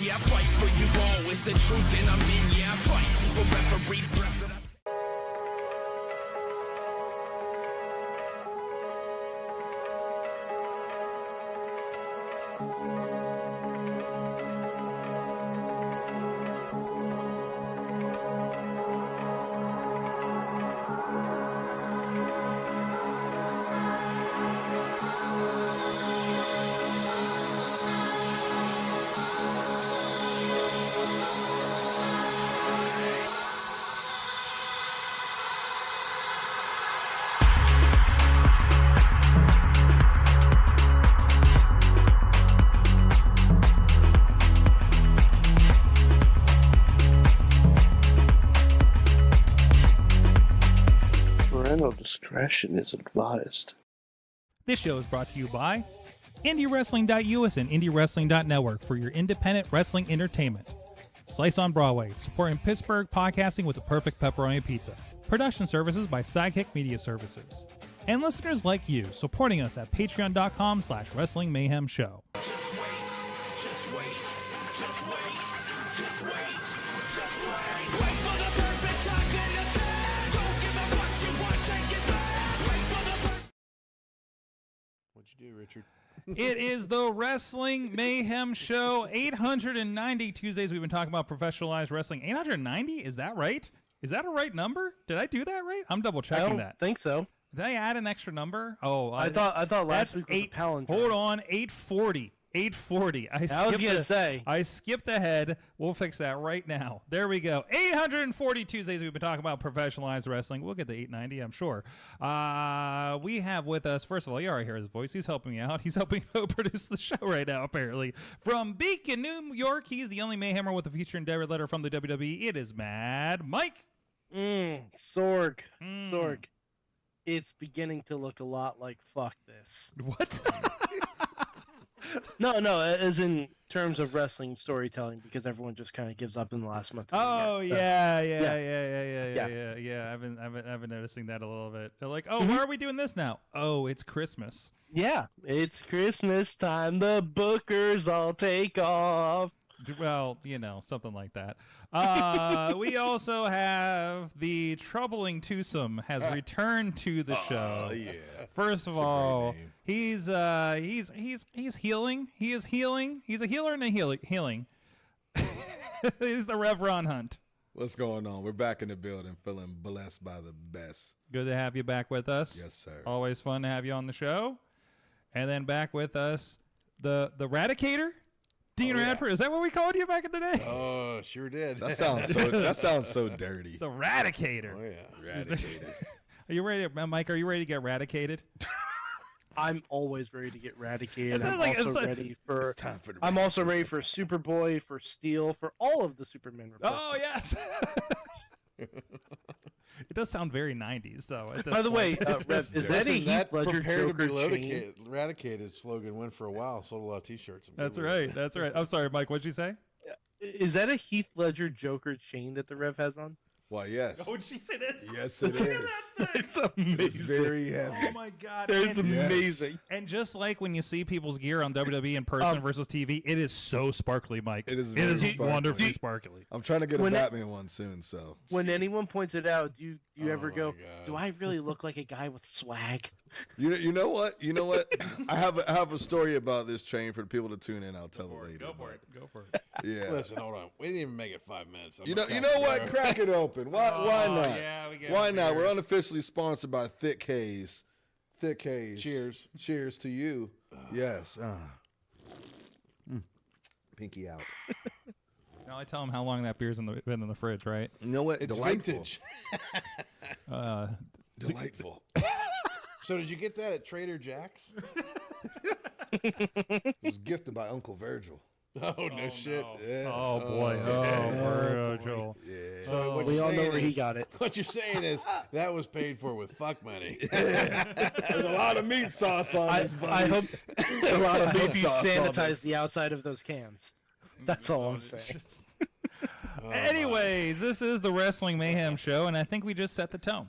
Yeah, I fight for you all. It's the truth and I'm in. Yeah, I fight for referee breath that I Discretion is advised. This show is brought to you by IndyWrestling.us and IndyWrestling.network for your independent wrestling entertainment. Slice on Broadway, supporting Pittsburgh podcasting with the perfect pepperoni pizza. Production services by Sidekick Media Services. And listeners like you, supporting us at patreon.com/Wrestling Mayhem Show. just wait, just wait, just wait, just wait, just wait. Wait for the perfect time then attack. Don't give up what you want, take it back. Wait for the perfect. What'd you do, Richard? It is the Wrestling Mayhem Show. 890 Tuesdays we've been talking about professionalized wrestling. 890? Is that right? Is that a right number? Did I do that right? I'm double checking that. Think so. Did I add an extra number? Oh, I thought last that's week was a palindrome. Hold on, 840. 840. I was gonna say. I skipped ahead. We'll fix that right now. There we go. 840 Tuesdays we've been talking about professionalized wrestling. We'll get to 890, I'm sure. We have with us, first of all, you already hear his voice. He's helping me out. He's helping co-produce the show right now, apparently. From Beacon, New York, he's the only Mayhemmer with a feature endeavor letter from the WWE. It is Mad Mike. Sorg. Sorg. It's beginning to look a lot like fuck this. What? No, as in terms of wrestling storytelling, because everyone just kind of gives up in the last month. Oh yeah. Yeah. I've been noticing that a little bit. They're like, oh, why are we doing this now? Oh, it's Christmas. Yeah, it's Christmas time. The bookers all take off. Well, something like that. We also have the troubling twosome has returned to the show. Yeah. First of all, he's healing. He is healing. He's a healer and a healing. He's the Rev Ron Hunt. What's going on? We're back in the building, feeling blessed by the best. Good to have you back with us. Yes, sir. Always fun to have you on the show. And then back with us, the Radicator. Dean Radford, is that what we called you back in the day? Oh, sure did. That sounds so dirty. The Radicator. Oh yeah, eradicated. Are you ready, Mike? Are you ready to get eradicated? I'm always ready to get eradicated. It's I'm like- also it's like- ready for. It's time for the I'm also ready for Superboy, for Steel, for all of the Superman replacements. Oh yes. It does sound very 90s, though. By the way, Rev, is that a Heath Ledger prepare to be Joker chain? eradicated slogan went for a while. Sold a lot of T-shirts. That's right. That's right. I'm sorry, Mike. What'd you say? Is that a Heath Ledger Joker chain that the Rev has on? Why, yes. Oh, she said it. Yes, it is. It's amazing. It's very heavy. Oh my God! It's And, amazing. and just like when you see people's gear on WWE in person versus TV, it is so sparkly, Mike. It is It is very sparkly. wonderfully sparkly. I'm trying to get a When it- Batman one soon, so. When anyone points it out, do you ever my go, God. do I really look like a guy with swag? You know what? You know what? I have a story about this train for the people to tune in. I'll tell it later. Go for but- it. Go for it. Yeah. Listen, hold on. We didn't even make it 5 minutes. You know what? Crack it open. Why not? Yeah, we get Why it not? here. We're unofficially sponsored by Thick Haze. Thick Haze. Cheers. Cheers to you. Yes. Pinky out. Now I tell him how long that beer's been in the fridge, right? You know what? It's Delightful. vintage. Delightful. So did you get that at Trader Jack's? It was gifted by Uncle Virgil. Oh, no shit. no. Yeah. Oh boy. yeah. Oh, Virgil. Yeah. So what We you're all know saying where he is- got it. What you're saying is that was paid for with fuck money. There's a lot of meat sauce on this, buddy. I hope a lot of I meat hope you sauce on sanitize this. the outside of those cans. That's all I'm saying. Anyways, this is the Wrestling Mayhem Show, and I think we just set the tone.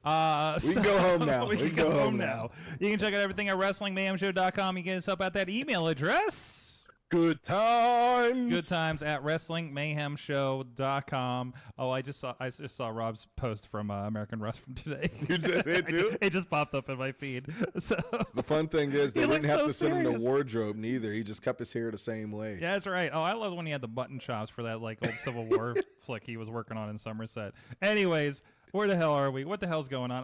We can go home now. We can go home now. You can check out everything at WrestlingMayhemShow.com. You can get us up at that email address. Good times. Good times at WrestlingMayhemShow.com. Oh, I just saw Rob's post from American Wrestling today. You did it too? It just popped up in my feed. So The fun thing is they He didn't looks have so to send him serious. the wardrobe neither. He just kept his hair the same way. yeah, that's right. Oh, I love when he had the button chops for that like old Civil War flick he was working on in Somerset. Anyways, where the hell are we? What the hell's going on?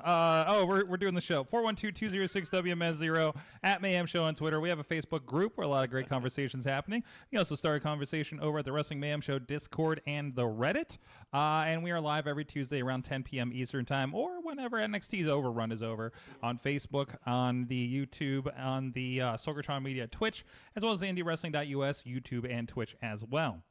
We're doing the show. 412-206-WMS0 at Mayhem Show on Twitter. We have a Facebook group where a lot of great conversations happening. You also start a conversation over at the Wrestling Mayhem Show Discord and the Reddit. And we are live every Tuesday around 10 p.m. Eastern Time or whenever NXT's Overrun is over on Facebook, on the YouTube, on the Sorgatron Media Twitch, as well as the IndyWrestling.us YouTube and Twitch as well.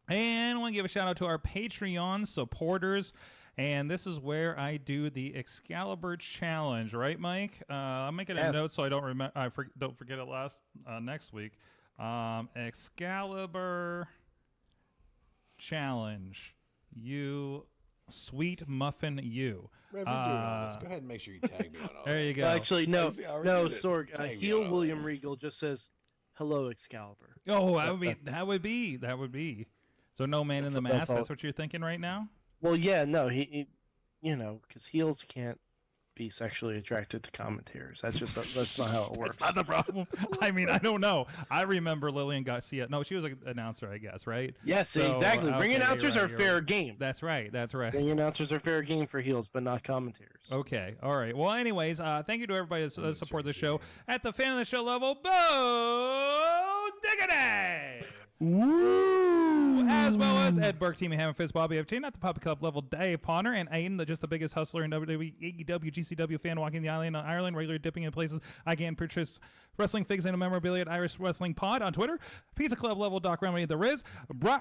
And I want to give a shout out to our Patreon supporters. And this is where I do the Excalibur Challenge, right, Mike? I'm making a Yes. note so I don't don't forget it next week. Excalibur Challenge, you sweet muffin, you. Rev, you're doing all this. Go ahead and make sure you tag me on all There that. you go. Actually, no, I already no, did it. Sorg. Tag me Heel on all William that. Regal just says, "Hello, Excalibur." Oh, that would be. So no man in the That's mask. all. That's what you're thinking right now. Well, yeah, no, he because heels can't be sexually attracted to commentators. That's not how it works. That's not the problem. I mean, I don't know. I remember Lillian Garcia. No, she was an announcer, I guess, right? Yes, So, exactly. Ring okay, announcers you're are right, fair you're right. game. That's right. That's right. Ring announcers are fair game for heels, but not commentators. Okay. All right. Well, anyways, thank you to everybody that support the show at the fan of the show level. Bo Diggity! Woo! As well as Ed Burke, Team Hammer Fist, Bobby F. Chain, at the Puppy Club level, Dave Ponner, and Aiden, just the biggest hustler in WWE, AEW, GCW fan, walking the island on Ireland, regular dipping in places I can purchase wrestling figs and a memorabilia at Irish Wrestling Pod on Twitter, Pizza Club level, Doc Remedy, The Riz,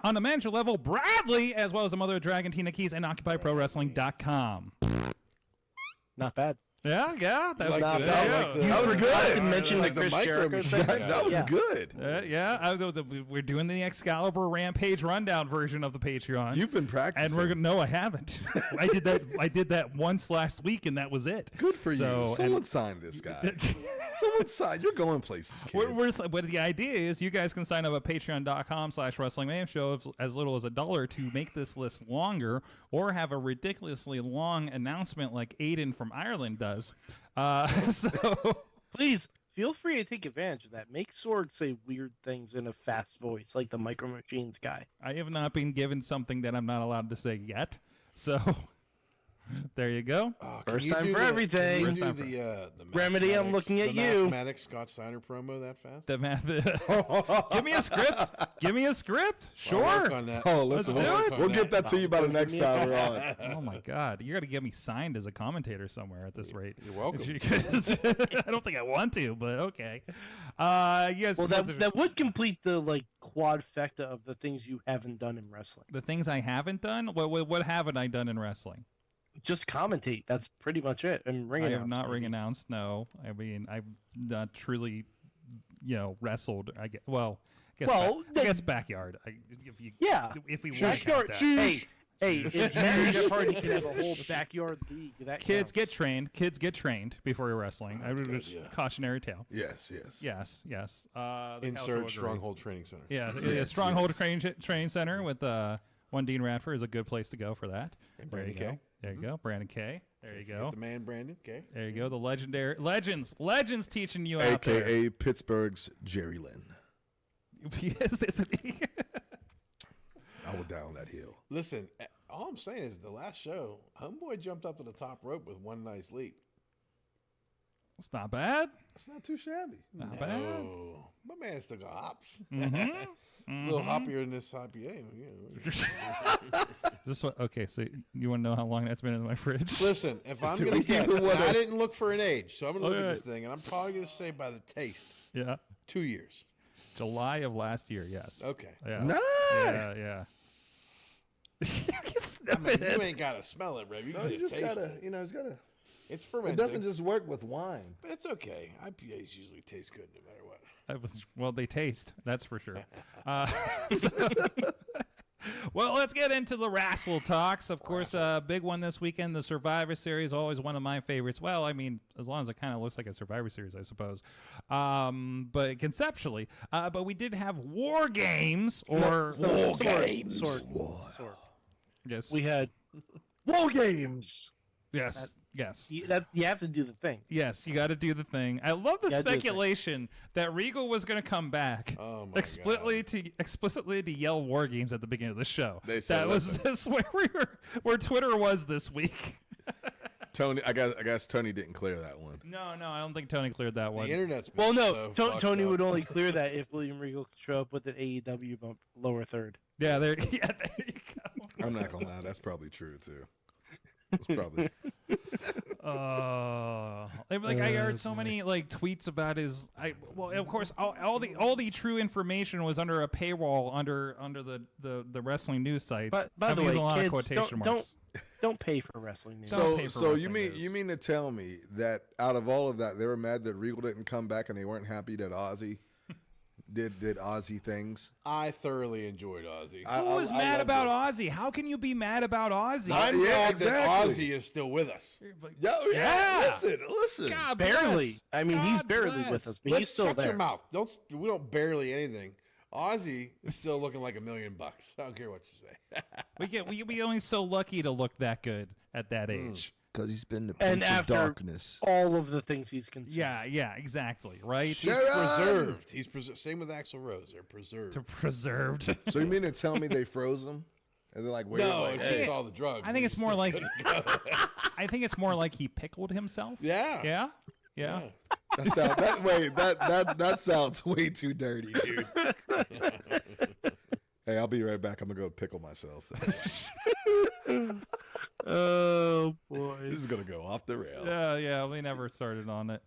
on the manager level, Bradley, as well as the mother of Dragon, Tina Keys, and OccupyProWrestling.com. Not bad. Yeah, that was Like good. the- Yeah. like the- You That was forgot good. to mention Like the the Chris micro Jericho machine. segment. That was Yeah. good. We're doing the Excalibur Rampage rundown version of the Patreon. You've been practicing. And no, I haven't. I did that once last week, and that was it. Good for So, you. Someone signed this guy. Someone signed. You're going places, kid. What the idea is, you guys can sign up at patreon.com/Wrestling Mayhem Show as little as $1 to make this list longer, or have a ridiculously long announcement like Aiden from Ireland does. So Please feel free to take advantage of that. Make Sorg say weird things in a fast voice, like the Micro Machines guy. I have not been given something that I'm not allowed to say yet. So there you go. Oh, can First you time do for the- everything. Can you First do time for- the Remedy, I'm mathematics- looking at the you. mathematics Scott Steiner promo that fast? The math. Give me a script. Give me a script. I'll work Sure. on that. Oh, listen, Let's do we'll, it. we'll get that to you by the next time we're on. Oh my God! You got to get me signed as a commentator somewhere at this rate. You're welcome. I don't think I want to, but okay. Yes. Well, that would complete the quadfecta of the things you haven't done in wrestling. the things I haven't done. What haven't I done in wrestling? Just commentate. That's pretty much it. And ring I announce, have not ring maybe. announced. No, I mean I've not truly, wrestled. I guess. Well, I guess backyard. Yeah. If we want Backyard. that. Hey, if Jeff Hardy can have a whole backyard league, that Kids get counts. trained. Kids get trained before you're wrestling. I would just cautionary tale. Yes. Yes. The couch will Insert agree. Stronghold Training Center. Yeah, Yes, Stronghold Training Center with one Dean Radford is a good place to go for that. And There you Brandon go. K. There you go. Brandon K. There you go. The man Brandon. Okay. There you go. The legendary legends teaching you out there. AKA Pittsburgh's Jerry Lynn. He is, isn't he? I will down that hill. Listen, all I'm saying is the last show, Homeboy jumped up to the top rope with one nice leap. It's not bad. It's not too shabby. Not bad. Oh, my man still got hops. Mm-hmm. A little hoppier than this IPA. Yeah. Is this what? Okay, so you want to know how long that's been in my fridge? Listen, if I'm Do going we to guess, even and wanna- I didn't look for an age, so I'm going to look at Alright. this thing, and I'm probably going to say by the taste, Yeah, 2 years. July of last year. Yes. Okay. Yeah. Nice. Yeah. You can I sniff mean, it. you ain't got to smell it, Rev. You can just taste it. it's gotta. It's It fermented. doesn't just work with wine. But it's okay. IPAs usually taste good no matter what. Well, they taste. That's for sure. So- Well, let's get into the wrestle talks. Of course, big one this weekend, the Survivor Series, always one of my favorites. Well, I mean, as long as it kind of looks like a Survivor Series, I suppose. But conceptually, but we did have War Games or War games. Sword. Yes, We had War Games. yes, yes. You have to do the thing. Yes, you got to do the thing. I love the Gotta do the thing. speculation that Regal was going to come back Oh my explicitly to yell War Games at the beginning of the show. They said That was just where Twitter was this week. Tony, I guess Tony didn't clear that one. No, I don't think Tony cleared that The one. internet's been Well, no, so fucked Tony up. would only clear that if William Regal could show up with an AEW bump lower third. Yeah, there you go. I'm not gonna lie, that's probably true too. That's probably. I heard so many like tweets about his. Well, of course, all the true information was under a paywall under the wrestling news sites. But by I'm the way, using a lot of kids, quotation don't marks. don't pay for wrestling news. Don't pay for So you wrestling news. mean to tell me that out of all of that, they were mad that Regal didn't come back and they weren't happy that Ozzy did Ozzy things? I thoroughly enjoyed Ozzy. Who was mad about Ozzy? How can you be mad about Ozzy? I'm Yeah, glad exactly. that Ozzy is still with us. Yeah. Listen. God barely. bless. I mean, he's God barely bless. with us, but Let's he's still shut there. your mouth. We don't barely anything. Ozzy is still looking like $1 million. I don't care what you say. We only so lucky to look that good at that age. Because he's been the And after all of the things he's consumed. Yeah, exactly. Right. He's Shut up. preserved. He's same with Axl Rose. They're preserved. To preserved. So you mean to tell me they froze him? And they're like, wait, No, like, it's hey. just all the drugs. I think He's it's more still like. good to go. I think it's more like he pickled himself. Yeah. Yeah. That sounds way too dirty, dude. Hey, I'll be right back. I'm gonna go pickle myself. Oh boy. This is gonna go off the rail. Yeah. We never started on it.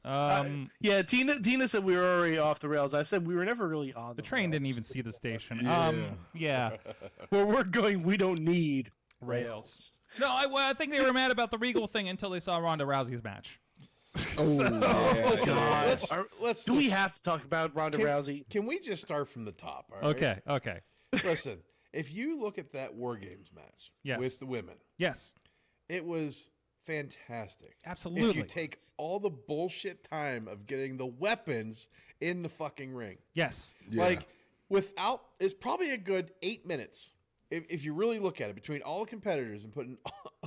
Yeah, Tina said we were already off the rails. I said we were never really on The train didn't even see the station. Yeah. Yeah. Where we're going, we don't need Rails. No, I think they were mad about the Regal thing until they saw Ronda Rousey's match. Listen, God. let's Do we just- have to talk about Ronda Rousey? Can we just start from the top? All right? Okay. Listen, if you look at that War Games match Yes. with the women, Yes. it was fantastic. Absolutely. If you take all the bullshit time of getting the weapons in the fucking ring. Yes. Yeah. Like, it's probably a good 8 minutes. If you really look at it, between all the competitors and putting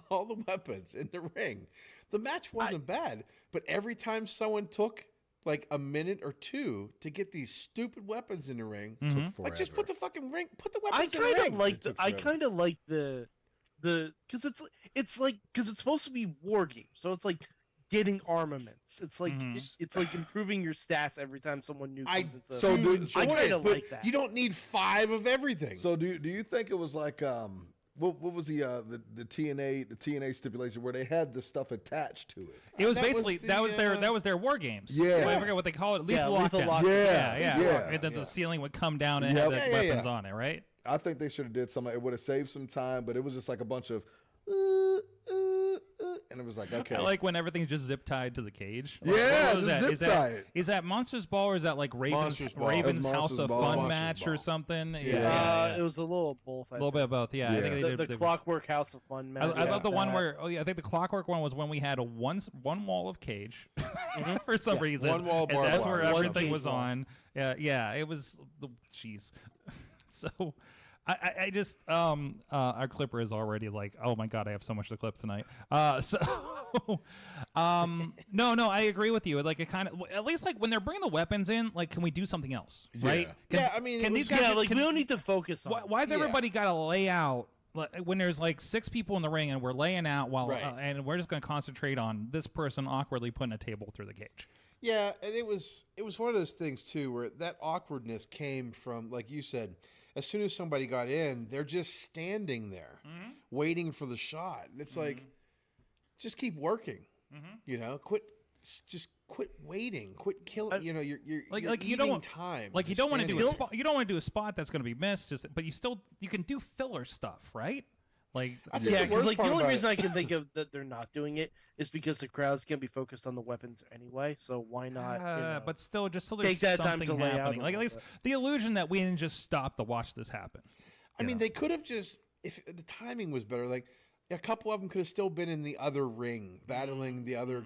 all the weapons in the ring, the match wasn't bad. But every time someone took like a minute or two to get these stupid weapons in the ring, like just put the fucking ring, put the I weapons in the kind ring. of like the because it's supposed to be war games, so it's like getting armaments. It's like it's like improving your stats every time someone new comes into. so do- Enjoy I it, kinda but like that. You don't need 5 of everything. So do you think it was like what was the TNA stipulation where they had the stuff attached to it? It was That was basically the, that was their war games. Yeah. I forget what they call it. Lethal Lethal Lockdown. Lockdown. Yeah. And then the ceiling would come down and Yep. have the weapons on it, right? I think they should have did something. It would have saved some time, but it was just like a bunch of and it was like, okay. I like when everything's just zip tied to the cage. Yeah, what was just that? zip tie it. Is that Monsters Ball or is that like Monsters Ball. Ravens That's House Monsters of Ball. Fun Monsters match or Ball. something? Yeah. It was a little of both. A little bit of both. Yeah, I think they The did. Clockwork House of Fun match. I love the one that. where I think the Clockwork one was when we had a one wall of cage for some reason. One wall and barbed that's where wire. One everything cage was wall. on. Yeah, it was the jeez. So I just our clipper is already like, oh my god, I have so much to clip tonight. No, I agree with you. Like it kind of, at least like when they're bringing the weapons in, like can we do something else, right? Yeah, I mean, can it these was- guys? Yeah, like can- we don't need to focus on. why has Yeah. everybody got to lay out when there's like 6 people in the ring and we're laying out while Right. and we're just going to concentrate on this person awkwardly putting a table through the cage? Yeah, and it was one of those things too where that awkwardness came from, like you said, as soon as somebody got in, they're just standing there waiting for the shot. And it's like, just keep working. You know, just quit waiting, quit killing. You know, you're Like you're you don't eating want time. Like you just don't want to do standing a there. spot. You don't want to do a spot that's going to be missed. But you can do filler stuff, right? Like I think Yeah, the because worst like the part only about reason it- I can think of that they're not doing it is because the crowd's gonna be focused on the weapons anyway. So why not? You know, but still, just so there's take that time something to lay out happening. a Like at little least the illusion that we didn't just stop to watch this happen. I mean, they could have just if the timing was better, like a couple of them could have still been in the other ring, battling the other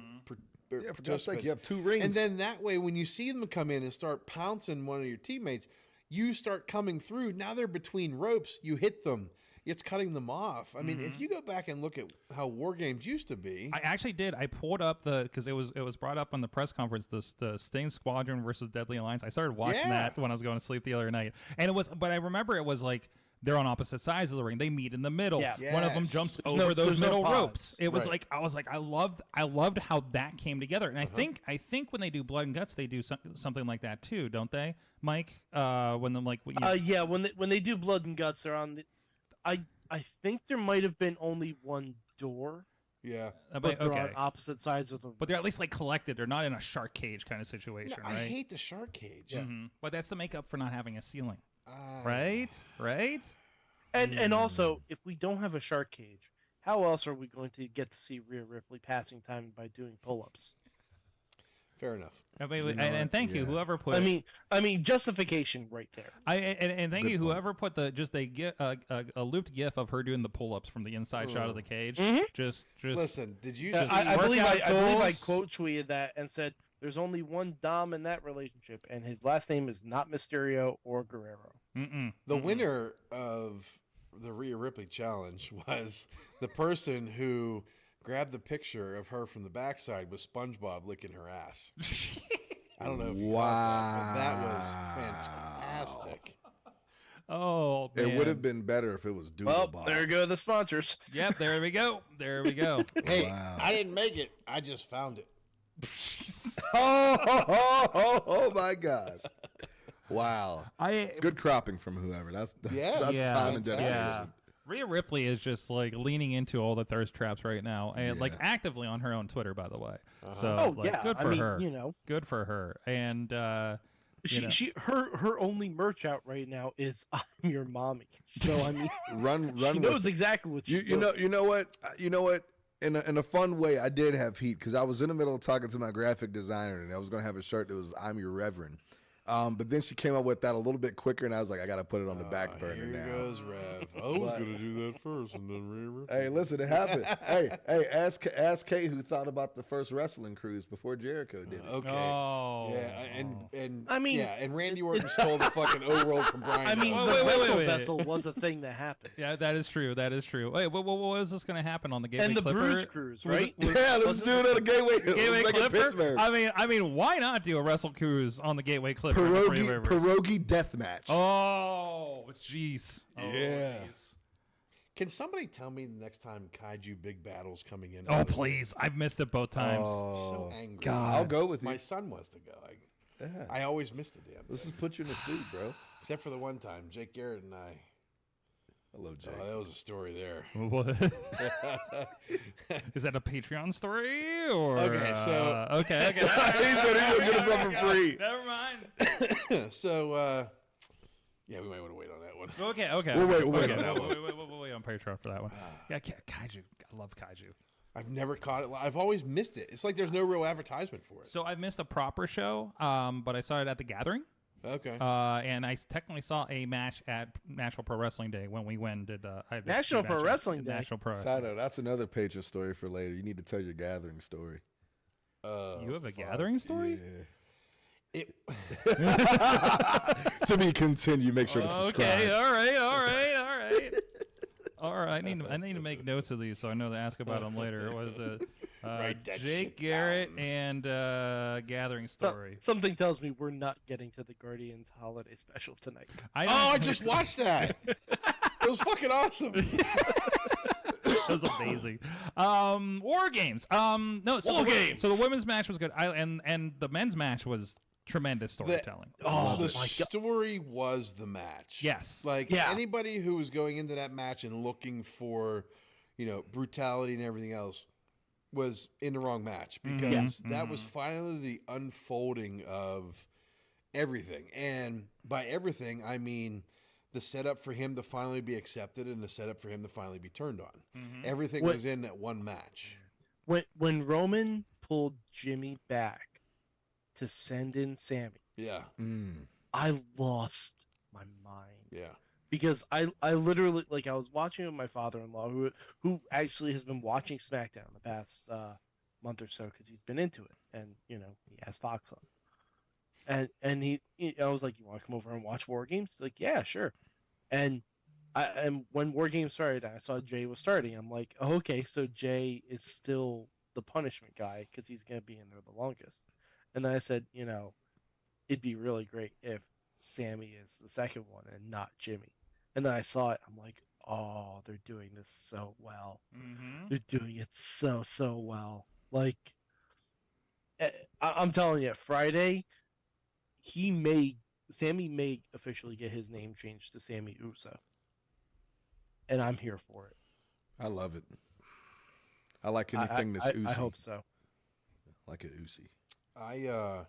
Yeah, for God's sake, you have 2 rings. And then that way, when you see them come in and start pouncing one of your teammates, you start coming through. Now they're between ropes. You hit them. It's cutting them off. I mean, if you go back and look at how War Games used to be. I actually did. I pulled up because it was brought up on the press conference, the Sting Squadron versus Deadly Alliance. I started watching that when I was going to sleep the other night. And it was, but I remember it was like, they're on opposite sides of the ring. They meet in the middle. Yeah. One of them jumps over those middle ropes. It was Right. like, I loved how that came together. And I think when they do Blood and Guts, they do something like that too, don't they, Mike? When them like yeah, when they do Blood and Guts, they're on the. I think there might have been only one door, Yeah. but they're on opposite sides of the. But they're at least like collected. They're not in a shark cage kind of situation, I right? hate the shark cage. But that's to make up for not having a ceiling, right? And also, if we don't have a shark cage, how else are we going to get to see Rhea Ripley passing time by doing pull-ups? Fair enough. And thank you, whoever put. I mean, justification right there. And thank you, whoever put a looped GIF of her doing the pull-ups from the inside shot of the cage. Just Listen. Did you? I believe I goals. quote tweeted that and said, "There's only one Dom in that relationship, and his last name is not Mysterio or Guerrero." The winner of the Rhea Ripley challenge was the person who grabbed the picture of her from the backside with SpongeBob licking her ass. I don't know if you caught that, but that was fantastic. Oh, man. It would have been better if it was Doodle Bob. There go the sponsors. Yep, there we go. Hey, I didn't make it. I just found it. Oh my gosh. Wow. Good cropping from whoever. That's time and dedication. Yeah. Rhea Ripley is just like leaning into all the thirst traps right now, and like actively on her own Twitter, by the way. So good for her. Good for her. And her only merch out right now is "I'm your mommy." So I mean, run. She knows exactly what you know what. In a fun way, I did have heat because I was in the middle of talking to my graphic designer, and I was going to have a shirt that was "I'm your Reverend." But then she came up with that a little bit quicker, and I was like, I got to put it on the back burner Here now. goes Rev. I was going to do that first, and then Rhea Ripley. Hey, listen, it happened. hey, ask Kay who thought about the first wrestling cruise before Jericho did it. Okay. Oh. Yeah, and I mean, and Randy Orton stole the fucking O-roll from Brian. I mean, Dawes. the Wrestle wait. Vessel was a thing that happened. Yeah, that is true. Wait, what was this going to happen on the Gateway And the Clipper? Bruise Cruise, right? Yeah, let's do it on the Gateway. Gateway Let's make it Clipper. Pittsburgh. I mean, why not do a Wrestle Cruise on the Gateway Clipper? in the Three Rivers? Pierogi death match. Oh, jeez. Oh, Yeah. jeez. Can somebody tell me the next time Kaiju Big Battle's coming in? Oh, please. I've missed it both times. So angry. God. I'll go with you. My son was to go. Yeah. I always missed the damn Let's thing. just put you in a suit, bro. Except for the one time, Jake Garrett and I. Hello, Jake. Oh, that was a story there. What? Is that a Patreon story or? Okay, so- okay. He said he would get us up for free. Never mind. So, yeah, we might want to wait on that one. Okay. We'll wait okay. on that one. We'll wait on Patreon for that one. Yeah, Kaiju. I love Kaiju. I've never caught it. I've always missed it. It's like there's no real advertisement for it. So I've missed a proper show, but I saw it at the Gathering. Okay. And I technically saw a match at National Pro Wrestling Day when we went and did National Pro Wrestling Day? National Pro Side Wrestling. note, that's another Patreon story for later. You need to tell your gathering story. You have a Gathering story? Yeah. To be continued. Make sure to subscribe. Okay, all right. All right, I need to make notes of these so I know to ask about them later. What is it? Write that Jake shit Garrett and Gathering story. Something tells me we're not getting to the Guardians holiday special tonight. I just watched that. It was fucking awesome. That was amazing. War Games. No, so War Games. So the women's match was good. And the men's match was tremendous storytelling. The story was the match. Yes. Like Yeah. anybody who was going into that match and looking for, brutality and everything else was in the wrong match because that was finally the unfolding of everything. And by everything, I mean the setup for him to finally be accepted and the setup for him to finally be turned on. Everything was in that one match. When Roman pulled Jimmy back to send in Sammy, Yeah. I lost my mind. Yeah. because I literally like I was watching with my father-in-law who actually has been watching SmackDown the past month or so because he's been into it, and he has Fox on, and I was like, you want to come over and watch War Games? He's like, yeah, sure, and when War Games started, I saw Jay was starting. I'm like, oh, okay, so Jay is still the punishment guy because he's gonna be in there the longest, and then I said, it'd be really great if Sammy is the second one and not Jimmy. And then I saw it. I'm like, oh, they're doing this so well. Mm-hmm. They're doing it so well. Like, I'm telling you, Friday, Sammy may officially get his name changed to Sammy Uso, and I'm here for it. I love it. I like anything that's Uzi. I hope so. Like it Uzi. I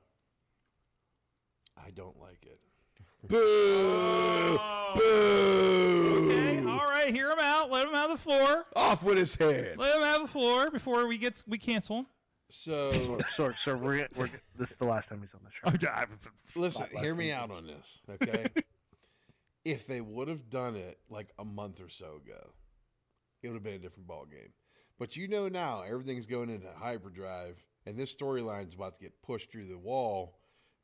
don't like it. Boo! Oh. Boo! Okay, all right, hear him out. Let him have the floor. Off with his head. Let him have the floor before we cancel him. So we're this is the last time he's on the show. listen, hear me out on this, okay? If they would have done it like a month or so ago, it would have been a different ball game. But now everything's going into hyperdrive, and this storyline's about to get pushed through the wall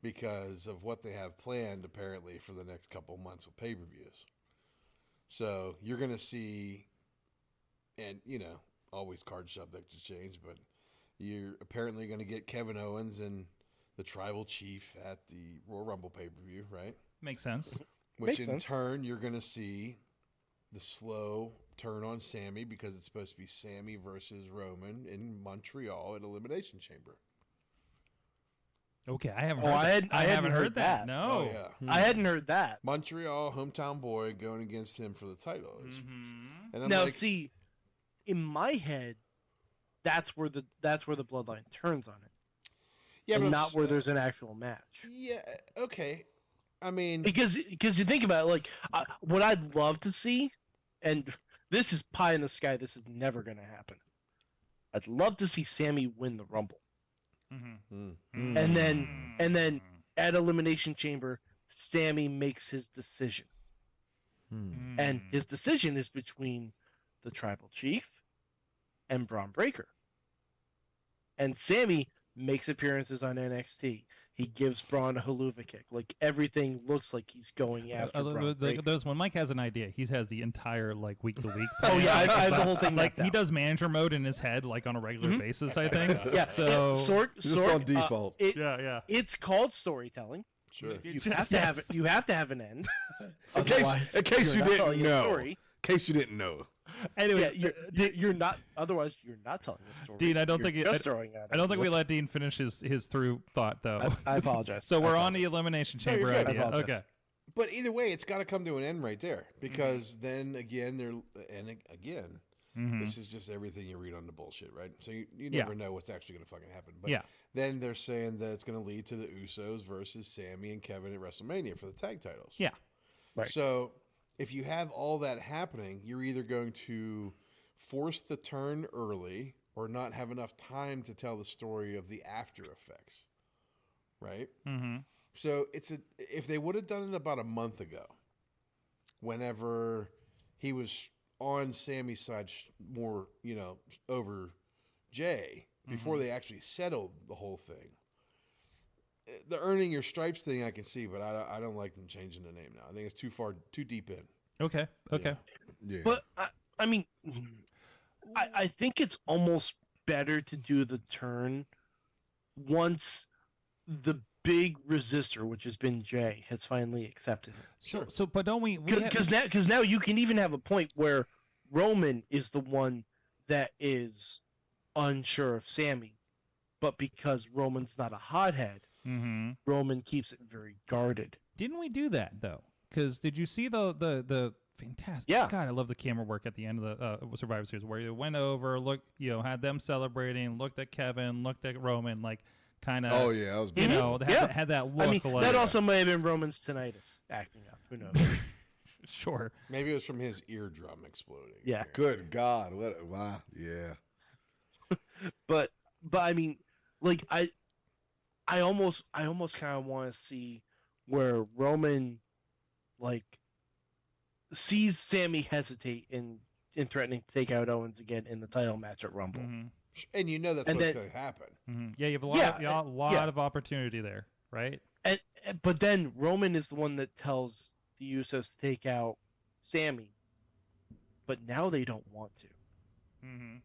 because of what they have planned, apparently, for the next couple of months with pay-per-views. So you're going to see, and, always card subject to change, but you're apparently going to get Kevin Owens and the Tribal Chief at the Royal Rumble pay-per-view, right? Makes sense. Which Makes in sense. turn, you're going to see the slow turn on Sammy because it's supposed to be Sammy versus Roman in Montreal at Elimination Chamber. Okay, I haven't. Oh, heard I hadn't heard that. No. Oh, yeah. I hadn't heard that. Montreal, hometown boy, going against him for the title. Mm-hmm. And I'm Now, like, see, in my head, that's where the bloodline turns on it, yeah, and but not where there's an actual match. Yeah, okay. I mean, Because you think about it, like what I'd love to see, and this is pie in the sky. This is never going to happen. I'd love to see Sammy win the Rumble, Mm-hmm. and then at Elimination Chamber, Sammy makes his decision, and his decision is between the Tribal Chief and Braun Breaker. And Sammy makes appearances on NXT. He gives Braun a haluva kick. Like, everything looks like he's going after Braun Breaker. Those when Mike has an idea, he has the entire week to week. Oh yeah, I have the whole thing. Like mapped he out. does manager mode in his head, like on a regular basis. I think. Yeah. So Just on default. yeah. It's called storytelling. sure. You have to have it. You have to have an end. In case you you're not didn't telling a know. story. In case you didn't know. Anyway, Yeah, you're not. Otherwise, you're not telling the story. Dean, I don't You're think just throwing out. I don't think we ideas. let Dean finish his through thought though. I apologize. So I we're on apologize. the elimination No, you're chamber good. idea. I apologize. Okay. But either way, it's got to come to an end right there because then again, this is just everything you read on the bullshit, right? So you never know what's actually going to fucking happen. But Yeah. then they're saying that it's going to lead to the Usos versus Sammy and Kevin at WrestleMania for the tag titles. Yeah. Right. So if you have all that happening, you're either going to force the turn early or not have enough time to tell the story of the after effects, right? Mm-hmm. So if they would have done it about a month ago, whenever he was on Sammy's side more, over Jay, before they actually settled the whole thing. The earning your stripes thing I can see, but I don't like them changing the name now. I think it's too deep in. Okay. Yeah. But I mean, I think it's almost better to do the turn once the big resistor, which has been Jay, has finally accepted it. So, but don't we? Because now you can even have a point where Roman is the one that is unsure of Sammy, but because Roman's not a hothead, Mm-hmm. Roman keeps it very guarded. Didn't we do that though? Because did you see the fantastic? Yeah. God, I love the camera work at the end of the Survivor Series where you went over, had them celebrating, looked at Kevin, looked at Roman, like kind of. Oh yeah, that was You beautiful. know, had that look. I mean, like, that also may have been Roman's tinnitus acting up. Who knows? sure. Maybe it was from his eardrum exploding. Yeah. Good God, what? Wow, yeah. But I mean, like I almost kind of want to see where Roman like sees Sammy hesitate in threatening to take out Owens again in the title match at Rumble. Mm-hmm. And you know that's And what's then- going to happen. Mm-hmm. Yeah, you have a lot, Yeah. of opportunity there, right? But then Roman is the one that tells the Usos to take out Sammy. But now they don't want to. Mm-hmm.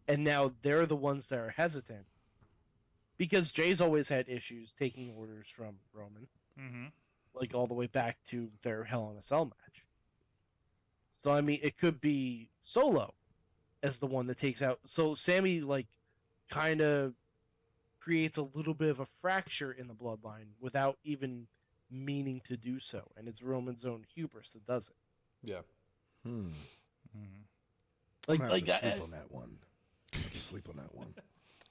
And now they're the ones that are hesitant. Because Jay's always had issues taking orders from Roman. Mm-hmm. Like all the way back to their Hell in a Cell match. So, I mean, it could be Solo as the one that takes out. So, Sammy, like, kind of creates a little bit of a fracture in the bloodline without even meaning to do so. And it's Roman's own hubris that does it. Yeah. Mm-hmm. Like, I'm gonna have to sleep on that one. I'm gonna have to sleep on that one.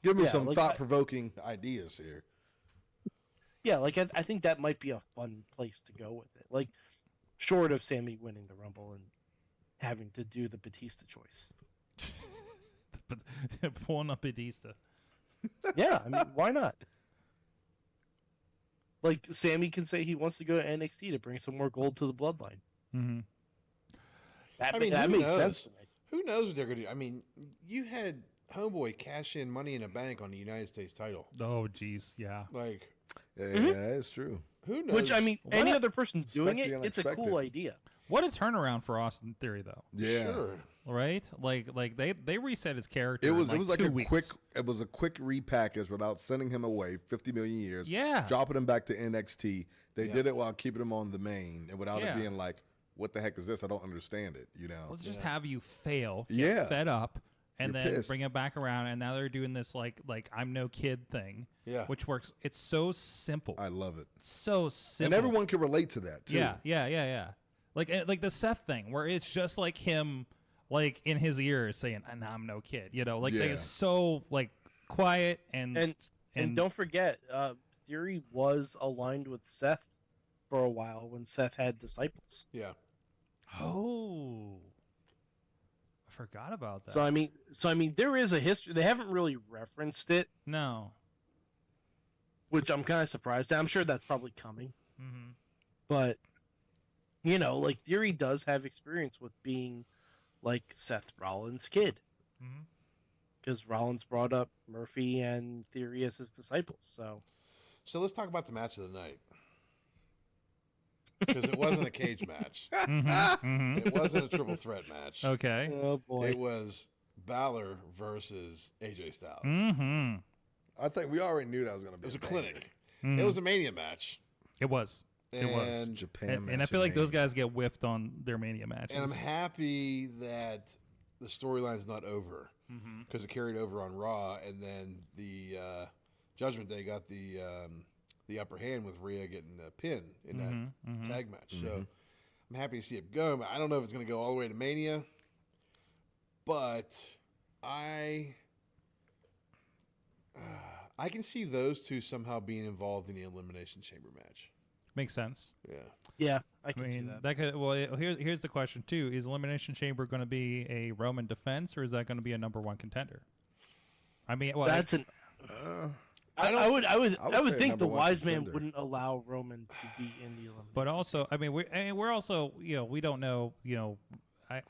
Give me Yeah, some like, thought-provoking ideas here. yeah, like, I think that might be a fun place to go with it. Like, short of Sammy winning the Rumble and having to do the Batista choice. Pulling up Batista. Yeah, I mean, why not? Like, Sammy can say he wants to go to NXT to bring some more gold to the bloodline. Mm-hmm. That, I mean, that who makes knows? sense to me. Who knows what they're going to do? I mean, you had Homeboy cash in Money in a Bank on the United States title. Oh, geez, yeah. Like, Yeah, Mhm. yeah, it's true. who knows? Which, I mean, What any a- other person doing Expect it, the it's a cool unexpected. idea. What a turnaround for Austin Theory, though. Yeah. Sure. Right? Like they reset his character. It was in, like 2 a weeks. quick repackage without sending him away 50 million years. Yeah. Dropping him back to NXT. They Yeah. did it while keeping him on the main and without Yeah. it being like, what the heck is this? I don't understand it, you know. Let's just Yeah. have you fail, get Yeah. fed up, and You're then pissed. bring it back around. And now they're doing this like I'm no kid thing, Yeah. which works. It's so simple. I love it. It's so simple. And everyone can relate to that too. Yeah. Like the Seth thing, where it's just like him, like in his ear saying, "And I'm no kid," you know, like Yeah. it's so like quiet and And don't forget, Theory was aligned with Seth for a while when Seth had disciples. Yeah. oh, I forgot about that. So I mean, there is a history. They haven't really referenced it, no. which I'm kind of surprised at. I'm sure that's probably coming, Mm-hmm. but you know, like Theory does have experience with being like Seth Rollins' kid, Mm-hmm. because Rollins brought up Murphy and Theory as his disciples. So let's talk about the match of the night. Because it wasn't a cage match. Mm-hmm. It wasn't a triple threat match. Okay. oh boy, It was Balor versus AJ Styles. Mm-hmm. I think we already knew that was going to be It was a banger. clinic. Mm-hmm. It was a Mania match. It was. It was. And, Japan And I match feel like those Mania. guys get whiffed on their Mania matches. and I'm happy that the storyline's not over Mm-hmm. because it carried over on Raw, and then the Judgment Day got the upper hand with Rhea getting a pin in that Mm-hmm. tag match. So I'm happy to see it go. But I don't know if it's going to go all the way to Mania, but I can see those two somehow being involved in the Elimination Chamber match. Makes sense. Yeah. yeah, I I can see mean, that. that could. Well, here's the question too: is Elimination Chamber going to be a Roman defense, or is that going to be a #1 contender? I mean, well, That's an. Uh, I would I would say think the #1 wise man contender. wouldn't allow Roman to be in the elimination. but also, I mean, we're also, you know, we don't know, you know,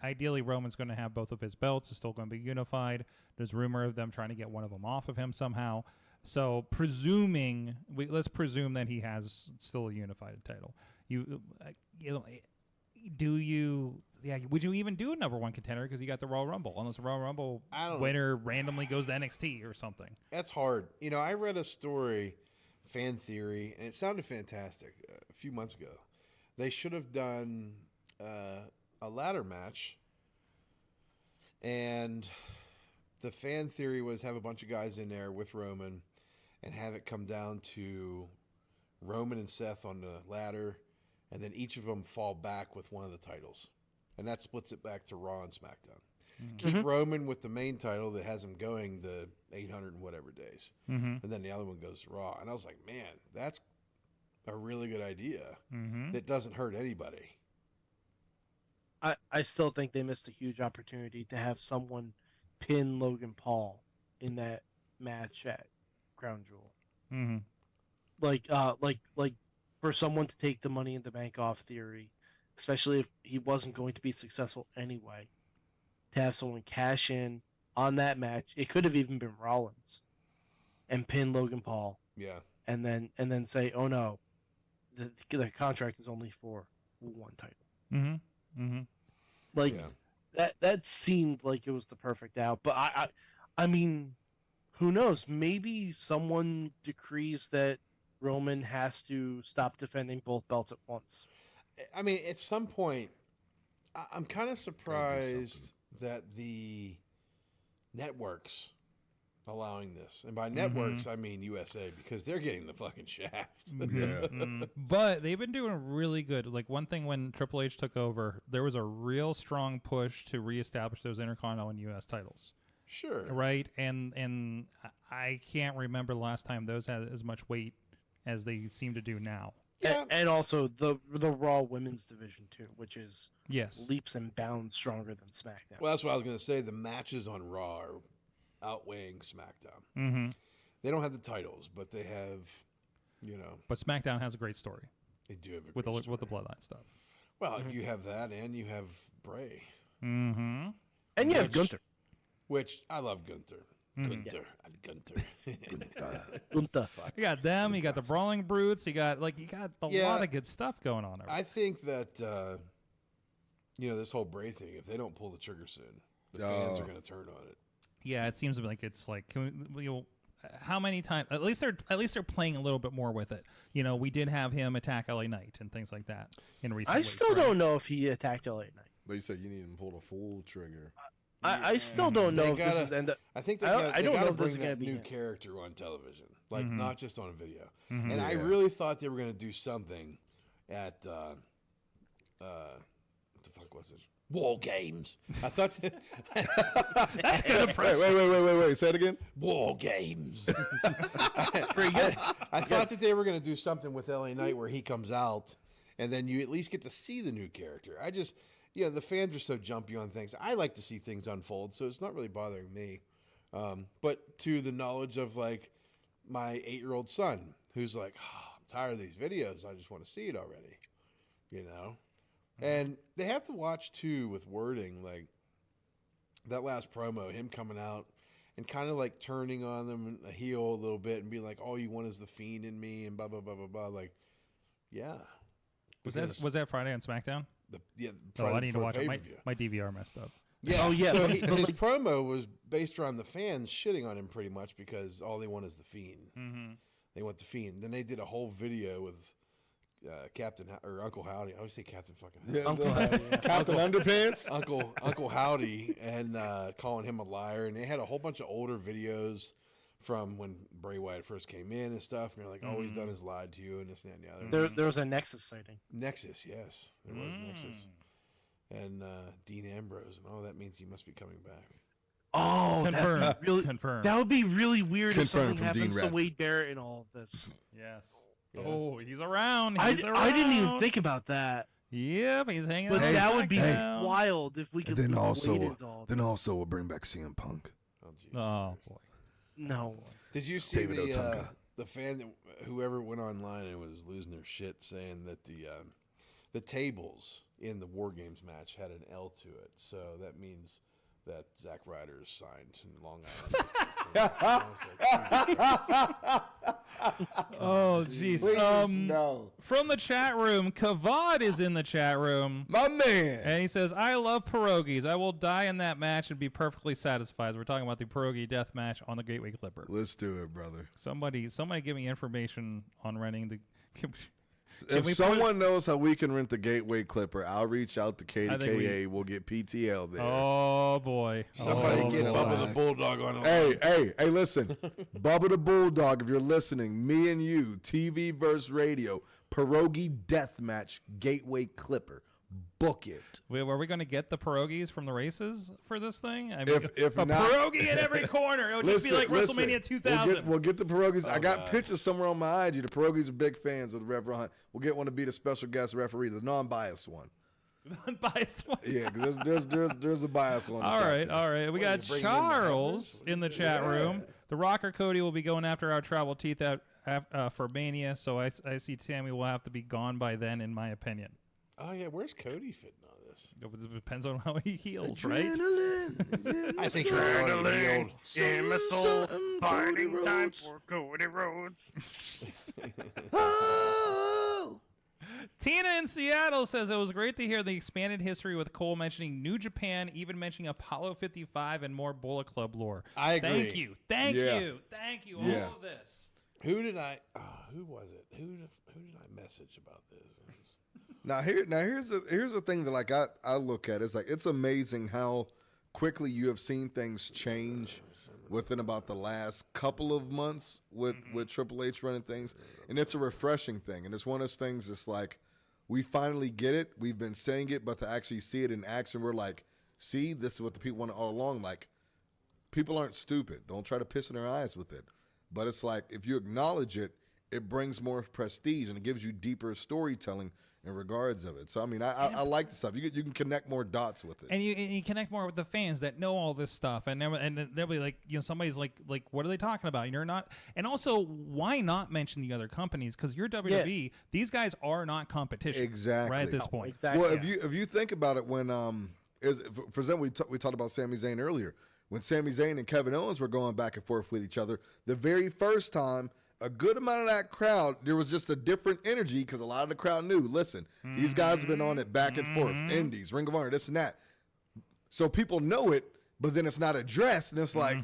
ideally Roman's going to have both of his belts. It's still going to be unified. There's rumor of them trying to get one of them off of him somehow. So let's presume that he has still a unified title. You know, would you even do a #1 contender because you got the Royal Rumble? Unless the Royal Rumble I don't know. winner randomly goes to NXT or something. That's hard. You know, I read a story, fan theory, and it sounded fantastic a few months ago. They should have done a ladder match, and the fan theory was have a bunch of guys in there with Roman and have it come down to Roman and Seth on the ladder, and then each of them fall back with one of the titles. And that splits it back to Raw and SmackDown. Keep Roman with the main title that has him going the 800 and whatever days. Mm-hmm. And then the other one goes to Raw. And I was like, man, that's a really good idea Mm-hmm. that doesn't hurt anybody. I still think they missed a huge opportunity to have someone pin Logan Paul in that match at Crown Jewel. Mm-hmm. Like for someone to take the Money in the Bank off Theory, especially if he wasn't going to be successful anyway, to have someone cash in on that match. It could have even been Rollins and pin Logan Paul, Yeah. and then say, "Oh no, the contract is only for one title." Like that seemed like it was the perfect out. But I mean, who knows? Maybe someone decrees that Roman has to stop defending both belts at once. I mean, at some point, I'm kind of surprised that the networks allowing this, and by networks I mean USA, because they're getting the fucking shaft. But they've been doing really good. Like, one thing, when Triple H took over, there was a real strong push to reestablish those Intercontinental and US titles. Sure. Right? And I can't remember the last time those had as much weight as they seem to do now. Yeah. And also the Raw Women's Division too, which is Yes. leaps and bounds stronger than SmackDown. Well, that's what I was going to say. The matches on Raw are outweighing SmackDown. They don't have the titles, but they have, But SmackDown has a great story they do have a with the great with the story. Bloodline stuff. Well, you have that, and you have Bray, And you have Gunther. which I love Gunther. Gunther. Gunther. You got them. You got the Brawling Brutes. You got a lot of good stuff going on. I think that this whole Bray thing, if they don't pull the trigger soon, the fans are going to turn on it. Yeah, it seems like it's like, how many times? At least they're playing a little bit more with it. We did have him attack LA Knight and things like that in recent I weeks. still don't know if he attacked LA Knight. But you said you need him to pull the full trigger. I still don't know if this is I think they I don't know got to if this is bring gonna that be new him. character on television, like not just on a video. And I really thought they were going to do something at what the fuck was it? War Games. I thought That's good impression. Wait. Say it again. War Games. Pretty good. I thought that they were going to do something with LA Knight where he comes out, and then you at least get to see the new character. I just, the fans are so jumpy on things. I like to see things unfold, so it's not really bothering me. But to the knowledge of like my 8-year-old son, who's like, I'm tired of these videos. I just want to see it already. And they have to watch too with wording, like that last promo, him coming out and kind of like turning on them a heel a little bit and be like, all you want is the Fiend in me and blah blah blah blah blah. Like, yeah. Was that Friday on SmackDown? Friday I need to watch it. pay-per-view. My DVR messed up. Yeah. Oh, yeah. So But his promo was based around the fans shitting on him pretty much because all they want is the Fiend. They want the Fiend. Then they did a whole video with Captain or Uncle Howdy. I always say Captain fucking Howdy. Captain Underpants. Uncle Howdy, and calling him a liar. And they had a whole bunch of older videos from when Bray Wyatt first came in and stuff. And they're like, all he's done is lied to you and this and that and the other. There was a Nexus sighting. Nexus, yes. There was Nexus. And Dean Ambrose. And that means he must be coming back. Oh, Confirmed. Really, Confirmed. That would be really weird Confirmed if from something Dean happens to Radford. Wade Barrett in all of this. Yes. Yeah. Oh, he's around. I He's around. didn't even think about that. Yep, he's hanging But out. that would be SmackDown. wild if we could Then leave also, Wade into all we'll bring back CM Punk. Oh, Jesus Oh Christ. boy. No. Did you see David Otunga. the fan that whoever went online and was losing their shit saying that the tables in the War Games match had an L to it, so that means that Zack Ryder is signed in Long Island. Oh jeez. No. From the chat room, Kavad is in the chat room. My man. And he says, I love pierogies. I will die in that match and be perfectly satisfied. We're talking about the pierogi death match on the Gateway Clipper. Let's do it, brother. Somebody give me information on renting the... If we someone knows how we can rent the Gateway Clipper, I'll reach out to I think KDKA. We'll get PTL there. Oh, boy. Somebody Oh, get boy. Bubba the Bulldog on. Hey, listen. Bubba the Bulldog, if you're listening, me and you, TV versus radio, pierogi death match, Gateway Clipper. Book it. Wait, were we going to get the pierogies from the races for this thing? I mean, If a not- pierogi in every corner. It would just be like WrestleMania 2000. We'll get the pierogies. I got God. pictures somewhere on my IG. The pierogies are big fans of the Rev Hunt. We'll get one to be the special guest referee, the non-biased one. Unbiased one. Yeah, because there's a biased one. All right. We got you bring in the Charles helpers? in the chat room. The Rocker Cody will be going after our tribal teeth for Mania, so I see Tammy will have to be gone by then, in my opinion. Oh yeah, where's Cody fitting on this? It depends on how he heals, right? I think he's already healed. In my soul, fighting time for Cody Rhodes. Oh! Tina in Seattle says it was great to hear the expanded history with Cole mentioning New Japan, even mentioning Apollo 55 and more Bullet Club lore. I agree. Thank you. Thank Yeah. you. Thank you. Yeah. All of this. Who did I? Who was it? Who did I message about this? Here's the thing that like I look at. It's like it's amazing how quickly you have seen things change within about the last couple of months with Triple H running things, and it's a refreshing thing. And it's one of those things. It's like we finally get it. We've been saying it, but to actually see it in action, we're like, see, this is what the people want all along. Like, people aren't stupid. Don't try to piss in their eyes with it. But it's like if you acknowledge it, it brings more prestige and it gives you deeper storytelling in regards of it. So I mean, I like the stuff. You can connect more dots with it, And you connect more with the fans that know all this stuff, and they'll be like, somebody's like, what are they talking about? You're not, and also, why not mention the other companies? Because you're WWE, these guys are not competition, Exactly. right at this point. Exactly. Well, if you think about it, when for example, we talked about Sami Zayn earlier. When Sami Zayn and Kevin Owens were going back and forth with each other, the very first time, a good amount of that crowd, there was just a different energy because a lot of the crowd knew, listen, these guys have been on it back and forth, Indies, Ring of Honor, this and that. So people know it, but then it's not addressed, and it's like,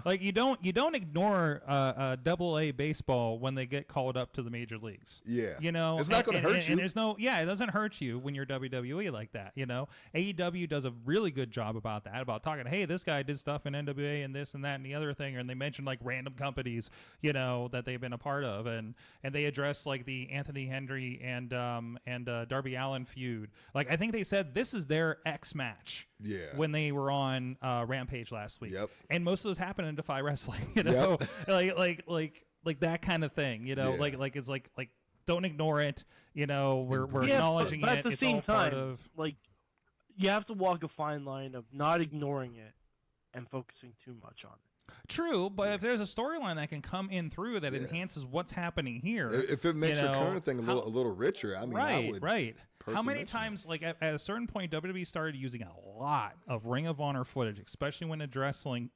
Like you don't ignore AA baseball when they get called up to the major leagues. Yeah. You know, It's not gonna hurt you. And there's no, it doesn't hurt you when you're WWE like that. You know, AEW does a really good job about that, about talking. Hey, this guy did stuff in NWA and this and that and the other thing, and they mention like random companies, you know, that they've been a part of, and they address like the Anthony Henry and Darby Allin feud. Like I think they said this is their X match. Yeah. When they were on Rampage last week. Yep. And most of those happen in Defy Wrestling, you know, like that kind of thing, you know, Yeah. like it's like don't ignore it, you know, we're Yes, acknowledging but it. at the it's same all part time, of like you have to walk a fine line of not ignoring it and focusing too much on it. true, but if there's a storyline that can come in through that enhances what's happening here, if it makes you your know, current thing a little richer, I mean, I would right. How personally many mention times, like at a certain point, WWE started using a lot of Ring of Honor footage, especially when addressing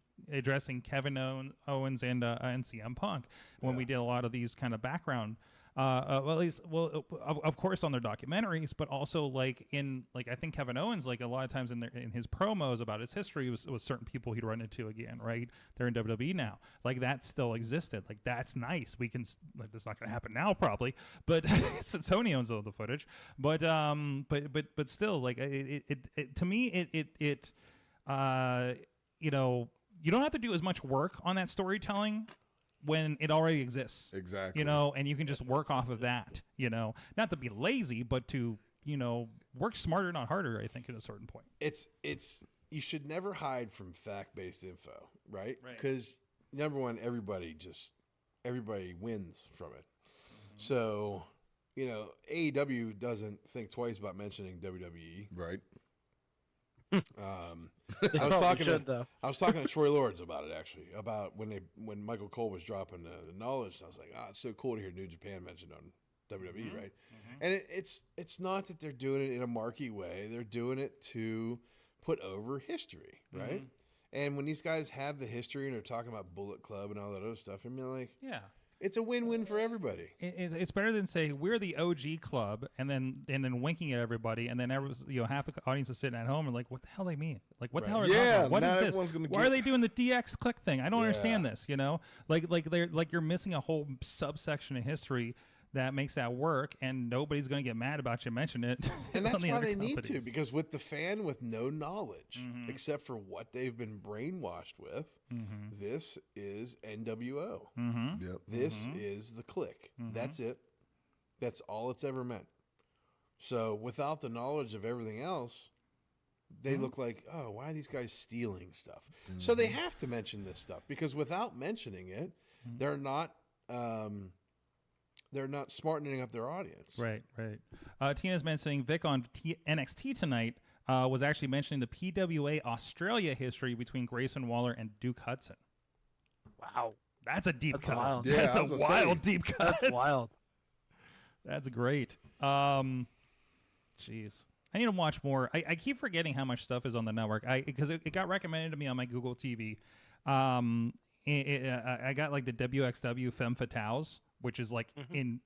Kevin Owens and CM Punk, when we did a lot of these kind of background. Of course on their documentaries, but also like in like I think Kevin Owens, like a lot of times in his promos about his history was certain people he'd run into again, right? They're in WWE now, like that still existed. Like that's nice. We can like that's not going to happen now probably, but since Tony owns all the footage, but still like it to me it you know, you don't have to do as much work on that storytelling when it already exists. Exactly. You know, and you can just work off of that, you know, not to be lazy, but to, you know, work smarter, not harder, I think, at a certain point. It's you should never hide from fact-based info, right? Right. Because number one, everybody wins from it. So, you know, AEW doesn't think twice about mentioning WWE. Right. I was talking though. to Troy Lords about it actually, about when Michael Cole was dropping the knowledge. And I was like, it's so cool to hear New Japan mentioned on WWE, right? And it's not that they're doing it in a marquee way; they're doing it to put over history, right? And when these guys have the history and they're talking about Bullet Club and all that other stuff, I mean, like, Yeah. it's a win-win for everybody. It's better than say we're the OG club and then winking at everybody and then half the audience is sitting at home and like what the hell they mean, like what the hell are they talking about? What is not this? everyone's gonna Why get- are they doing the DX click thing? I don't understand this, you know, like you're missing a whole subsection of history that makes that work, and nobody's going to get mad about you mentioning it. And on that's the why other they need to, companies. because with the fan with no knowledge except for what they've been brainwashed with, this is NWO. Yep. This is the click. That's it. That's all it's ever meant. So without the knowledge of everything else, they look like, oh, why are these guys stealing stuff? So they have to mention this stuff, because without mentioning it, they're not smartening up their audience. Right. Tina's mentioning Vic on NXT tonight was actually mentioning the PWA Australia history between Grayson Waller and Duke Hudson. Wow, That's a deep That's cut. wild. Yeah, That's I a was gonna say. wild deep cut. that's wild. That's great. Jeez. I need to watch more. I keep forgetting how much stuff is on the network. Because it got recommended to me on my Google TV. I got like the WXW Femme Fatales, which is like in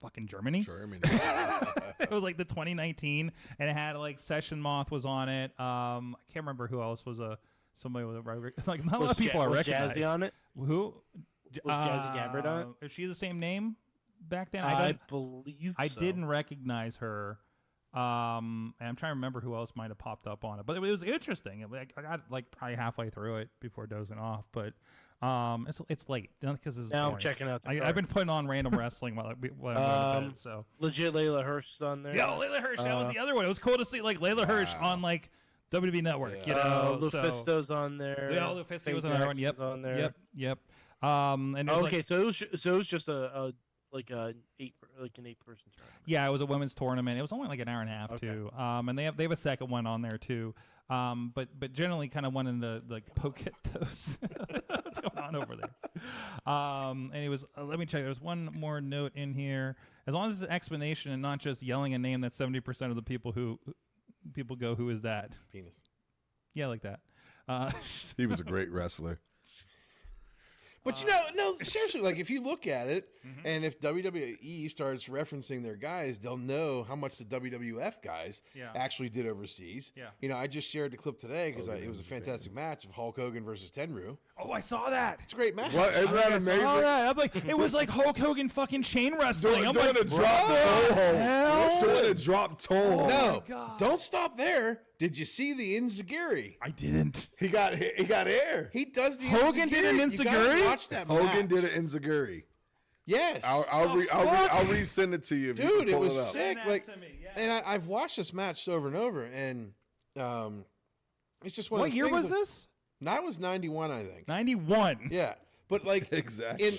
fucking Germany. It was like the 2019, and it had like Session Moth was on it. I can't remember who else was somebody with like not a lot of people I recognize. Jazzy on it? Who? Was Jazzy Gabbard on it? Is she the same name back then? I believe I so. didn't recognize her. And I'm trying to remember who else might have popped up on it, but it was interesting. I got like probably halfway through it before dozing off, but it's late because it's now boring. I'm checking out. I've been putting on random wrestling while I'm going to bed. So legit Layla Hirsch on there. yeah, Layla Hirsch. That was the other one. It was cool to see like Layla Hirsch on like WWE Network. You know, Lufisto's on there. Yeah, Lufisto was on another one. Yep, on there. Yep. And okay, so it was just an 8-person tournament. Yeah, it was a women's tournament. It was only like an hour and a half too. And they have a second one on there too. But generally kind of wanted to like poke at those. What's going on over there? And it was. Let me check. There's one more note in here. As long as it's an explanation and not just yelling a name that 70% of the people go, who is that? Penis. Yeah, like that. He was a great wrestler. But no, seriously, like if you look at it, and if WWE starts referencing their guys, they'll know how much the WWF guys actually did overseas. Yeah. I just shared the clip today because it was a fantastic match of Hulk Hogan versus Tenryu. Oh, I saw that. It's a great match. What? Isn't that amazing? Oh, yeah. I'm like, it was like Hulk Hogan fucking chain wrestling. Doing I'm a like, drop toe. Doing a drop toe. No, don't stop there. Did you see the Enziguri? I didn't. He got air. He does the Hogan did an You gotta enziguri? watch that Hogan match. did an Enziguri. Yes. I'll resend it to you if you Dude, can it pull was it up. sick. Send that Like, to me, yeah. and I've watched this match over and over, and it's just one of What those year things was that- this? That was 91, I think. 91. Yeah. But like Exactly.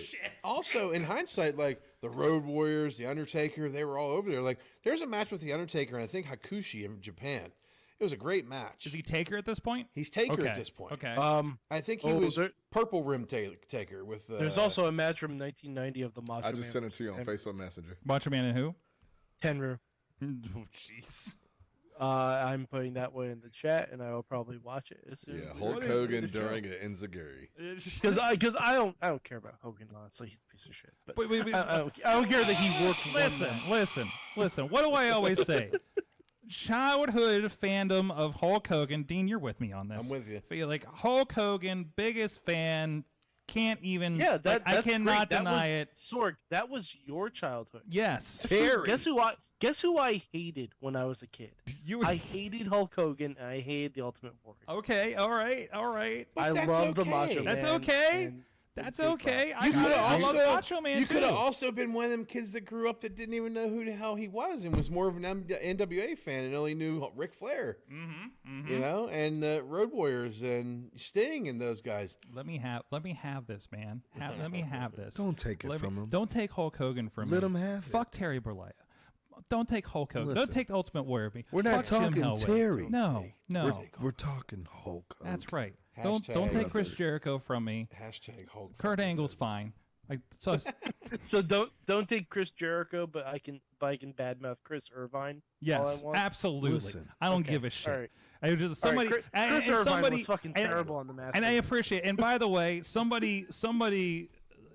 also in hindsight, like the Road Warriors, the Undertaker, they were all over there. Like there's a match with the Undertaker and I think Hakushi in Japan. It was a great match. Is he Taker at this point? He's Taker Okay. at this point. Okay. I think he Oh, was there- Purple Rim Taker with. There's also a match from 1990 of the Macho I just Man sent it to you on versus Facebook Messenger. Macho Man and who? Tenryu. Oh, jeez. I'm putting that one in the chat, and I will probably watch it as soon. Yeah, as Hulk is Hogan the show? during an Enziguri. Because I don't care about Hogan, honestly. He's a piece of shit. But Wait. I don't care that he worked. Listen. What do I always say? Childhood fandom of Hulk Hogan. Dean, you're with me on this. I'm with you. Feel like Hulk Hogan, biggest fan. Can't even. Yeah, like, I that's cannot great. deny it. Sorg, that was your childhood. Yes. Terry. Guess who I hated when I was a kid? I hated Hulk Hogan and I hated the Ultimate Warrior. Okay. All right. But I that's love the okay. Macho Man. That's okay. and That's Big okay. Boss. I love Macho Man You too. could have also been one of them kids that grew up that didn't even know who the hell he was and was more of an NWA fan and only knew Ric Flair. You know, and the Road Warriors and Sting and those guys. Let me have this, man. Let me have this. Don't take it from him. Don't take Hulk Hogan from me. Let him have it. Fuck Terry Bollea. Don't take Hulk Hogan. Listen. Don't take the Ultimate Warrior. We're not Fuck Jim talking Hellway. Terry. No. We're talking Hulk Hogan. That's right. Hashtag- Don't take Chris Jericho from me. Hashtag Hulk. Kurt Angle's fine. So don't take Chris Jericho, but I can badmouth Chris Irvine. Yes, all I want. absolutely. Listen. I don't Okay, give a shit. all right. I just somebody Chris and Irvine somebody was fucking and- terrible on the match. And I appreciate. And by the way, somebody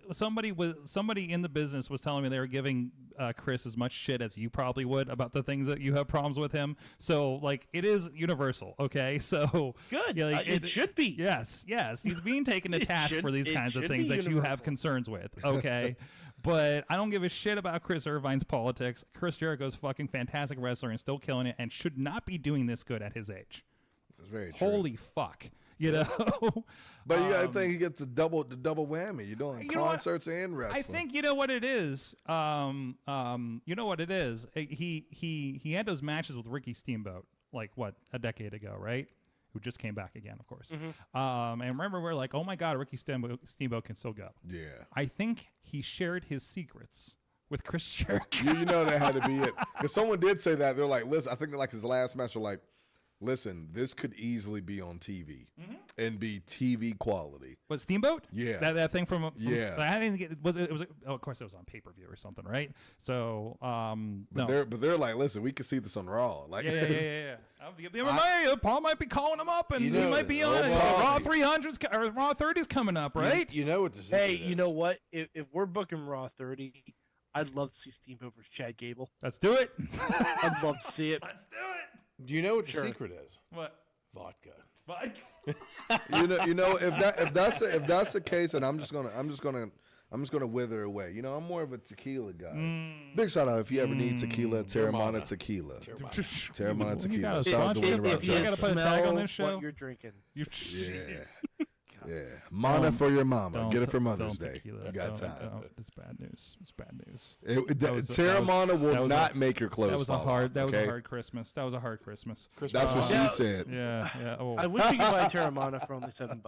in the business was telling me they were giving Chris as much shit as you probably would about the things that you have problems with him. So like it is universal, okay? So Good. yeah, like, It should be. Yes, he's being taken to It task should- for these it kinds of should things be that you have universal. concerns with, okay? But I don't give a shit about Chris Irvine's politics. Chris Jericho's fucking fantastic wrestler and still killing it and should not be doing this good at his age. That's very true. Holy fuck. You know? But you gotta think he gets the double whammy. You're doing You know what? concerts and wrestling. I think you know what it is. You know what it is. He had those matches with Ricky Steamboat like what a decade ago, right? Who just came back again, of course. And remember, we're like, oh my god, Ricky Steamboat can still go. Yeah. I think he shared his secrets with Chris Jericho. You know that had to be it. Because someone did say that. They're like, listen, I think that like his last match were like, listen, this could easily be on TV and be TV quality. What, Steamboat? Yeah. That thing from Yeah. I didn't get, it was oh, of course it was on pay-per-view or something, right? So no. They're like, listen, we can see this on Raw. Like, Yeah. Paul might be calling him up, and You he know, might be on Raw 300s or Raw 30s coming up, right? You know what this is. Hey, you know what? If we're booking Raw 30, I'd love to see Steamboat versus Chad Gable. Let's do it. I'd love to see it. Let's do it. Do you know what the secret is? What? Vodka. you know, if that's the case, and I'm just gonna wither away. You know, I'm more of a tequila guy. Big shout out if you ever need tequila, Terramana Tequila. Terramana Tequila. Shout out to Dwayne I Radford. gotta put a tag on this show. What you're drinking. Yeah. Mana for your mama. Get it for Mother's don't Day. tequila. You got Don't. time. It's bad news. It's bad news. Terramana will not make your clothes That was a fall hard. off, That was a okay? hard Christmas. That was a hard Christmas. That's what she said. Yeah. Oh. I wish we could buy Terramana for only $7.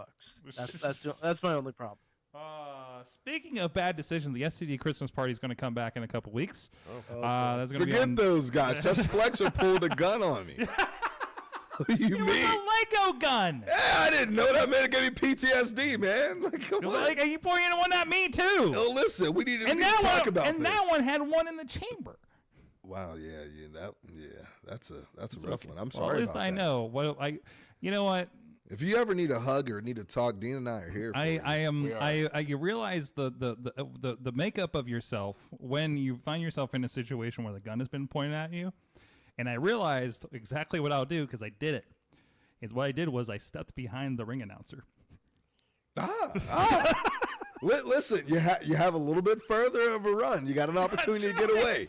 That's my only problem. Speaking of bad decisions, the STD Christmas party is going to come back in a couple weeks. That's going to be Forget on, those guys. Just Flexer pulled a gun on me. What do you It was mean? a Lego gun. Yeah, I didn't know that, man. It gave me PTSD, man. Like, come on. Like, you pointing one at me too. Oh, listen, we need to talk about this. And that one had one in the chamber. Wow, that's a rough one. I'm Well, sorry. at least about I that. know. Well, you know what? If you ever need a hug or need to talk, Dean and I are here. For you. You realize the makeup of yourself when you find yourself in a situation where the gun has been pointed at you, and I realized exactly what I'll do because I did it. What I did was I stepped behind the ring announcer. Listen, you have a little bit further of a run. You got an opportunity to get away.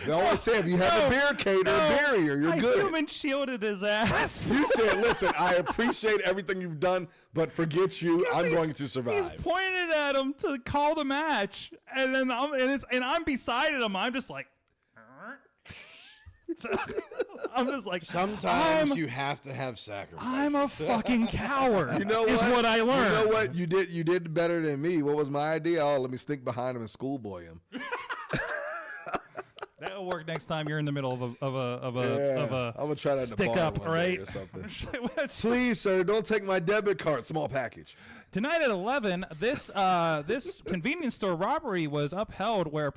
They always say if you have a barricade or a barrier, you're I good. human shielded his ass. You said, listen, I appreciate everything you've done, but forget you. I'm going to survive. He's pointed at him to call the match, and then I'm beside him. I'm just like, I'm just like, Sometimes you have to have sacrifice. I'm a fucking coward. You know is what I learned. You know what? You did better than me. What was my idea? Oh, let me sneak behind him and schoolboy him. That'll work next time you're in the middle of I'm gonna try that in the stick bar up, one day right? or something. What's- Please, sir, don't take my debit card. Small package. Tonight at 11, this convenience store robbery was upheld where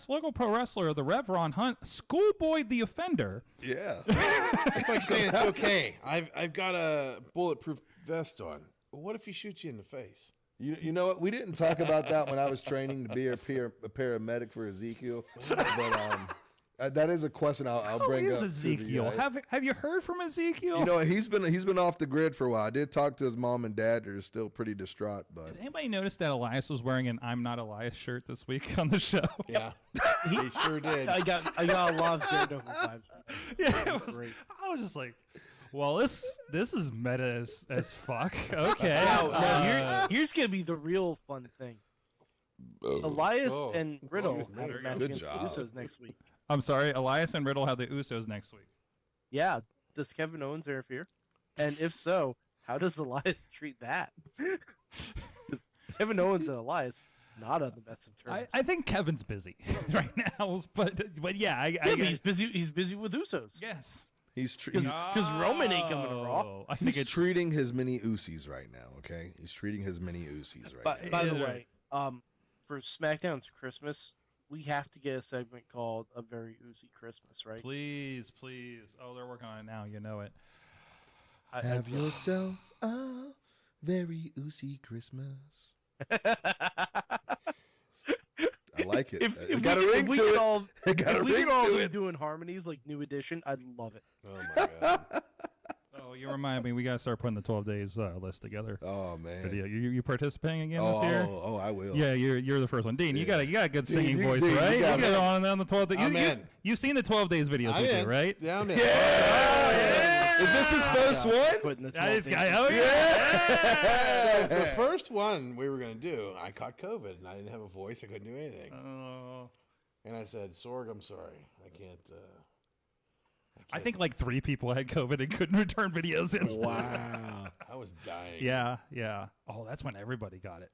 local pro wrestler the Rev Ron Hunt schoolboyed the offender. Yeah. It's like saying it's okay. I've got a bulletproof vest on. What if he shoots you in the face? You know what? We didn't talk about that when I was training to be a paramedic for Ezekiel. But that is a question I'll bring Who up. is Ezekiel? To the, Have you heard from Ezekiel? you know, he's been off the grid for a while. I did talk to his mom and dad. They're still pretty distraught. But Did anybody notice that Elias was wearing an "I'm Not Elias" shirt this week on the show? Yeah, he sure did. I got a lot of Daredevil vibes. Yeah, Great. I was just like, well, this is meta as fuck. Okay. Now, here's gonna be the real fun thing. Elias and Riddle have a match Good against the job. Usos next week. I'm sorry, Elias and Riddle have the Usos next week. Yeah, does Kevin Owens interfere? And if so, how does Elias treat that? 'Cause Kevin Owens and Elias not on the best of terms. I think Kevin's busy right now, but yeah, Yeah, but he's busy. He's busy with Usos. yes. he's Because Roman ain't coming to Raw. Oh, I think he's it's treating his mini Usos right now. Okay, he's treating his mini Usos right now. By the Yeah. way, for SmackDown's Christmas, we have to get a segment called "A Very Oozy Christmas," right? please. Oh, they're working on it now. You know it. Have yourself a very Uzi Christmas. I like it. It got a ring to it. It got a if we ring could all to be it. doing harmonies like New Edition, I'd love it. Oh my god. Oh, you remind me. We gotta start putting the 12 days list together. Oh man. You participating again this year? Oh, I will. Yeah, you're the first one. Dean, you got a good singing you- voice, Dean, you right? You got get it. on the 12 days. I'm in. You've seen the 12 days videos I'm we do, in. right? Yeah, I'm in. Is this his first one? Putting the Yeah, this 12 guy. days. Oh yeah. So the first one we were going to do, I caught COVID and I didn't have a voice. I couldn't do anything. Oh. And I said, Sorg, I'm sorry. I can't. I think like 3 people had COVID and couldn't return videos in. Wow. I was dying. Yeah. Oh, that's when everybody got it.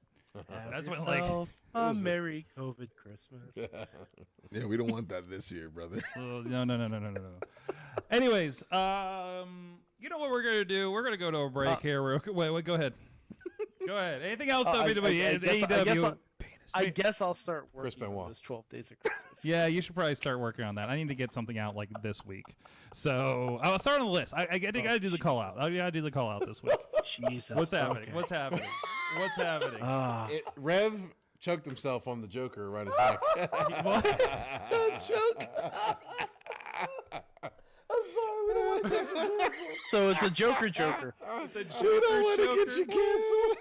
That's when like. Yourself a Merry COVID Christmas. Yeah, we don't want that this year, brother. No. Anyways, You know what we're gonna do? We're gonna go to a break here. Wait, go ahead. Go ahead. Anything else, WWE? AEW. I guess I'll start Chris working Benoit. on this 12 Days of Christmas. Yeah, you should probably start working on that. I need to get something out like this week. So I'll start on the list. I gotta do the call out. I gotta do the call out this week. Jesus. What's happening? Okay. What's happening? What's happening? Rev choked himself on the Joker around his neck. What? Joke. I'm sorry, we don't want to get you canceled. So it's a Joker. It's a We Joker. don't want to get you canceled.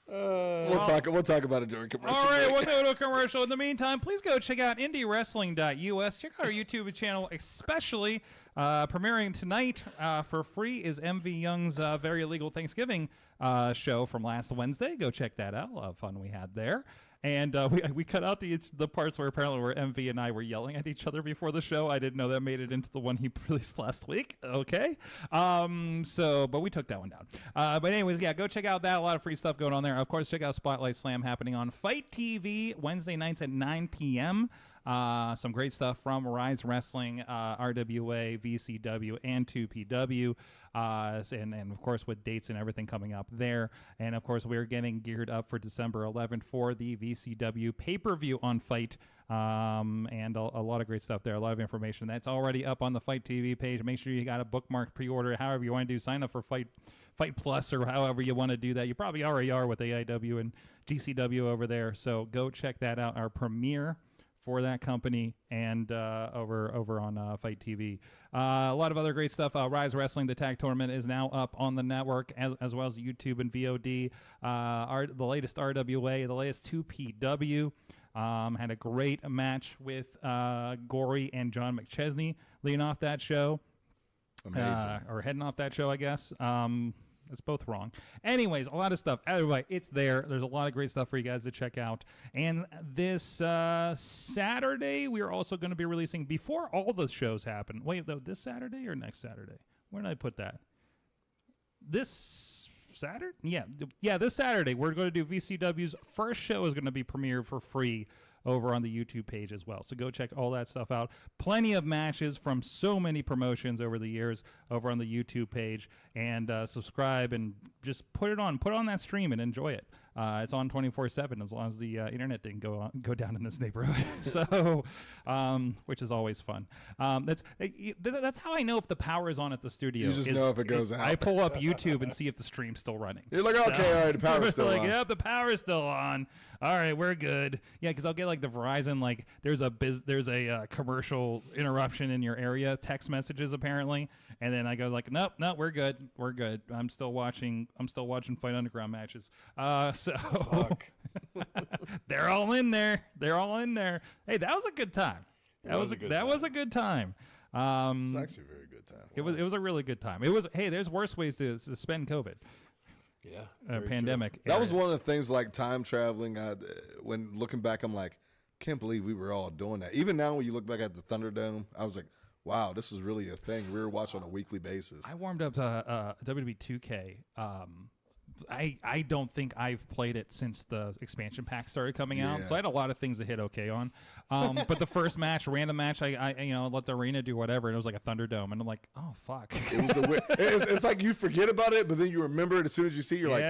We'll talk about it during commercial. All right, break. we'll go to a commercial. In the meantime, please go check out IndyWrestling.us. Check out our YouTube channel, especially premiering tonight for free is MV Young's Very Illegal Thanksgiving show from last Wednesday. Go check that out. A lot of fun we had there. And we cut out the parts where apparently where MV and I were yelling at each other before the show. I didn't know that made it into the one he released last week. Okay. But we took that one down. But anyways, yeah, go check out that. A lot of free stuff going on there. Of course, check out Spotlight Slam happening on Fight TV Wednesday nights at 9 p.m. Some great stuff from Rise Wrestling, RWA, VCW, and 2PW. And of course, with dates and everything coming up there. And of course, we're getting geared up for December 11th for the VCW pay-per-view on Fight. And a lot of great stuff there. A lot of information that's already up on the Fight TV page. Make sure you got a bookmark, pre-order, however you want to do. Sign up for Fight Plus or however you want to do that. You probably already are with AIW and GCW over there. So go check that out. Our premiere for that company and over on Fight TV. A lot of other great stuff. Rise Wrestling, the tag tournament, is now up on the network as well as YouTube and VOD. The latest RWA, the latest 2PW. Had a great match with Gory and John McChesney leading off that show. Amazing. Or heading off that show, I guess. It's both wrong. Anyways, a lot of stuff. Anyway, it's there. There's a lot of great stuff for you guys to check out. And this Saturday, we are also going to be releasing, before all the shows happen. Wait, though, this Saturday or next Saturday? Where did I put that? This Saturday? Yeah, this Saturday, we're going to do VCW's first show is going to be premiered for free over on the YouTube page as well. So go check all that stuff out. Plenty of matches from so many promotions over the years over on the YouTube page. And subscribe and just put on that stream and enjoy it. It's on 24/7 as long as the internet didn't go down in this neighborhood. So, which is always fun. That's how I know if the power is on at the studio. You just know if it goes out. I pull up YouTube and see if the stream's still running. You're like, okay, all right, the power's still like, on. yeah, the power's still on. All right, we're good. Yeah, because I'll get like the Verizon, like there's a commercial interruption in your area, text messages apparently, and then I go like, nope, we're good. I'm still watching Fight Underground matches. Fuck. They're all in there. Hey, that was a good time. That was a good time. It's actually a very good time. It was a really good time. It was. Hey, there's worse ways to spend COVID. Yeah. Pandemic. That was one of the things, like time traveling. When looking back, I'm like, can't believe we were all doing that. Even now, when you look back at the Thunderdome, I was like, wow, this was really a thing. We were watching on a weekly basis. I warmed up to WWE 2K. I don't think I've played it since the expansion pack started coming out, so I had a lot of things to hit okay on. But the first match, random match, I let the arena do whatever, and it was like a Thunderdome, and I'm like, oh fuck. It was it's like you forget about it, but then you remember it as soon as you see. You're like,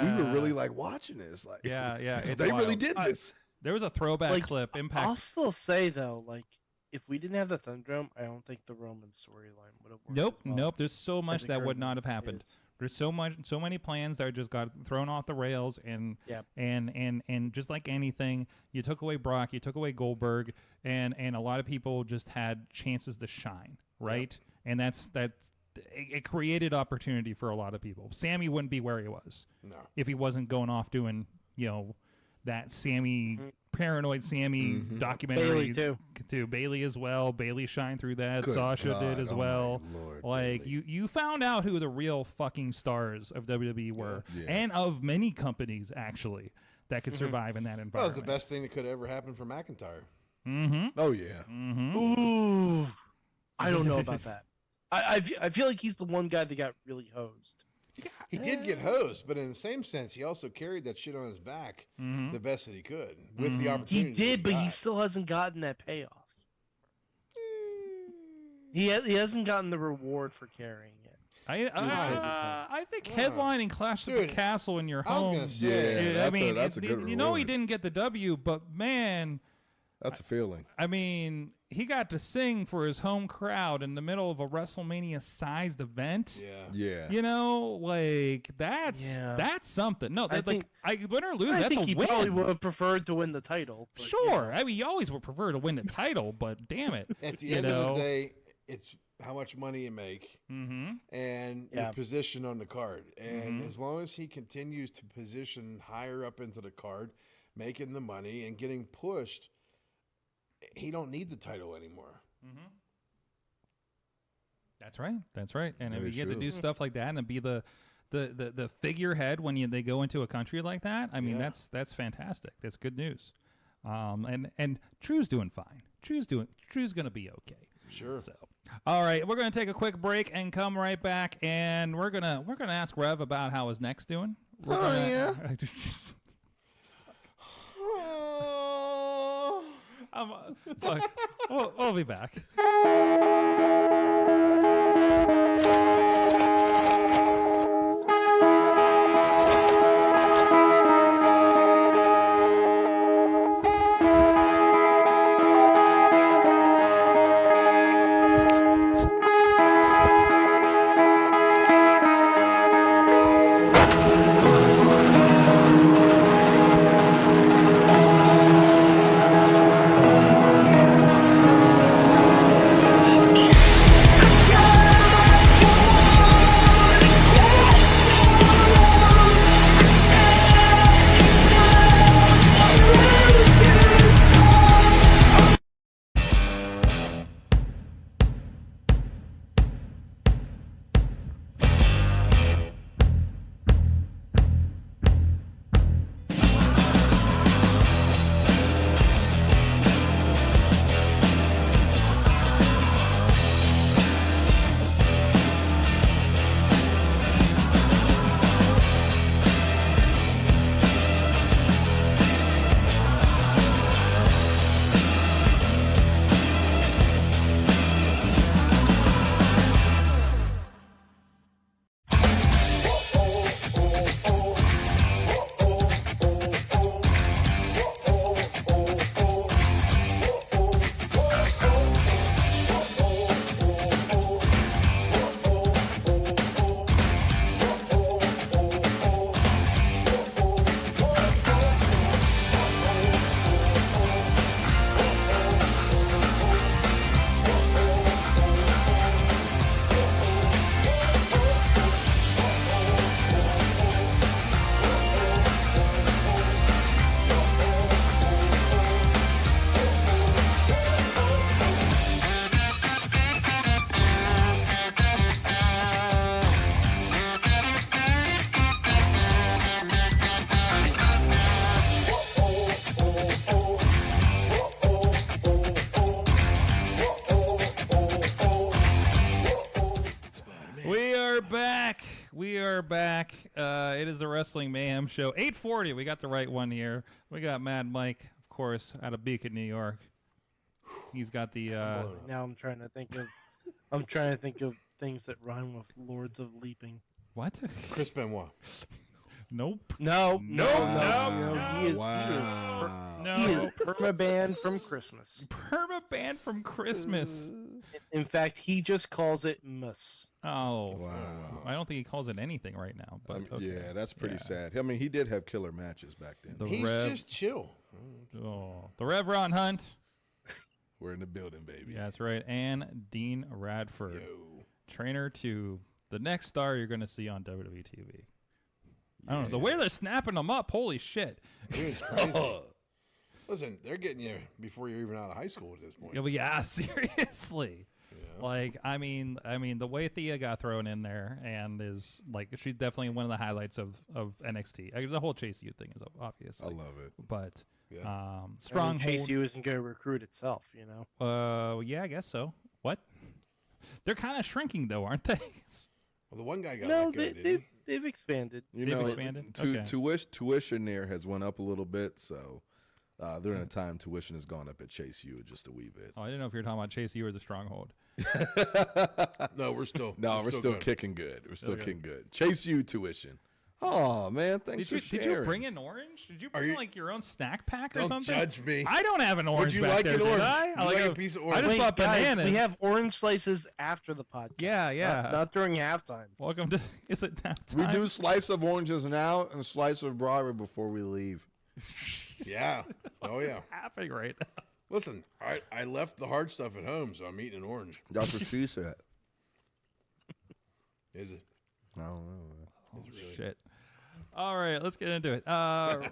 we were really like watching this. Like, yeah, it's they really wild. did this. There was a throwback clip. Impact. I'll still say though, like, if we didn't have the Thunderdome, I don't think the Roman storyline would have worked. Nope. There's so much that would not have happened. Is. There's so many plans that just got thrown off the rails, and just like anything, you took away Brock, you took away Goldberg, and a lot of people just had chances to shine, right? Yep. And it created opportunity for a lot of people. Sammy wouldn't be where he was if he wasn't going off doing that Sammy paranoid Sammy documentary. Bailey too. Bailey as well. Bailey shined through that. Good Sasha God, did as oh well. my Lord, like Bailey. you found out who the real fucking stars of WWE were, and of many companies actually that could survive in that environment. That was the best thing that could ever happen for McIntyre. Oh yeah. Ooh, I don't know about that. I feel like he's the one guy that got really hosed. He did get hosed, but in the same sense, he also carried that shit on his back the best that he could with the He opportunity. did, but he still hasn't gotten that payoff. He hasn't gotten the reward for carrying it. I think headlining Clash at the Castle in your I was home. gonna say, that's a good you know he reward. didn't get the W, but man, That's a feeling. I mean, he got to sing for his home crowd in the middle of a WrestleMania-sized event. Yeah. You know, like that's something. No, win or lose, I that's think a he win. probably would have preferred to win the title. But, Sure, I mean, you always would prefer to win the title, but damn it, at the end of the day, it's how much money you make and your position on the card. And as long as he continues to position higher up into the card, making the money and getting pushed, he don't need the title anymore. That's right. That's right. And if Very you get to true. do stuff like that and be the figurehead when they go into a country like that, I mean, that's fantastic. That's good news. And Drew's doing fine. Drew's gonna be okay. Sure. So, all right, we're gonna take a quick break and come right back, and we're gonna ask Rev about how his neck's doing. Look, we'll be back. We are back. It is the Wrestling Mayhem Show. 8:40. We got the right one here. We got Mad Mike, of course, out of Beacon, New York. He's got the. Now I'm trying to think of things that rhyme with Lords of Leaping. What? Chris Benoit. Nope. No. He is perma-banned from Christmas. Perma-banned from Christmas. In fact, he just calls it Mus. Oh, Wow. I don't think he calls it anything right now. But okay. Yeah, that's pretty sad. I mean, he did have killer matches back then. The He's Rev, just chill. the Rev Ron Hunt. We're in the building, baby. Yeah, that's right. And Dean Radford, trainer to the next star you're going to see on WWE TV. I don't know. The way they're snapping them up, holy shit. It's crazy. Listen, they're getting you before you're even out of high school at this point. Yeah, seriously. Yeah. Like, I mean, the way Thea got thrown in there and is like, she's definitely one of the highlights of NXT. The whole Chase U thing is obvious. I love it. But Yeah. Stronghold. Chase U isn't going to recruit itself, you know. Yeah, I guess so. What? They're kind of shrinking though, aren't they? Well, the one guy got No, let go, didn't he? they've expanded. You They've know, expanded? Okay. tuition there has went up a little bit, so during the time tuition has gone up at Chase U just a wee bit. Oh, I didn't know if you were talking about Chase U or the Stronghold. No, we're still still kicking good. We're still kicking good. Chase U tuition. Oh man, thanks for sharing. Did you bring an orange? Did you bring like your own snack pack or Don't something? judge me. I don't have an orange. Would you back like there, an did orange? I? Would you like a piece of orange? I just Wait, bought guys, bananas. we have orange slices after the podcast. Yeah. Not during halftime. Welcome to. Is it that We time? do slice of oranges now and slice of Broadway before we leave. Yeah. Oh yeah. What's happening right now? Listen, I left the hard stuff at home, so I'm eating an orange. That's what she said. Is it? I don't know. Oh, shit. All right, let's get into it.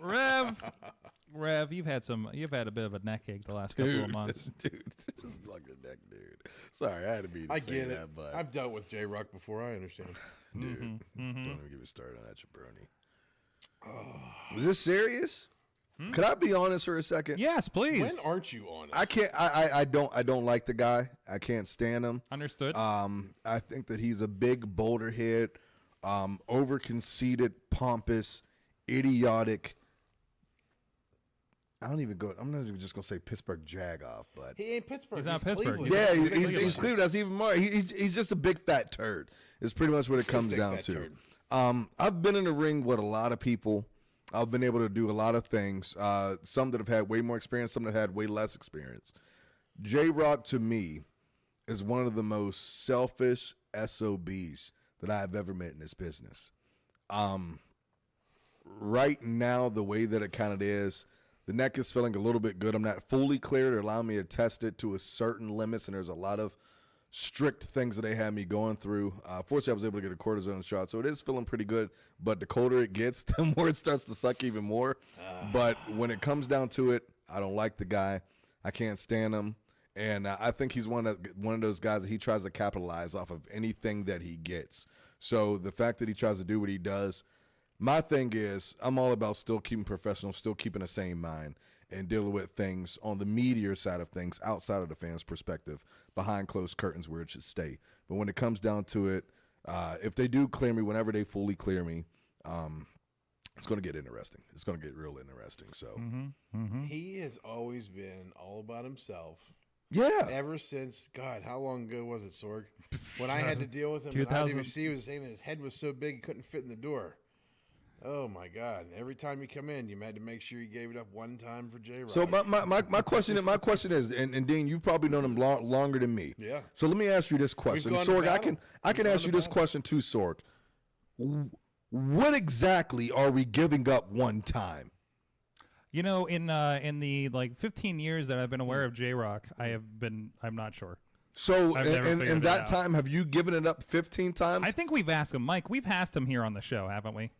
Rev, you've had a bit of a neck ache the last couple of months. Dude, this is like a neck, dude. Sorry, I had to be. I get it. That, but I've dealt with J-Rock before. I understand. dude, don't even get me started on that jabroni. Oh. Is this serious? Could I be honest for a second? Yes, please. When aren't you honest? I can't. I don't like the guy. I can't stand him. Understood. I think that he's a big boulder head, over conceited, pompous, idiotic. I'm not even just gonna say Pittsburgh Jagoff, but He ain't Pittsburgh. He's not Pittsburgh. Cleveland. yeah, He's he's Cleveland. That's even more. He's just a big fat turd. Is pretty much what it comes big down fat to. turd. I've been in the ring with a lot of people. I've been able to do a lot of things. Some that have had way more experience, some that had way less experience. J-Rock to me is one of the most selfish SOBs that I've ever met in this business. Right now, the way that it kind of is, the neck is feeling a little bit good. I'm not fully clear to allow me to test it to a certain limits, and there's a lot of strict things that they had me going through. Fortunately, I was able to get a cortisone shot, so it is feeling pretty good. But the colder it gets, the more it starts to suck even more. But when it comes down to it, I don't like the guy. I can't stand him. And I think he's one of those guys that he tries to capitalize off of anything that he gets. So the fact that he tries to do what he does, my thing is I'm all about still keeping professional, still keeping a sane mind, and dealing with things on the media side of things outside of the fans' perspective, behind closed curtains where it should stay. But when it comes down to it, if they do clear me, whenever they fully clear me, it's going to get interesting. It's going to get real interesting. So He has always been all about himself. yeah, Ever since, God, how long ago was it, Sorg? When I had to deal with him in 2000. IWC, he was saying that his head was so big he couldn't fit in the door. Oh my God! Every time you come in, you had to make sure you gave it up one time for J-Rock. So my question is, and Dean, you've probably known him longer than me. Yeah. So let me ask you this question, gone to Sorg. battle. I can ask you this question too, Sorg. What exactly are we giving up one time? You know, in the like 15 years that I've been aware of J-Rock, I'm not sure. So I've never in figured it that out. time, have you given it up 15 times? I think we've asked him, Mike. We've asked him here on the show, haven't we?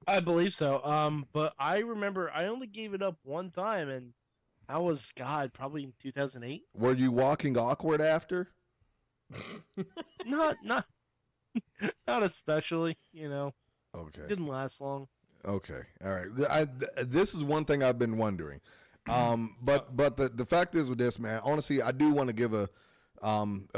I believe so. But I remember I only gave it up one time, and that was probably in 2008. Were you walking awkward after? Not especially. You know, Okay. didn't last long. Okay. All right. This is one thing I've been wondering. But the fact is with this, man, honestly, I do want to give a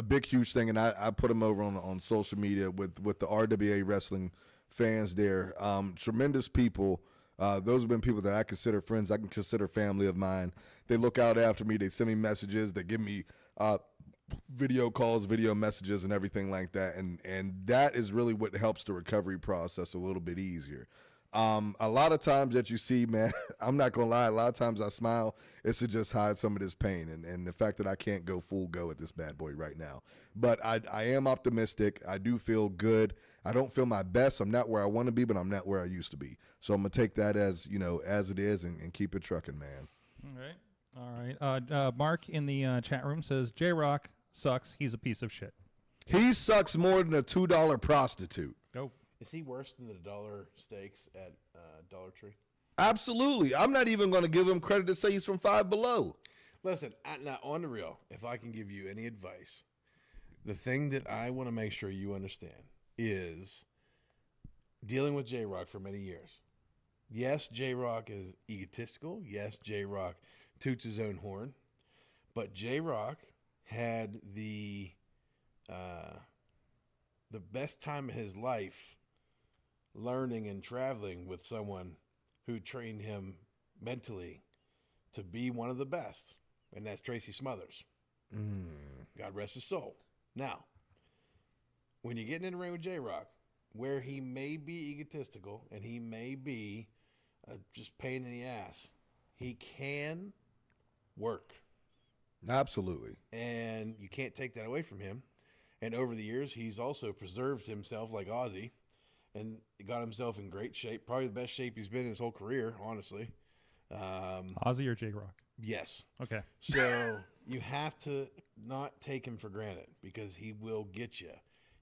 big, huge thing, and I put them over on social media with the RWA Wrestling fans there. Tremendous people. Those have been people that I consider friends. I can consider family of mine. They look out after me. They send me messages. They give me video calls, video messages, and everything like that. And that is really what helps the recovery process a little bit easier. A lot of times that you see, man, I'm not gonna lie, a lot of times I smile, it's to just hide some of this pain and the fact that I can't go full go at this bad boy right now. But I am optimistic. I do feel good. I don't feel my best. I'm not where I want to be, but I'm not where I used to be. So I'm gonna take that as as it is and keep it trucking, man. All right. Mark in the chat room says J-Rock sucks. He's a piece of shit. He sucks more than a $2 prostitute. Go. Is he worse than the dollar steaks at Dollar Tree? Absolutely. I'm not even going to give him credit to say he's from Five Below. Listen, now on the real, if I can give you any advice, the thing that I want to make sure you understand is dealing with J-Rock for many years. Yes, J-Rock is egotistical. Yes, J-Rock toots his own horn. But J-Rock had the best time of his life learning and traveling with someone who trained him mentally to be one of the best, and that's Tracy Smothers. God rest his soul. Now, when you're getting in the ring with J-Rock, where he may be egotistical and he may be just pain in the ass, he can work. Absolutely. And you can't take that away from him. And over the years, he's also preserved himself like Ozzy and got himself in great shape, probably the best shape he's been in his whole career, honestly. Ozzy or J-Rock? Yes. Okay. So you have to not take him for granted because he will get you.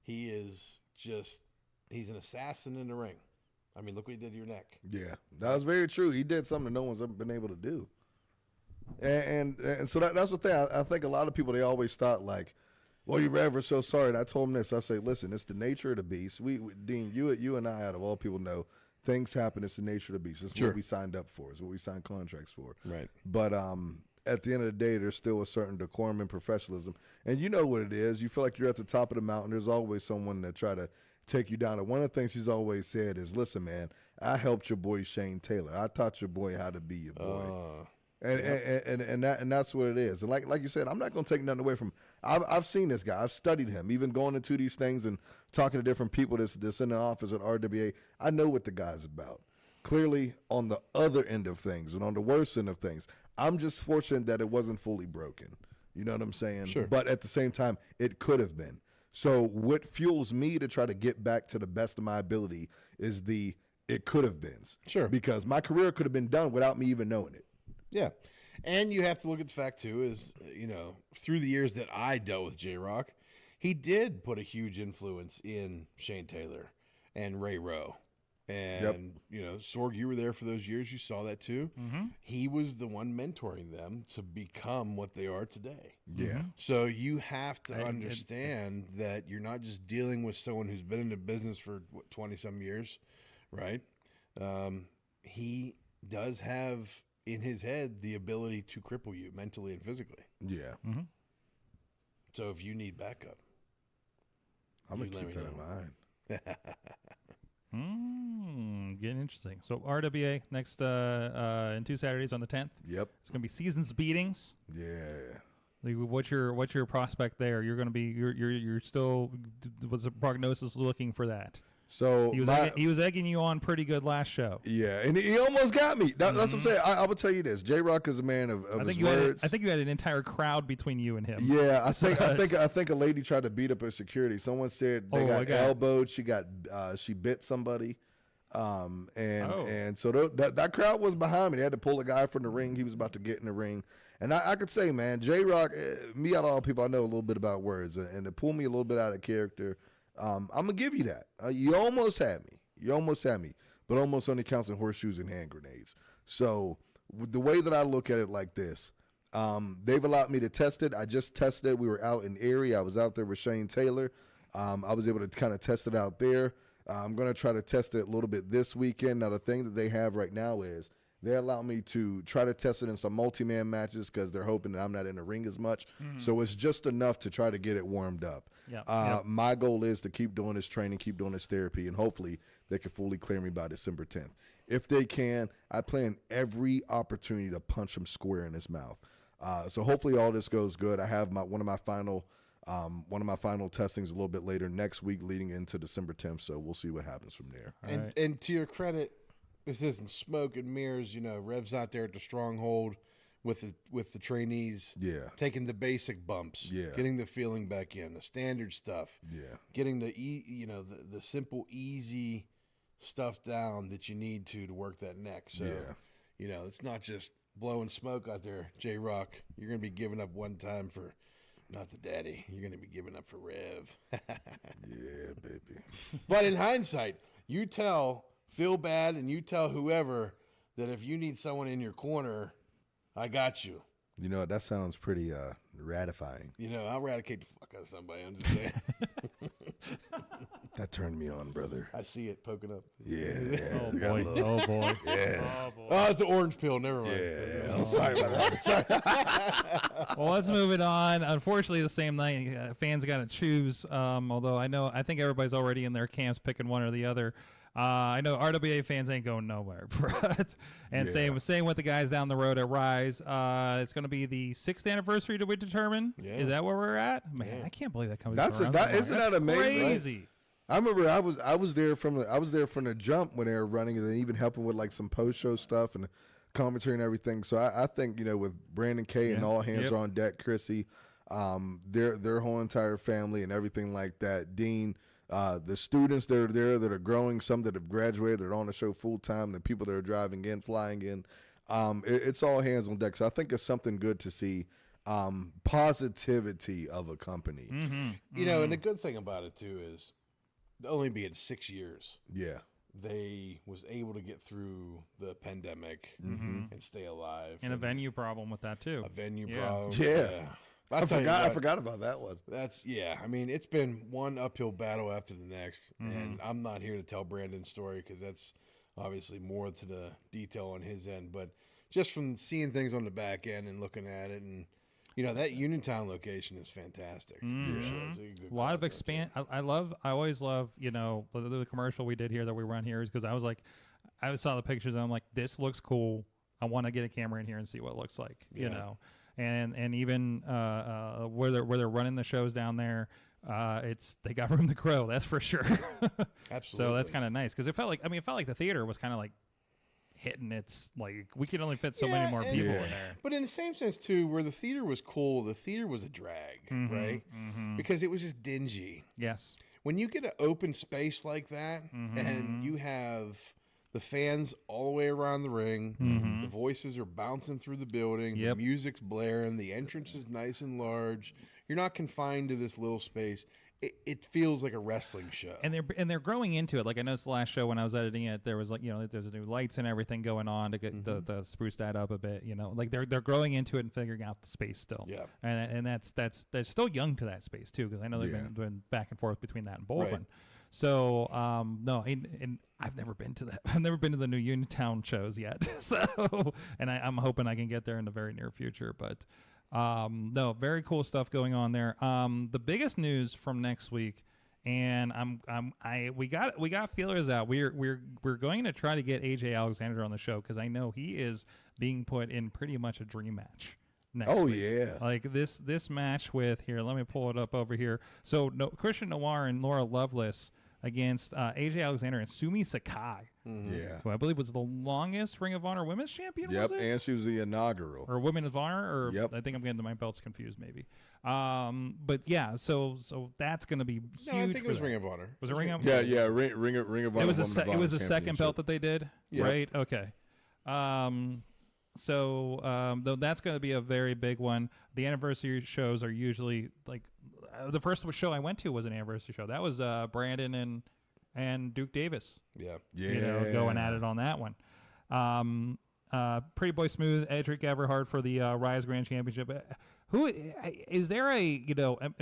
He is just, he's an assassin in the ring. I mean, look what he did to your neck. Yeah, that was very true. He did something no one's ever been able to do. And so that's the thing. I think a lot of people, they always thought like, well, you're ever so sorry. And I told him this. I say, listen, it's the nature of the beast. Dean, you and I, out of all people, know things happen. It's the nature of the beast. It's Sure. what we signed up for. It's what we signed contracts for. Right. But at the end of the day, there's still a certain decorum and professionalism. And you know what it is. You feel like you're at the top of the mountain. There's always someone that try to take you down. And one of the things he's always said is, listen, man, I helped your boy Shane Taylor. I taught your boy how to be your boy. And that's what it is. And like you said, I'm not going to take nothing away from. I've seen this guy. I've studied him. Even going into these things and talking to different people that's in the office at RWA, I know what the guy's about. Clearly, on the other end of things and on the worst end of things, I'm just fortunate that it wasn't fully broken. You know what I'm saying? Sure. But at the same time, it could have been. So what fuels me to try to get back to the best of my ability is it could have been. Sure. Because my career could have been done without me even knowing it. Yeah. And you have to look at the fact, too, is, you know, through the years that I dealt with J-Rock, he did put a huge influence in Shane Taylor and Ray Rowe. And, you know, Sorg, you were there for those years. You saw that, too. Mm-hmm. He was the one mentoring them to become what they are today. Yeah. So you have to understand that you're not just dealing with someone who's been in the business for 20-some years, right? He does have in his head the ability to cripple you mentally and physically. Yeah. Mm-hmm. So if you need backup, I'm going to You keep let that me in mind. Getting interesting. So RWA next in 2 Saturdays on the 10th. Yep. It's going to be seasons beatings. Yeah. Like, what's your prospect there? You're going to be you're still. What's the prognosis looking for that? So He was egging you on pretty good last show. Yeah, and he almost got me. That's what I'm saying. I will tell you this: J-Rock is a man of his words. I think you had an entire crowd betwing you and him. Yeah, I think a lady tried to beat up her security. Someone said they got elbowed. She bit somebody, and so that crowd was behind me. They had to pull a guy from the ring. He was about to get in the ring, and I could say, man, J-Rock, me out of all people, I know a little bit about words, and to pull me a little bit out of character. I'm gonna give you that. You almost had me, but almost only counts in horseshoes and hand grenades. So the way that I look at it like this, they've allowed me to test it. I just tested it. We were out in Erie. I was out there with Shane Taylor. I was able to kind of test it out there. I'm gonna try to test it a little bit this weekend. Now the thing that they have right now is they allow me to try to test it in some multi-man matches because they're hoping that I'm not in the ring as much. Mm-hmm. So it's just enough to try to get it warmed up. My goal is to keep doing this training, keep doing this therapy, and hopefully they can fully clear me by December 10th. If they can, I plan every opportunity to punch him square in his mouth. So hopefully all this goes good. I have one of my final testings a little bit later next week leading into December 10th, so we'll see what happens from there. And to your credit, this isn't smoke and mirrors. You know, Rev's out there at the Stronghold with the trainees, taking the basic bumps, getting the feeling back in, the standard stuff, getting the simple, easy stuff down that you need to work that neck. So, you know, it's not just blowing smoke out there, J-Rock. You're going to be giving up one time for not the daddy. You're going to be giving up for Rev. Yeah, baby. But in hindsight, you tell Feel Bad and you tell whoever that if you need someone in your corner, I got you. You know, that sounds pretty ratifying. You know, I'll eradicate the fuck out of somebody. I'm just saying. That turned me on, brother. I see it poking up. Yeah. Oh boy. Oh boy. Yeah. Oh boy. Oh, it's an orange pill. Never mind. Yeah. Sorry about that. Sorry. Well, let's move it on. Unfortunately, the same night, fans got to choose. Although I think everybody's already in their camps picking one or the other. I know RWA fans ain't going nowhere, and same with the guys down the road at Rise. It's going to be the 6th anniversary. Did we determine? Yeah. Is that where we're at? Man, I can't believe that comes. Isn't that amazing? Crazy. I remember I was there from the jump when they were running, and then even helping with like some post show stuff and commentary and everything. So I think with Brandon K and all hands on deck, Chrissy, their whole entire family and everything like that. Dean, the students that are there that are growing, some that have graduated, that are on the show full time, the people that are driving in, flying in. It's all hands on deck. So I think it's something good to see. Positivity of a company. Mm-hmm. And the good thing about it too is only being 6 years. Yeah. They was able to get through the pandemic and stay alive. And a venue problem with that too. A venue problem. Yeah. I forgot about that one. I mean, it's been one uphill battle after the next, and I'm not here to tell Brandon's story because that's obviously more to the detail on his end. But just from seeing things on the back end and looking at it, and that Uniontown location is fantastic. A lot of expand. I always love the commercial we did here that we run here is because I saw the pictures and I'm like, this looks cool. I want to get a camera in here and see what it looks like. You know. And even where they're running the shows down there, they got room to grow. That's for sure. Absolutely. So that's kind of nice because it felt like the theater was kind of like hitting its like we could only fit so many more people in there. But in the same sense too, where the theater was cool, the theater was a drag, right? Because it was just dingy. Yes. When you get an open space like that, and you have the fans all the way around the ring. The voices are bouncing through the building. The music's blaring. The entrance is nice and large. You're not confined to this little space. It feels like a wrestling show. And they're growing into it. Like I noticed the last show when I was editing it, there was there's new lights and everything going on to get the spruce that up a bit. Like they're growing into it and figuring out the space still. Yeah. And that's they're still young to that space too because I know they've been back and forth between that and Baldwin. Right. So no, and I've never been to that. I've never been to the new Uniontown shows yet. So, and I'm hoping I can get there in the very near future. But no, very cool stuff going on there. The biggest news from next week, and we got feelers out. We're going to try to get AJ Alexander on the show because I know he is being put in pretty much a dream match. Next week. Like this match with here. Let me pull it up over here. So Christian Noir and Laura Lovelace against AJ Alexander and Sumi Sakai. Who I believe was the longest Ring of Honor Women's Champion. Was it? And she was the inaugural or Women of Honor. Or I think I'm getting my belts confused maybe. But yeah, so that's going to be huge. No, I think it was Ring of Honor. Was it Ring of Honor? Yeah, Ring of Honor. It was the second belt that they did, right? Okay. So though that's going to be a very big one. The anniversary shows are usually like the first show I went to was an anniversary show. That was Brandon and Duke Davis. Yeah. Going at it on that one. Pretty Boy Smooth, Edric Everhard for the Rise Grand Championship. Who is there a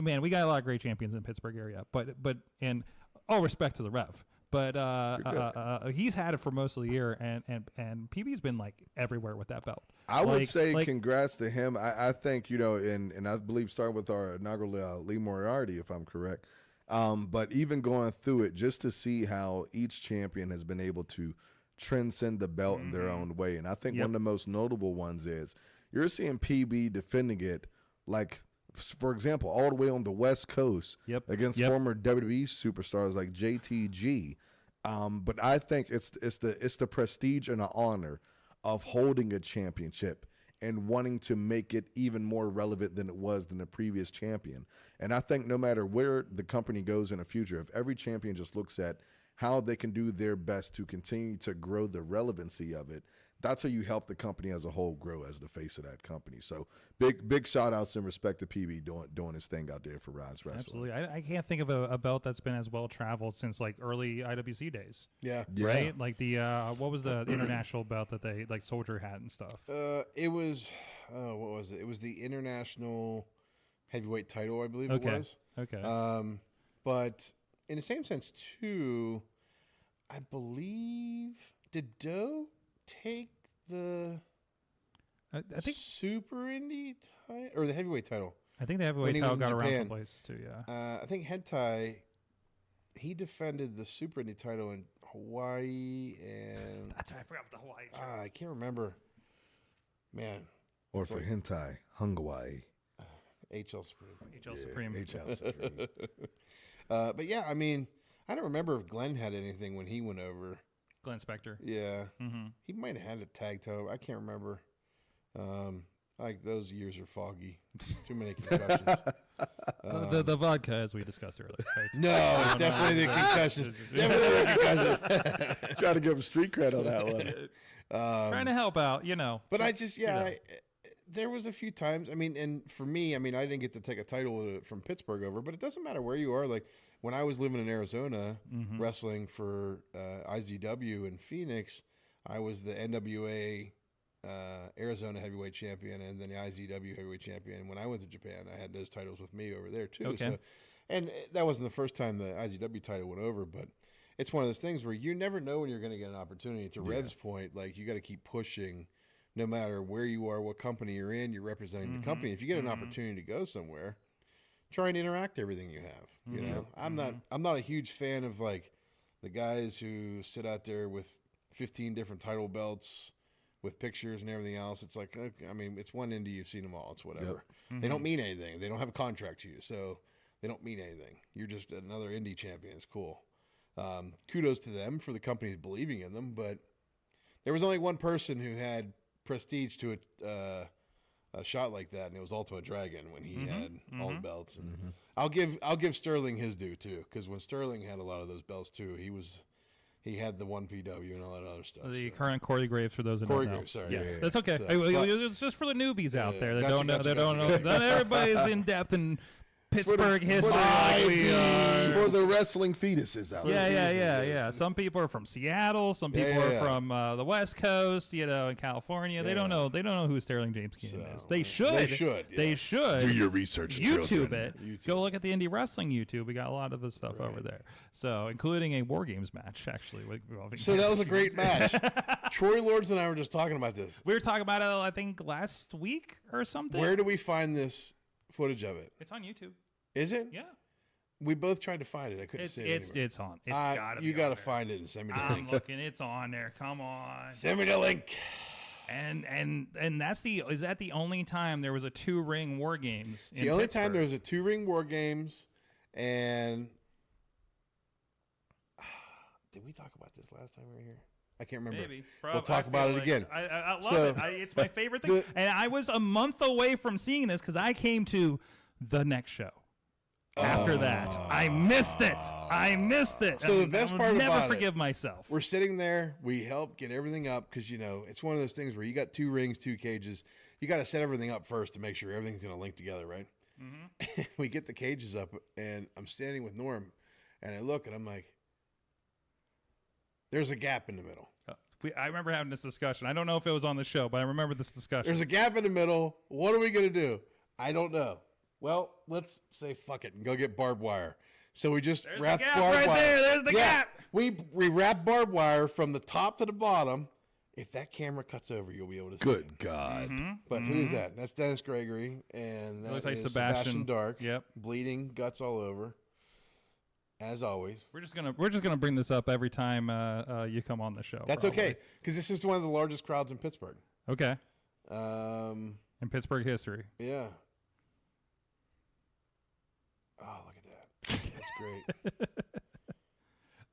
man? We got a lot of great champions in the Pittsburgh area, but and all respect to the Rev. But he's had it for most of the year, and PB's been like everywhere with that belt. I would say congrats to him. I think and I believe starting with our inaugural Lee Moriarty, if I'm correct. But even going through it, just to see how each champion has been able to transcend the belt in their own way, and I think one of the most notable ones is you're seeing PB defending it like. For example, all the way on the West Coast against former WWE superstars like JTG. But I think it's the prestige and the honor of holding a championship and wanting to make it even more relevant than it was than the previous champion. And I think no matter where the company goes in the future, if every champion just looks at how they can do their best to continue to grow the relevancy of it, that's how you help the company as a whole grow as the face of that company. So big shout outs and respect to PB doing his thing out there for Rise Wrestling. Absolutely. I can't think of a belt that's been as well traveled since like early IWC days. Yeah. Right? Like the what was the international belt that they like Soldier had and stuff? It was what was it? It was the international heavyweight title, I believe it was. Okay. But in the same sense too, I believe did Doe take the I think Super Indy title or the heavyweight title? I think the heavyweight title got around some places too. Yeah. I think Hentai he defended the Super Indy title in Hawaii and That's right, I forgot about the Hawaii show. I can't remember. Man, Or for hentai, Hawaii. HL Supreme. HL Supreme. HL Supreme. But yeah, I mean, I don't remember if Glenn had anything when he went over. Glenn Spector. Yeah, Mm-hmm. he might have had a tag title. I can't remember. Like those years are foggy. Too many concussions. The vodka, as we discussed earlier. Right? No, it's definitely the concussions. Definitely the concussions. Try to give him street cred on that one. Trying to help out, But I just, there was a few times. I mean, and for me, I mean, I didn't get to take a title from Pittsburgh over, but it doesn't matter where you are. Like when I was living in Arizona, wrestling for IZW in Phoenix, I was the NWA Arizona heavyweight champion and then the IZW heavyweight champion. When I went to Japan, I had those titles with me over there too. Okay. So, and that wasn't the first time the IZW title went over, but it's one of those things where you never know when you're going to get an opportunity. To Rev's point, like you got to keep pushing. No matter where you are, what company you're in, you're representing the company. If you get an opportunity to go somewhere, try and interact everything you have. You know, I'm not a huge fan of like the guys who sit out there with 15 different title belts with pictures and everything else. It's like, okay, I mean, it's one indie, you've seen them all. It's whatever. Yep. They don't mean anything. They don't have a contract to you, so they don't mean anything. You're just another indie champion. It's cool. Kudos to them for the companies believing in them, but there was only one person who had prestige to a shot like that, and it was Ultimate Dragon when he had all the belts. And I'll give Sterling his due too, because when Sterling had a lot of those belts too, he had the 1PW and all that other stuff. The current Corey Graves, for those who Corey don't know. Graves, sorry. Yes, Yeah. that's okay. So, It's just for the newbies out there that gotcha, don't know. gotcha, They don't gotcha. know. Not everybody's in depth in Pittsburgh history. like we are. For the wrestling fetuses out there. Yeah. Some people are from Seattle. Some people are from the West Coast. In California. They don't know. They don't know who Sterling James Keenan is. They should. They should. Yeah. They should. Do your research, YouTube children. it. Go look at the Indie Wrestling YouTube. We got a lot of the stuff over there. So, including a War Games match, actually. So that was a great match. Troy Lords and I were just talking about this. We were talking about it, I think, last week or something. Where do we find this footage of it? It's on YouTube. Is it? Yeah. We both tried to find it. I couldn't see it anywhere. It's on. It's gotta be you got to on there. find it and send me the I'm link. looking. It's on there. Come on. Send me the link. And is that the only time there was a 2-ring War Games? It's the only time there was a 2-ring War Games, and did we talk about this last time we were here? I can't remember. Maybe. We'll talk about it again. I love So, it. It's my favorite thing. And I was a month away from seeing this because I came to the next show. After that, I missed it. So the best part about it, never forgive myself. We're sitting there. We help get everything up because, it's one of those things where you got 2 rings, 2 cages. You got to set everything up first to make sure everything's going to link together, right? We get the cages up, and I'm standing with Norm, and I look, and I'm like, there's a gap in the middle. I remember having this discussion. I don't know if it was on the show, but I remember this discussion. There's a gap in the middle. What are we going to do? I don't know. Well, let's say fuck it and go get barbed wire. So we just wrap the gap barbed right wire. there. There's the gap. We wrap barbed wire from the top to the bottom. If that camera cuts over, you'll be able to see. Good God. But who's that? That's Dennis Gregory, and that Looks like is Sebastian Dark. Yep. Bleeding, guts all over. As always. We're just gonna bring this up every time you come on the show. That's probably. okay, because this is one of the largest crowds in Pittsburgh. Okay. In Pittsburgh history. Yeah. Oh, look at that. That's great.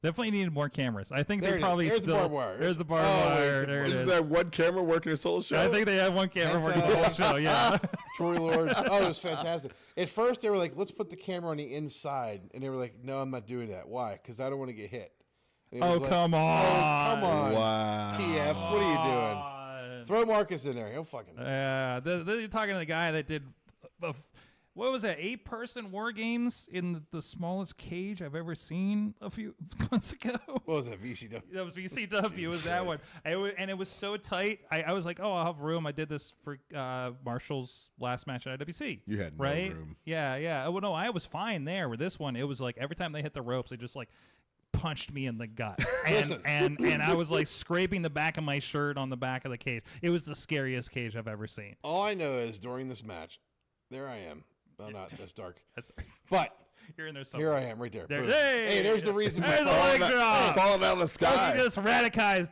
Definitely needed more cameras. I think There they it is. probably There's the still. barbed wire. There's the barbed Oh, wire. it's- There it Is is. that one camera working his whole show? I think they had one camera working the whole show. Yeah. Troy Lords. Oh, it was fantastic. At first, they were like, let's put the camera on the inside. And they were like, no, I'm not doing that. Why? Because I don't want to get hit. And it Oh, was like, come on. Oh, come on. Wow. TF, what are you doing? Throw Marcus in there. He'll fucking. Yeah, you're talking to the guy that did, what was that, 8-person War Games in the smallest cage I've ever seen a few months ago. What was that, VCW? That was VCW. It was that one. And it was so tight. I was like, oh, I'll have room. I did this for Marshall's last match at IWC. You had no right? room. Yeah. Well, no, I was fine there. With this one, it was like every time they hit the ropes, they just like punched me in the gut. And I was like scraping the back of my shirt on the back of the cage. It was the scariest cage I've ever seen. All I know is during this match, there I am. Oh, not that's dark. That's- But You're in there somewhere. Here I am, right there. There- Boom. hey! Hey, there's the reason. There's my a leg phone- drop. Falling out of the sky. Just eradicated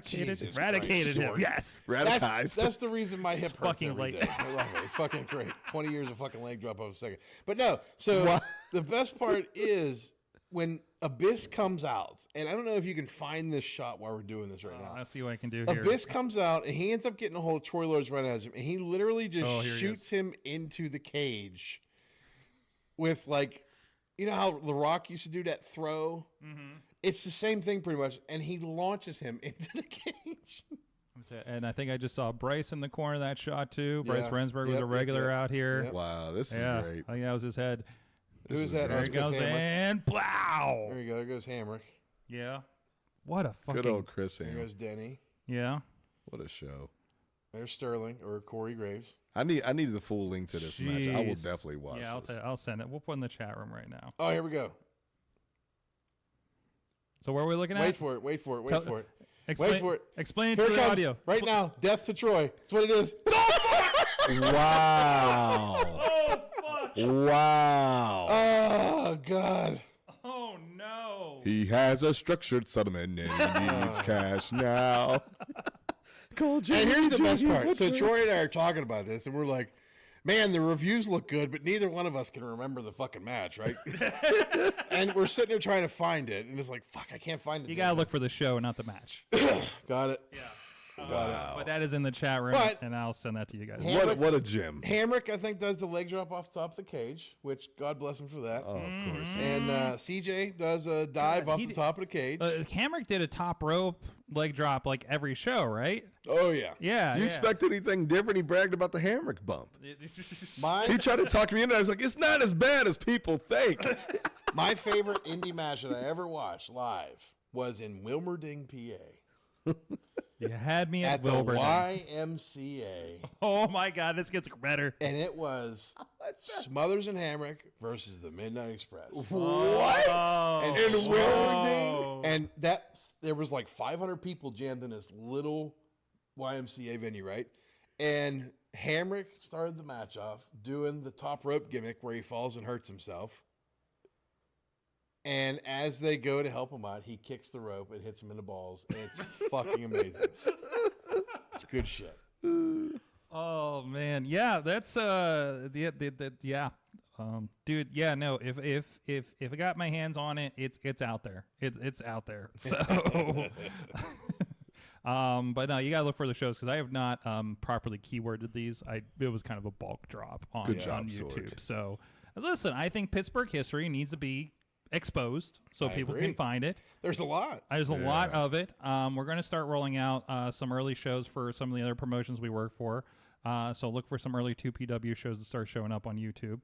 Jesus him. Christ, Yes. Radicized. That's the reason my hip hurts fucking every late. day. I love it. It's fucking great. 20 years of fucking leg drop off a second. But no, so What? the best part is when Abyss comes out, and I don't know if you can find this shot while we're doing this right now. I'll see what I can do here. Abyss comes out, and he ends up getting a hold of Troy Lord's right at him, and he literally just Oh, here he shoots is. him into the cage with, like, you know how The Rock used to do that throw? Mm-hmm. It's the same thing pretty much, and he launches him into the cage. And I think I just saw Bryce in the corner of that shot too. Bryce Yeah. Rensburg was Yep, a yep, regular yep. out here. Yep. Wow, this Yeah, is great. I think that was his head. Who is that? There Oh, he it's Chris goes, Hamrick. and plow. There you go. There goes Hamrick. Yeah. What a fucking. Good old Chris There Ham. goes Denny. Yeah. What a show. There's Sterling or Corey Graves. I need the full link to this match. I will Jeez. definitely watch Yeah, this. I'll send it. We'll put it in the chat room right now. Oh, here we go. So where are we looking at? Wait for it. Wait for it. Wait Tell- for it. Explain, Wait for it. Explain it Here to it the comes. audio. Right now. Death to Troy. That's what it is. Wow. Oh fuck! Wow. Oh, God. Oh no! He has a structured settlement and he needs cash now. And here's the best part. So Troy and I are talking about this, and we're like, man, the reviews look good, but neither one of us can remember the fucking match, right? And we're sitting there trying to find it, and it's like, fuck, I can't find it. You gotta look for the show, not the match. Got it. Yeah. Got it. But that is in the chat room, But- and I'll send that to you guys. What a gem. Hamrick, I think, does the leg drop off the top of the cage, which God bless him for that. Oh, of course. And CJ does a dive off he the did- top of the cage. Hamrick did a top rope leg drop like every show, right? Oh, yeah. Yeah. Do you expect anything different? He bragged about the Hamrick bump. My, He tried to talk me into it. I was like, it's not as bad as people think. my favorite indie match that I ever watched live was in Wilmerding, PA. You had me At at the Wilburn. YMCA. Oh my God, this gets better. And it was Smothers and Hamrick versus the Midnight Express. What? Oh, And In so- Wilmerding? And that there was like 500 people jammed in this little YMCA venue, right? And Hamrick started the match off doing the top rope gimmick where he falls and hurts himself. And as they go to help him out, he kicks the rope and hits him in the balls. And it's fucking amazing. It's good shit. Oh man, yeah, that's yeah, dude, yeah, no, if I got my hands on it, it's out there, it's out there. So, but no, you gotta look for the shows because I have not properly keyworded these. It was kind of a bulk drop on Good job, on YouTube. Sorg. So listen, I think Pittsburgh history needs to be exposed so I people agree. can find it. There's a lot. There's a lot of it. We're going to start rolling out some early shows for some of the other promotions we work for. So look for some early 2PW shows to start showing up on YouTube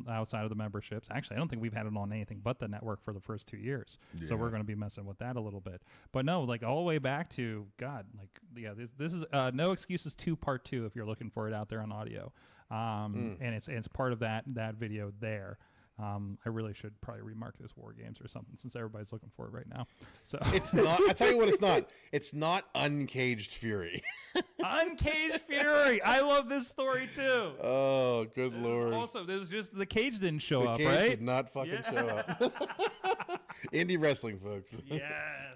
outside of the memberships. Actually, I don't think we've had it on anything but the network for the first 2 years. So we're going to be messing with that a little bit. But no, like all the way back to, God, like, yeah, this is No Excuses 2 Part 2 if you're looking for it out there on audio. And it's part of that video there. I really should probably remark this War Games or something since everybody's looking for it right now. So It's not. I tell you what, it's not. It's not Uncaged Fury. Uncaged Fury. I love this story too. Oh, good lord! Also, there's just the cage didn't show The up, cage right? did not fucking show up. Indie wrestling, folks. Yes.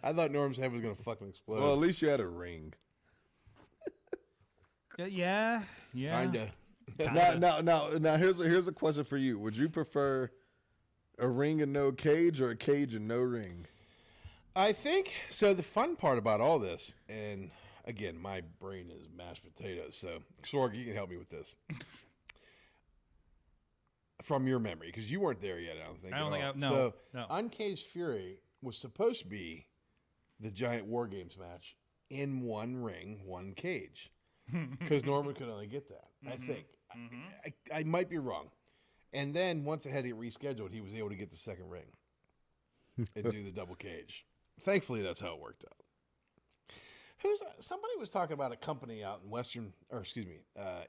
I thought Norm's head was gonna fucking explode. Well, at least you had a ring. Yeah. Kinda. Now, here's a question for you. Would you prefer a ring and no cage or a cage and no ring? I think so. The fun part about all this, and again, my brain is mashed potatoes. So, Sorg, you can help me with this from your memory because you weren't there yet. I don't think. I don't at think all. no, So, no. Uncaged Fury was supposed to be the giant War Games match in one ring, one cage, because Norman could only get that. I think. I might be wrong. And then once it had to get rescheduled, he was able to get the second ring and do the double cage. Thankfully, that's how it worked out. Somebody was talking about a company out in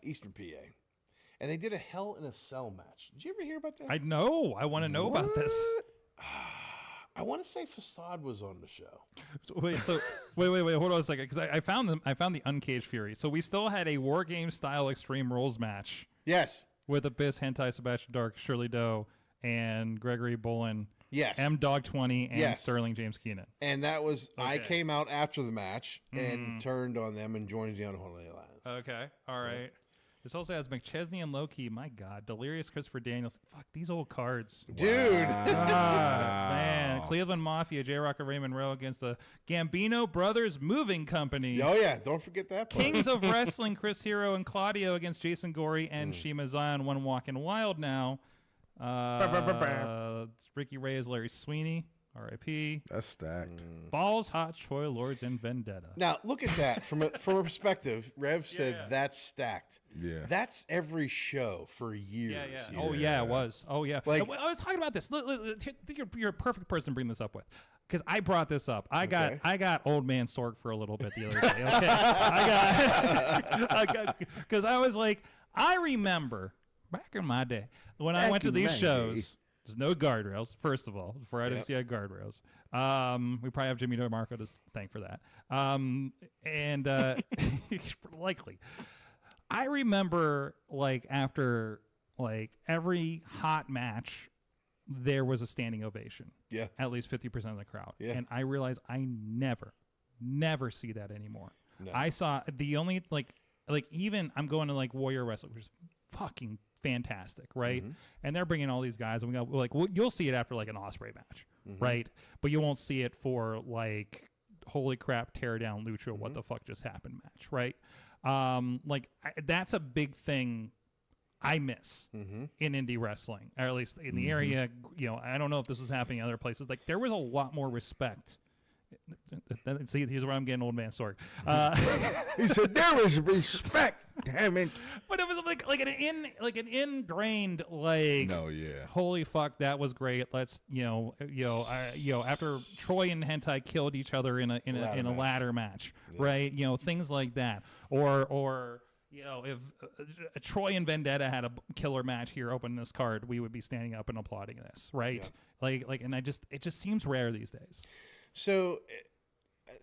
Eastern PA, and they did a Hell in a Cell match. Did you ever hear about that? I know. I want to know about this. I want to say Facade was on the show. Wait, hold on a second, because I found the Uncaged Fury. So we still had a War Game style Extreme Rules match Yes. with Abyss, Hentai, Sebastian Dark, Shirley Doe, and Gregory Bolin, Yes. M Dog 20, and Yes. Sterling James Keenan. And that was I Okay. came out after the match and turned on them and joined the Unholy Alliance. Okay, all right. This also has McChesney and Loki. My God, Delirious Christopher Daniels. Fuck these old cards. Dude. Man, Cleveland Mafia, J Rock and Raymond Rowe against the Gambino Brothers Moving Company. Oh yeah, don't forget that part. Kings of Wrestling, Chris Hero and Claudio against Jason Gorey and Shima Zion. One Walking Wild now. Ricky Reyes, Larry Sweeney, R.I.P. That's stacked. Balls, Hot, Troy Lords, and Vendetta. Now look at that from a perspective. Rev said that's stacked. Yeah. That's every show for years. Yeah. Oh, yeah, it was. Oh, yeah. Like- I was talking about this. You're a perfect person to bring this up with. Because I brought this up. I got Old Man Sorg for a little bit the other day. Okay. Because I was like, I remember back in my day when I went to these shows. There's no guardrails, first of all, before I didn't see guardrails. We probably have Jimmy DeMarco to thank for that. Likely. I remember, like, after, like, every hot match, there was a standing ovation. Yeah. At least 50% of the crowd. Yeah. And I realized I never see that anymore. No. I saw the only, like even I'm going to, like, Warrior Wrestling, which is fucking fantastic, right? And they're bringing all these guys, and you'll see it after like an Osprey match, right? But you won't see it for like holy crap, tear down Lucha, what the fuck just happened match, right? That's a big thing I miss in indie wrestling, or at least in the area. I don't know if this was happening in other places. Like there was a lot more respect. See, here's where I'm getting Old Man Sorg. He said there was respect. Damn it. But it was like an ingrained like. No, yeah. Holy fuck, that was great. Let's after Troy and Hentai killed each other in a ladder match, right? Things like that, or if Troy and Vendetta had a killer match here, open this card, we would be standing up and applauding this, right? Yeah. And it just seems rare these days. So,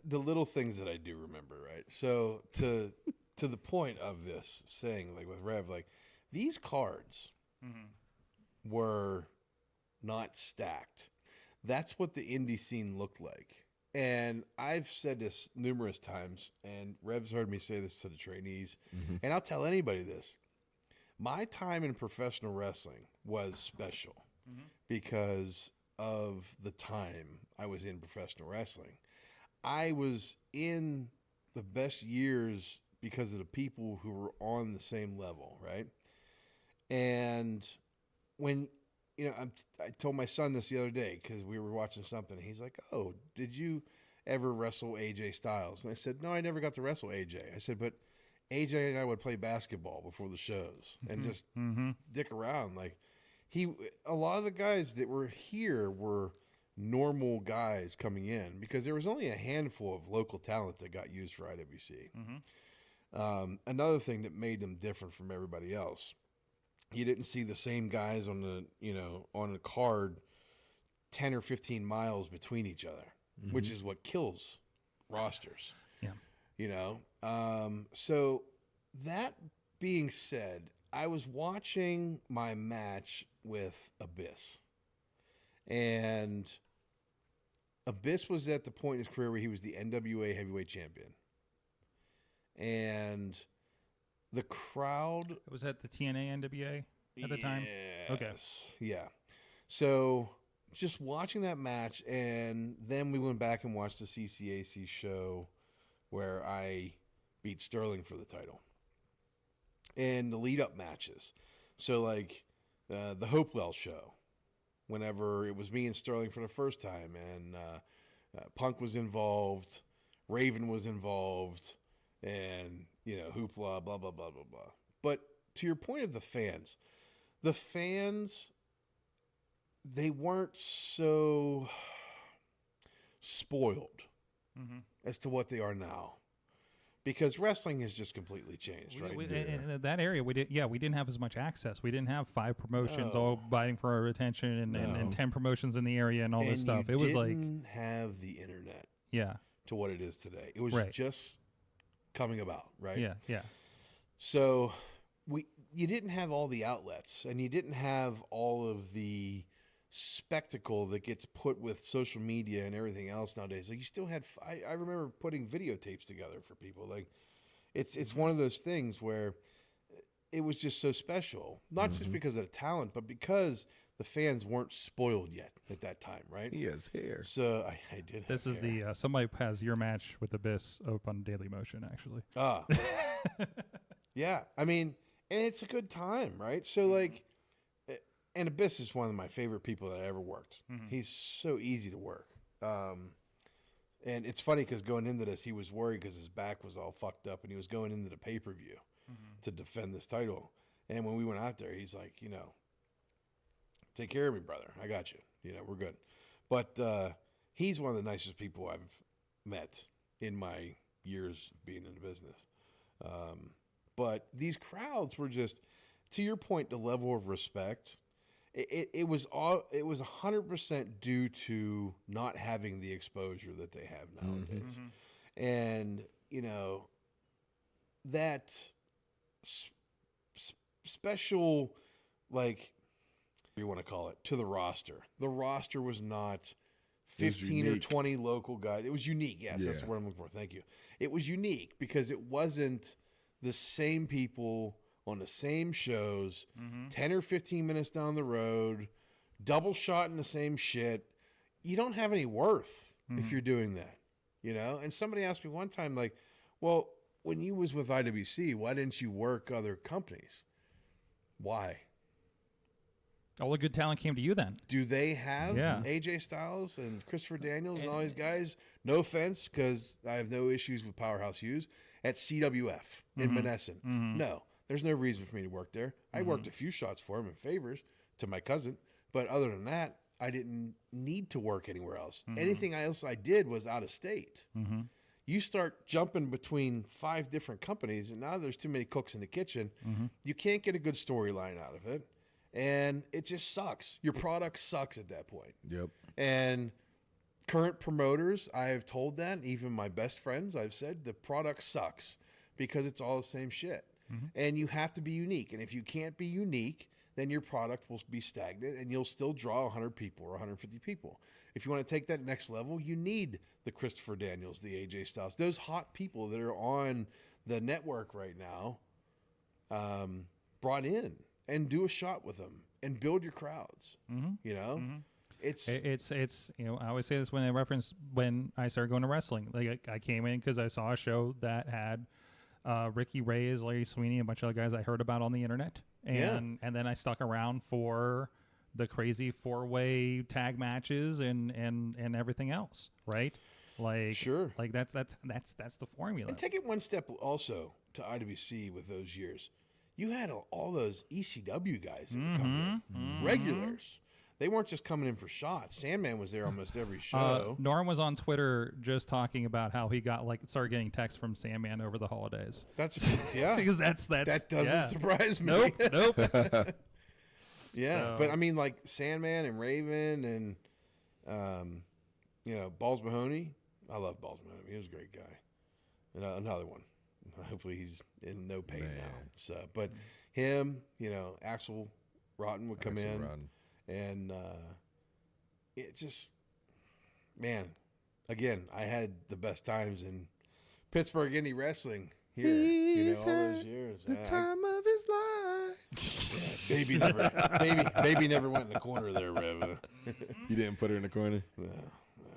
the little things that I do remember, right? So to the point of this saying, like with Rev, like these cards were not stacked. That's what the indie scene looked like. And I've said this numerous times, and Rev's heard me say this to the trainees, and I'll tell anybody this. My time in professional wrestling was special because of the time I was in professional wrestling. I was in the best years because of the people who were on the same level, right? And when, I told my son this the other day because we were watching something. He's like, "Oh, did you ever wrestle AJ Styles?" And I said, "No, I never got to wrestle AJ." I said, "But AJ and I would play basketball before the shows and just dick around. Like a lot of the guys that were here were normal guys coming in because there was only a handful of local talent that got used for IWC. Another thing that made them different from everybody else, you didn't see the same guys on the card 10 or 15 miles between each other, which is what kills rosters. Yeah. So that being said, I was watching my match with Abyss, and Abyss was at the point in his career where he was the NWA heavyweight champion. And the crowd... Was that the TNA NWA at the time? Okay. Yeah. So just watching that match, and then we went back and watched the CCAC show where I beat Sterling for the title. And the lead-up matches. So, like, the Hopewell show, whenever it was me and Sterling for the first time, and Punk was involved, Raven was involved, and, hoopla, blah, blah, blah, blah, blah. But to your point of the fans, they weren't so spoiled as to what they are now. Because wrestling has just completely changed, right? In that area, we didn't have as much access. We didn't have 5 promotions all vying for our attention and 10 promotions in the area and all this stuff. It was like didn't have the internet to what it is today. It was just coming about, right? Yeah. So you didn't have all the outlets, and you didn't have all of the spectacle that gets put with social media and everything else nowadays. Like, you still had, I remember putting videotapes together for people. Like, it's one of those things where it was just so special, not just because of the talent, but because the fans weren't spoiled yet at that time, right? He has hair. So I did have This is hair. the somebody has your match with Abyss up on Daily Motion, actually. Yeah, I mean, and it's a good time, right? So, like, and Abyss is one of my favorite people that I ever worked. He's so easy to work. And it's funny because going into this, he was worried because his back was all fucked up, and he was going into the pay-per-view to defend this title. And when we went out there, he's like, take care of me, brother. I got you. We're good. But he's one of the nicest people I've met in my years of being in the business. But these crowds were just, to your point, the level of respect. It was 100% due to not having the exposure that they have nowadays, and that special, like, what do you want to call it, to the roster. The roster was not 15 or 20 local guys. It was unique. Yes, that's the word I'm looking for. Thank you. It was unique because it wasn't the same people on the same shows, 10 or 15 minutes down the road, double shot in the same shit. You don't have any worth if you're doing that, And somebody asked me one time, like, well, when you was with IWC, why didn't you work other companies? Why? All the good talent came to you then. Do they have AJ Styles and Christopher Daniels and all these guys? No offense, because I have no issues with Powerhouse Hughes at CWF in Menneson. No, there's no reason for me to work there. I worked a few shots for him in favors to my cousin, but other than that, I didn't need to work anywhere else. Anything else I did was out of state. You start jumping between 5 different companies, and now there's too many cooks in the kitchen. You can't get a good storyline out of it. And it just sucks. Your product sucks at that point. Yep. And current promoters, I have told that, even my best friends, I've said the product sucks because it's all the same shit. And you have to be unique. And if you can't be unique, then your product will be stagnant and you'll still draw 100 people or 150 people. If you want to take that next level, you need the Christopher Daniels, the AJ Styles, those hot people that are on the network right now, brought in. And do a shot with them and build your crowds. It's I always say this when I started going to wrestling. Like, I came in because I saw a show that had Ricky Reyes, Larry Sweeney, a bunch of other guys I heard about on the internet, and then I stuck around for the crazy 4-way tag matches and everything else, right? Like, sure, like that's the formula. And take it one step also to IWC with those years. You had all those ECW guys that were coming in, regulars. They weren't just coming in for shots. Sandman was there almost every show. Norm was on Twitter just talking about how he started getting texts from Sandman over the holidays. That's because that doesn't surprise me. Nope. Yeah, So. but I mean, like Sandman and Raven and Balls Mahoney. I love Balls Mahoney. He was a great guy. And another one. Hopefully he's in no pain now. So, but him, Axel Rotten would come in, and it just, man, again, I had the best times in Pittsburgh IndyWrestling here. All those years. The time of his life. Baby never went in the corner there, Rev. You didn't put her in the corner? No.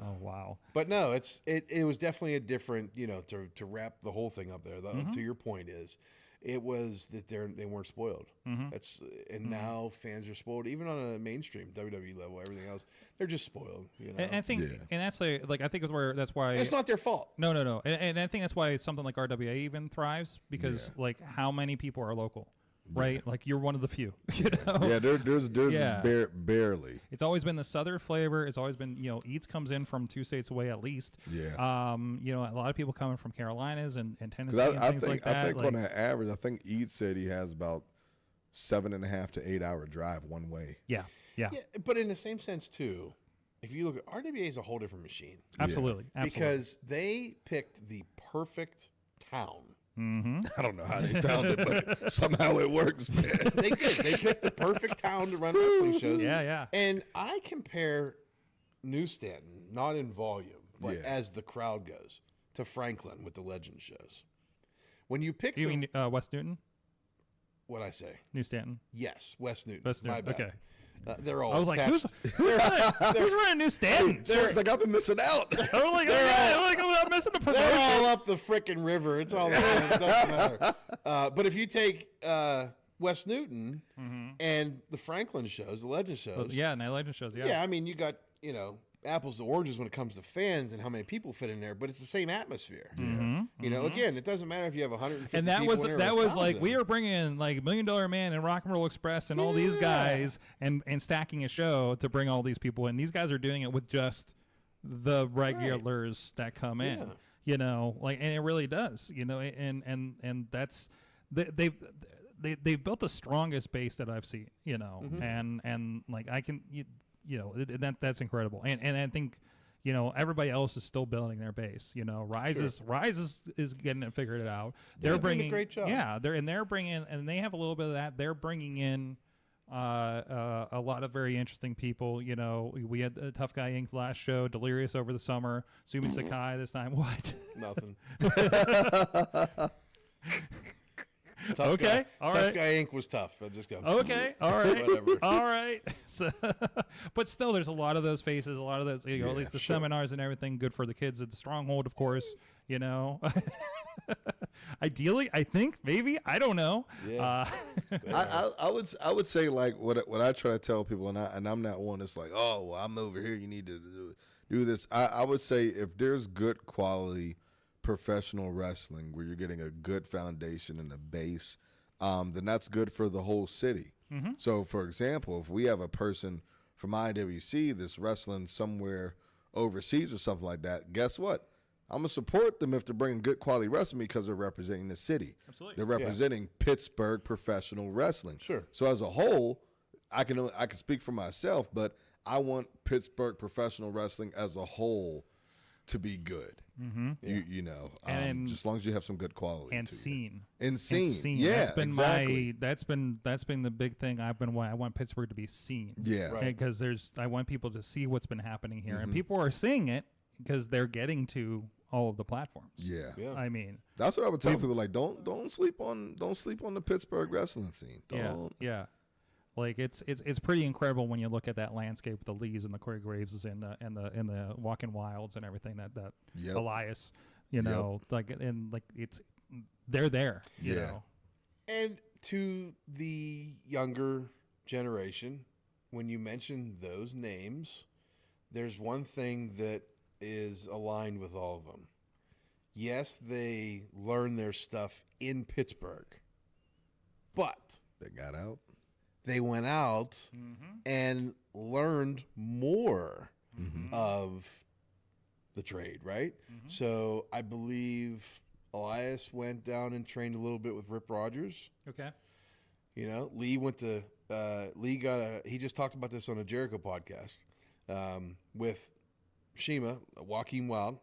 Oh wow! But no, it was definitely a different, to wrap the whole thing up there. To your point it was that they weren't spoiled. Now fans are spoiled, even on a mainstream WWE level. Everything else, they're just spoiled. And I think, and that's I think that's why it's not their fault. No, and I think that's why something like RWA even thrives because like how many people are local. Right, like you're one of the few. Yeah, there's barely. It's always been the southern flavor. It's always been Eats comes in from 2 states away at least. Yeah. A lot of people coming from Carolinas and Tennessee and things like that. I think on an average, I think Eats said he has about 7.5 to 8 hour drive one way. Yeah. But in the same sense too, if you look at RWA is a whole different machine. Absolutely. Because they picked the perfect town I don't know how they found it, but somehow it works, man. They did. They picked the perfect town to run wrestling shows. Yeah, yeah. And I compare New Stanton, not in volume, but Yeah. as the crowd goes, to Franklin with the Legend shows. When you pick You mean West Newton? what'd I say? New Stanton? Yes, West Newton. West My Newton. bad. Okay. They're all I was like, attached. who's running New Stanton? So it's like I've been missing out. I was like, I'm missing the They're promotion. all up the frickin' river. It's all the same. It doesn't matter. But if you take West Newton and the Franklin shows, the Legend shows, Yeah, Night Legend shows. Yeah. yeah, I mean, you got, apples to oranges when it comes to fans and how many people fit in there, but it's the same atmosphere. Again, it doesn't matter if you have 150 And that people was in there that or was like 1,000. we were bringing in like $1 Million Man and Rock and Roll Express and all these guys and stacking a show to bring all these people in. These guys are doing it with just the regulars that come in. Yeah. And it really does. And that's they've built the strongest base that I've seen. And like I can that's incredible. And I think. Everybody else is still building their base. Rise is getting it figured out. They're doing a bringing great job. Yeah, they're bringing and they have a little bit of that. They're bringing in a lot of very interesting people. We had a Tough Guy Inc. last show, Delirious over the summer, Sumi Sakai this time. What? Nothing. Okay, all right. Tough Guy Inc. was tough. I just go. Okay, all right, Whatever. all right. So, but still, there's a lot of those faces, a lot of those, at least the seminars and everything. Good for the kids at the Stronghold, of course. Ideally, I think maybe I don't know. Yeah. I would say like what I try to tell people, and I'm not one that's like, oh, well, I'm over here. You need to do this. I would say if there's good quality professional wrestling where you're getting a good foundation and a base, then that's good for the whole city. So, for example, if we have a person from IWC that's wrestling somewhere overseas or something like that, guess what? I'm going to support them if they're bringing good quality wrestling because they're representing the city. Absolutely. They're representing Pittsburgh professional wrestling. Sure. So as a whole, I can speak for myself, but I want Pittsburgh professional wrestling as a whole to be good. And just as long as you have some good quality and to it. seen. And seen. Yeah, that's been exactly. that's been the big thing. I want Pittsburgh to be seen. Yeah. Right. Because I want people to see what's been happening here, and people are seeing it because they're getting to all of the platforms. Yeah. Yeah. I mean, That's what I would tell people. Like, don't sleep on the Pittsburgh wrestling scene. Don't. yeah. Like it's pretty incredible when you look at that landscape with the Lees and the Corey Graves and the Walking Wilds and everything that Yep. Elias, they're there. You Yeah. know. And to the younger generation, when you mention those names, there's one thing that is aligned with all of them. Yes, they learn their stuff in Pittsburgh, but They got out. they went out and learned more of the trade, right? So I believe Elias went down and trained a little bit with Rip Rogers. Okay. Lee went to he just talked about this on a Jericho podcast with Shima, Joaquin Wild.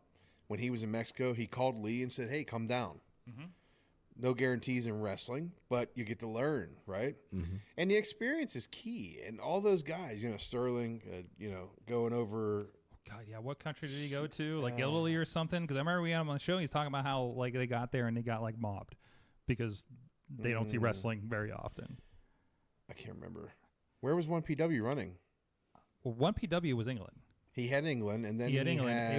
When he was in Mexico, he called Lee and said, hey, come down. No guarantees in wrestling, but you get to learn, right? And the experience is key. And all those guys, Sterling, going over. God, yeah. What country did he go to? Like Italy or something? Because I remember we had him on the show. He's talking about how like they got there and they got like mobbed because they don't see wrestling very often. I can't remember. Where was 1PW running? Well, 1PW was England. He had England, and then He had England.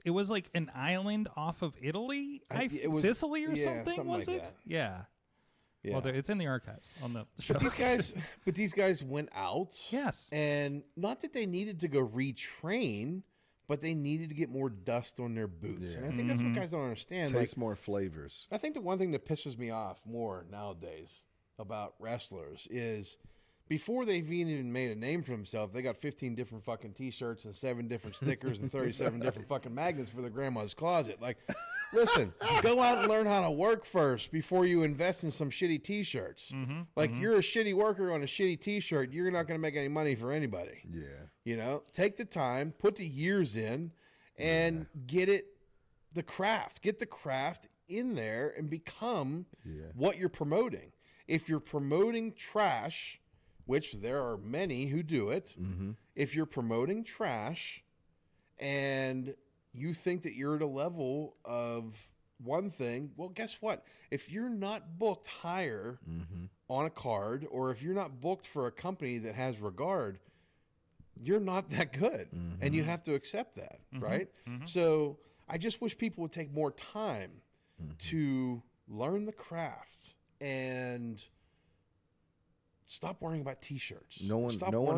It was like an island off of Italy, it was- Sicily or yeah, something. Was like it? that. Yeah. Yeah. Well, it's in the archives on the show. But these guys went out. Yes. And not that they needed to go retrain, but they needed to get more dust on their boots. Yeah. And I think that's what guys don't understand. Taste more flavors. I think the one thing that pisses me off more nowadays about wrestlers is before they've even made a name for themselves, they got 15 different fucking T-shirts and 7 different stickers and 37 different fucking magnets for their grandma's closet. Like, listen, go out and learn how to work first before you invest in some shitty T-shirts. You're a shitty worker on a shitty T-shirt, you're not going to make any money for anybody. Yeah. Take the time, put the years in, and get the craft in there and become what you're promoting. If you're promoting trash, which there are many who do it, if you're promoting trash and you think that you're at a level of one thing, well, guess what? If you're not booked higher on a card, or if you're not booked for a company that has regard, you're not that good. And you have to accept that, right? So I just wish people would take more time to learn the craft and stop worrying about T-shirts. No one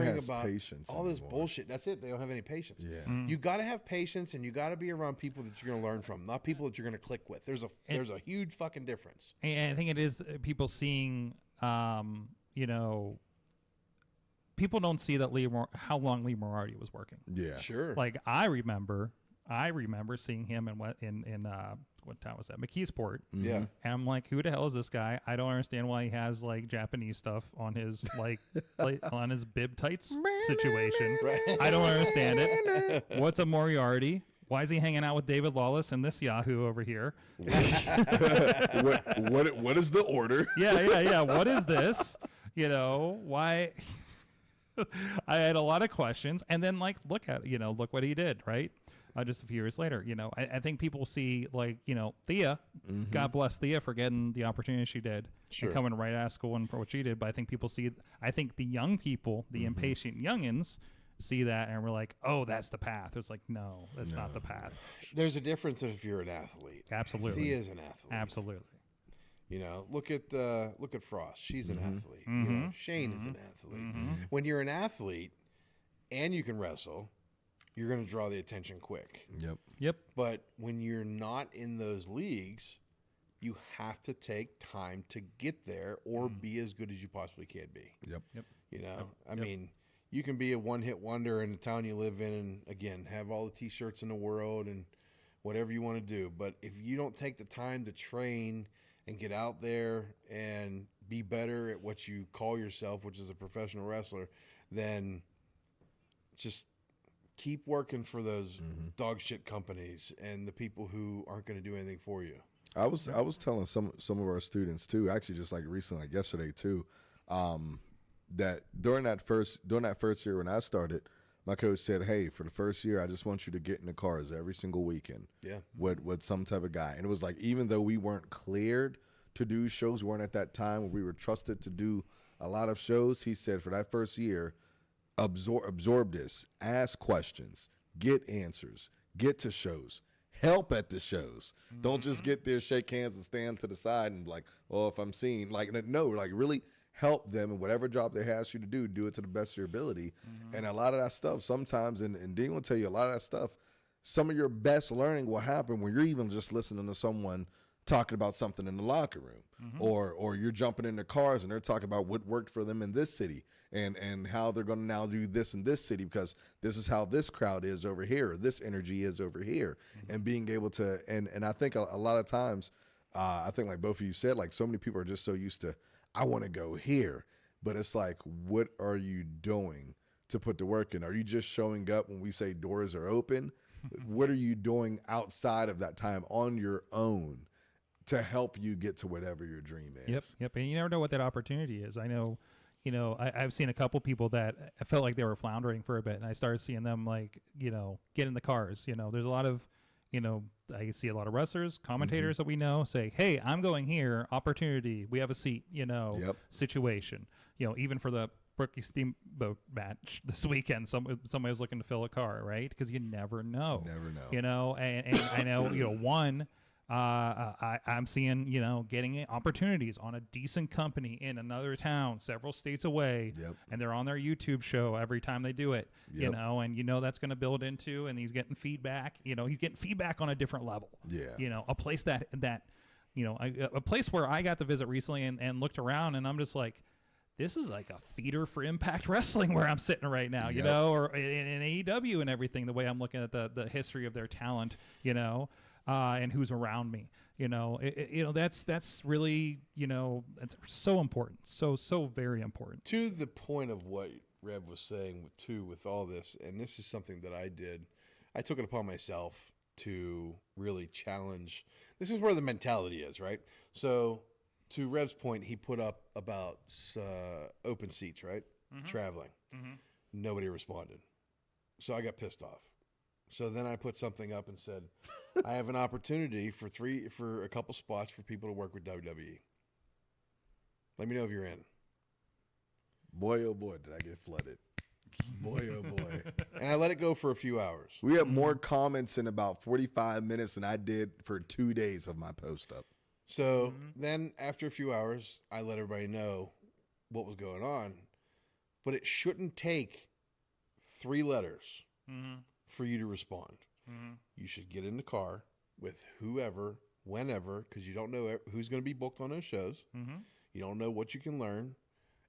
has patience all this anymore. bullshit. That's it. They don't have any patience. Yeah. You got to have patience, and you got to be around people that you're going to learn from, not people that you're going to click with. There's a huge fucking difference. And I think it is people seeing, people don't see that how long Lee Moriarty was working. Yeah. Sure. Like I remember seeing him in what town was that? McKeesport. Yeah. And I'm like, who the hell is this guy? I don't understand why he has like Japanese stuff on his on his bib tights situation. Right. I don't understand it. What's a Moriarty? Why is he hanging out with David Lawless and this Yahoo over here? What is the order? Yeah. What is this? Why? I had a lot of questions, and then look what he did, right? Just a few years later, I think people see Thea, God bless Thea for getting the opportunity she did, Sure. and coming right out of school and for what she did. But I think people I think the young people, the impatient youngins, see that and we're like, oh, that's the path. It's like, no, that's not the path. There's a difference if you're an athlete. Absolutely. Thea's an athlete. Absolutely. Look at Frost. She's an athlete. Shane is an athlete. When you're an athlete and you can wrestle, you're going to draw the attention quick. Yep. But when you're not in those leagues, you have to take time to get there or be as good as you possibly can be. Yep. I mean, you can be a one-hit wonder in the town you live in and, again, have all the T-shirts in the world and whatever you want to do. But if you don't take the time to train and get out there and be better at what you call yourself, which is a professional wrestler, then just keep working for those dog shit companies and the people who aren't going to do anything for you. I was telling some of our students too, actually just like recently, like yesterday too, that during that first year when I started, my coach said, hey, for the first year, I just want you to get in the cars every single weekend. Yeah. With some type of guy. And it was like, even though we weren't cleared to do shows, we weren't at that time where we were trusted to do a lot of shows, he said for that first year, absorb this, ask questions, get answers, get to shows, help at the shows. Don't just get there, shake hands, and stand to the side and be like, well, if I'm seen, really help them in whatever job they ask you to do it to the best of your ability. And a lot of that stuff sometimes, and Dean will tell you, a lot of that stuff, some of your best learning will happen when you're even just listening to someone talking about something in the locker room, or you're jumping in the cars and they're talking about what worked for them in this city and how they're going to now do this in this city because this is how this crowd is over here, or this energy is over here, and being able to, and I think a lot of times, I think like both of you said, like so many people are just so used to, I want to go here, but it's like, what are you doing to put the work in? Are you just showing up when we say doors are open? What are you doing outside of that time on your own to help you get to whatever your dream is? Yep. And you never know what that opportunity is. I know, I've seen a couple people that I felt like they were floundering for a bit, and I started seeing them get in the cars. There's a lot of, I see a lot of wrestlers, commentators that we know say, hey, I'm going here, opportunity, we have a seat, situation. Even for the Brookie Steamboat match this weekend, somebody was looking to fill a car, right? Because you never know. And I know, one, I'm seeing, getting opportunities on a decent company in another town, several states away, and they're on their YouTube show every time they do it, and that's going to build into, and he's getting feedback, he's getting feedback on a different level. A place a place where I got to visit recently and looked around, and I'm just like, this is like a feeder for Impact Wrestling where I'm sitting right now, or in AEW and everything, the way I'm looking at the history of their talent, and who's around me, that's really, that's so important. So very important. To the point of what Rev was saying with all this, and this is something that I did, I took it upon myself to really challenge. this is where the mentality is, right? So to Rev's point, he put up about open seats, right? Traveling. Nobody responded. So I got pissed off. So then I put something up and said, I have an opportunity for a couple spots for people to work with WWE. Let me know if you're in. Boy, oh boy, did I get flooded. Boy, oh boy. And I let it go for a few hours. We had more comments in about 45 minutes than I did for 2 days of my post up. So then after a few hours, I let everybody know what was going on. But it shouldn't take 3 letters for you to respond. You should get in the car with whoever, whenever, because you don't know who's going to be booked on those shows. You don't know what you can learn.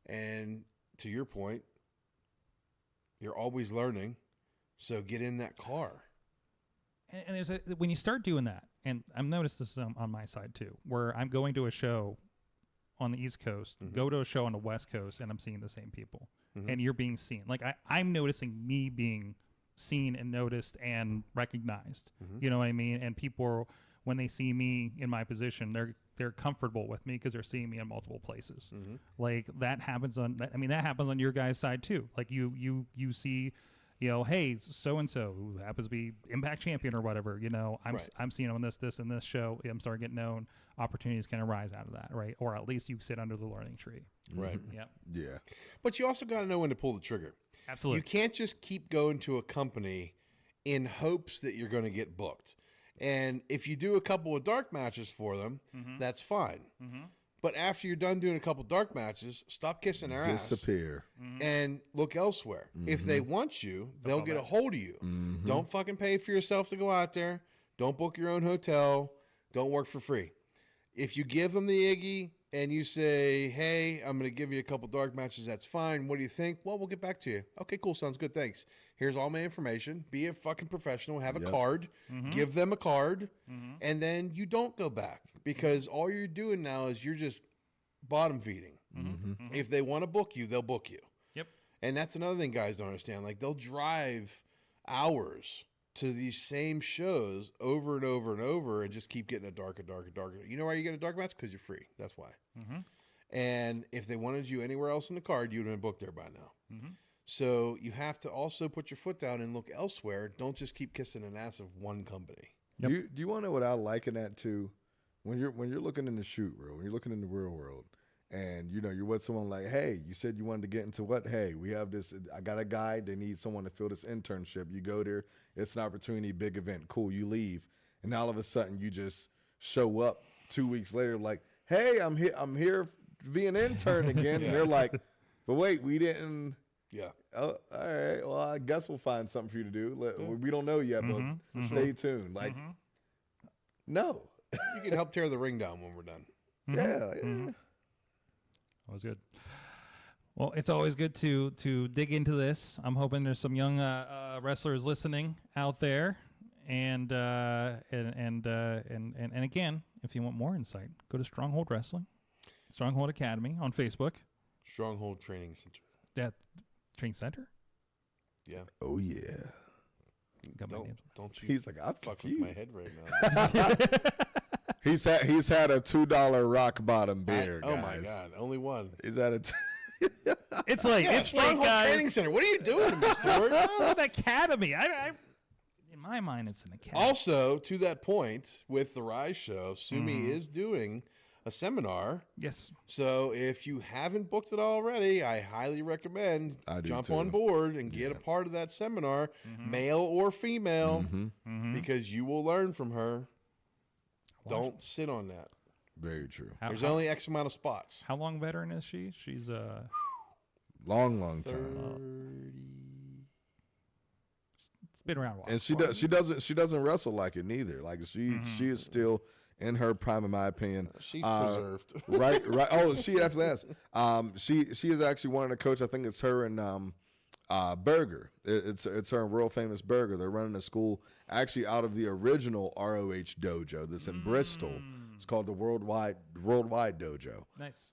And to your point, you're always learning. So get in that car. And there's when you start doing that, and I've noticed this on my side too, where I'm going to a show on the East Coast, go to a show on the West Coast, and I'm seeing the same people. And you're being seen. Like I'm noticing me being seen and noticed and recognized. You know what I mean? And people, when they see me in my position, they're comfortable with me because they're seeing me in multiple places. Like that happens on. I mean, that happens on your guys' side too. Like you see, you know, hey, so and so who happens to be Impact champion or whatever. You know, I'm seeing on this and this show. I'm starting to get known. Opportunities can arise out of that, right? Or at least you sit under the learning tree. Right. Yep. Yeah. But you also got to know when to pull the trigger. Absolutely. You can't just keep going to a company in hopes that you're going to get booked. And if you do a couple of dark matches for them, that's fine. But after you're done doing a couple dark matches, stop kissing their ass. Disappear. And look elsewhere. If they want you, they'll get a hold of you. Don't fucking pay for yourself to go out there. Don't book your own hotel. Don't work for free. If you give them the Iggy and you say, hey, I'm going to give you a couple dark matches, that's fine. What do you think? Well, we'll get back to you. Okay, cool. Sounds good. Thanks. Here's all my information. Be a fucking professional. Have a card. Give them a card. And then you don't go back because all you're doing now is you're just bottom feeding. If they want to book you, they'll book you. Yep. And that's another thing guys don't understand. Like they'll drive hours to these same shows over and over and over and just keep getting a darker. You know why you get a dark match? Because you're free. That's why. And if they wanted you anywhere else in the card, you'd have been booked there by now. So you have to also put your foot down and look elsewhere. Don't just keep kissing an ass of one company. Yep. Do you want to know what I like in that too? When you're looking in the shoot world, when you're looking in the real world, and you know you're with someone like, hey, you said you wanted to get into what? Hey, we have this. I got a guy. They need someone to fill this internship. You go there. It's an opportunity, big event. Cool. You leave, and all of a sudden you just show up 2 weeks later, like, hey, I'm here. I'm here to be an intern again. And they're like, but wait, we didn't. Yeah. Oh, all right. Well, I guess we'll find something for you to do. We don't know yet, but stay tuned. Like, no. You can help tear the ring down when we're done. Yeah. That was good. Well, it's always good to dig into this. I'm hoping there's some young wrestlers listening out there, and again, if you want more insight, go to Stronghold Wrestling, Stronghold Academy on Facebook. Stronghold Training Center. That training center. Yeah. Oh yeah. Got my names. Don't you? He's like, I'm fuck confused. with my head right now. He's had a $2 rock bottom beer. Oh guys. my god, only one. He's at a. It's like it's like Stronghold Training Center. What are you doing, Mr. Ward? an academy. I in my mind, it's an academy. Also, to that point, with the Rise show, Sumi is doing a seminar. Yes. So if you haven't booked it already, I highly recommend jump too. on board and get a part of that seminar, male or female, because you will learn from her. Don't sit on that. Very true. There's only X amount of spots. How long veteran is she? She's Long time. 30. It's been around a while. And she doesn't wrestle like it neither. Like she is still in her prime, in my opinion. She's preserved. right. Oh, she actually has. She is actually one of the coach. I think it's her and Burger. It's her and world famous Burger. They're running a school actually out of the original ROH dojo that's in Bristol. It's called the Worldwide Dojo. Nice.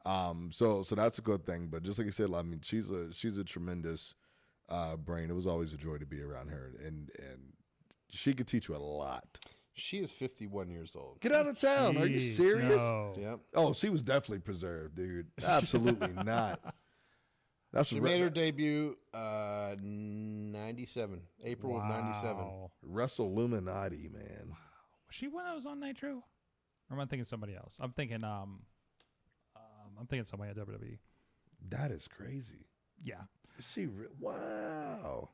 So that's a good thing. But just like you said, I mean, she's a tremendous brain. It was always a joy to be around her, and she could teach you a lot. She is 51 years old. Get out of town. Are you Jeez, serious? no. Yep. Oh, she was definitely preserved, dude. Absolutely not. That's She made her debut 97, April of 97. Wow. WrestleLuminati, man. Was she when I was on Nitro? Or am I thinking somebody else? I'm thinking somebody at WWE. That is crazy. Yeah. Wow.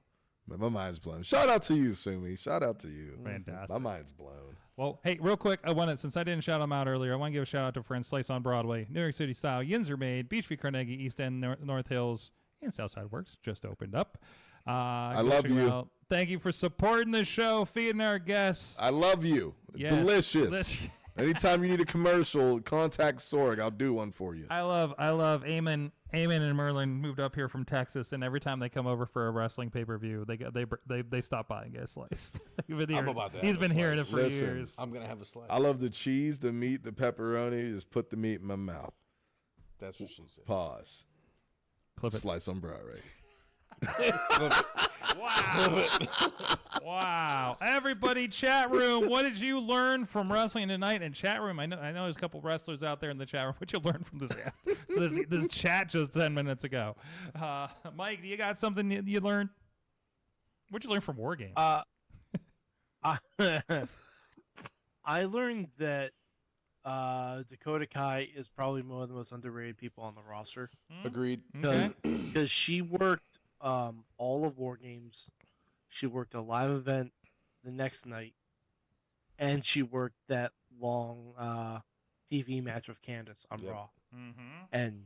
Man, my mind's blown. Shout out to you, Sumi. Shout out to you. Fantastic. My mind's blown. Well, hey, real quick, since I didn't shout them out earlier, I want to give a shout out to friends Slice on Broadway, New York City Style, Yinzer Made, Beachview Carnegie, East End, North Hills, and Southside Works just opened up. I love you. Thank you for supporting the show, feeding our guests. I love you. Yes. Delicious. Anytime you need a commercial, contact Sorg. I'll do one for you. I love Eamon and Merlin moved up here from Texas, and every time they come over for a wrestling pay-per-view, they stop by and get sliced. I'm about to He's have been a hearing it slice. for Listen, years. I'm going to have a slice. I love the cheese, the meat, the pepperoni. Just put the meat in my mouth. That's what she said. Pause. Clip it. Slice on Broadway. Wow. Everybody, chat room, what did you learn from wrestling tonight? And chat room, I know there's a couple wrestlers out there in the chat room. What you learn from this? So this chat just 10 minutes ago. Mike, do you got something you learned? What'd you learn from War Games? I learned that Dakota Kai is probably one of the most underrated people on the roster. Agreed. Okay. Because she worked all of War Games. She worked a live event the next night. And she worked that long TV match with Candace on Raw. Mm-hmm. And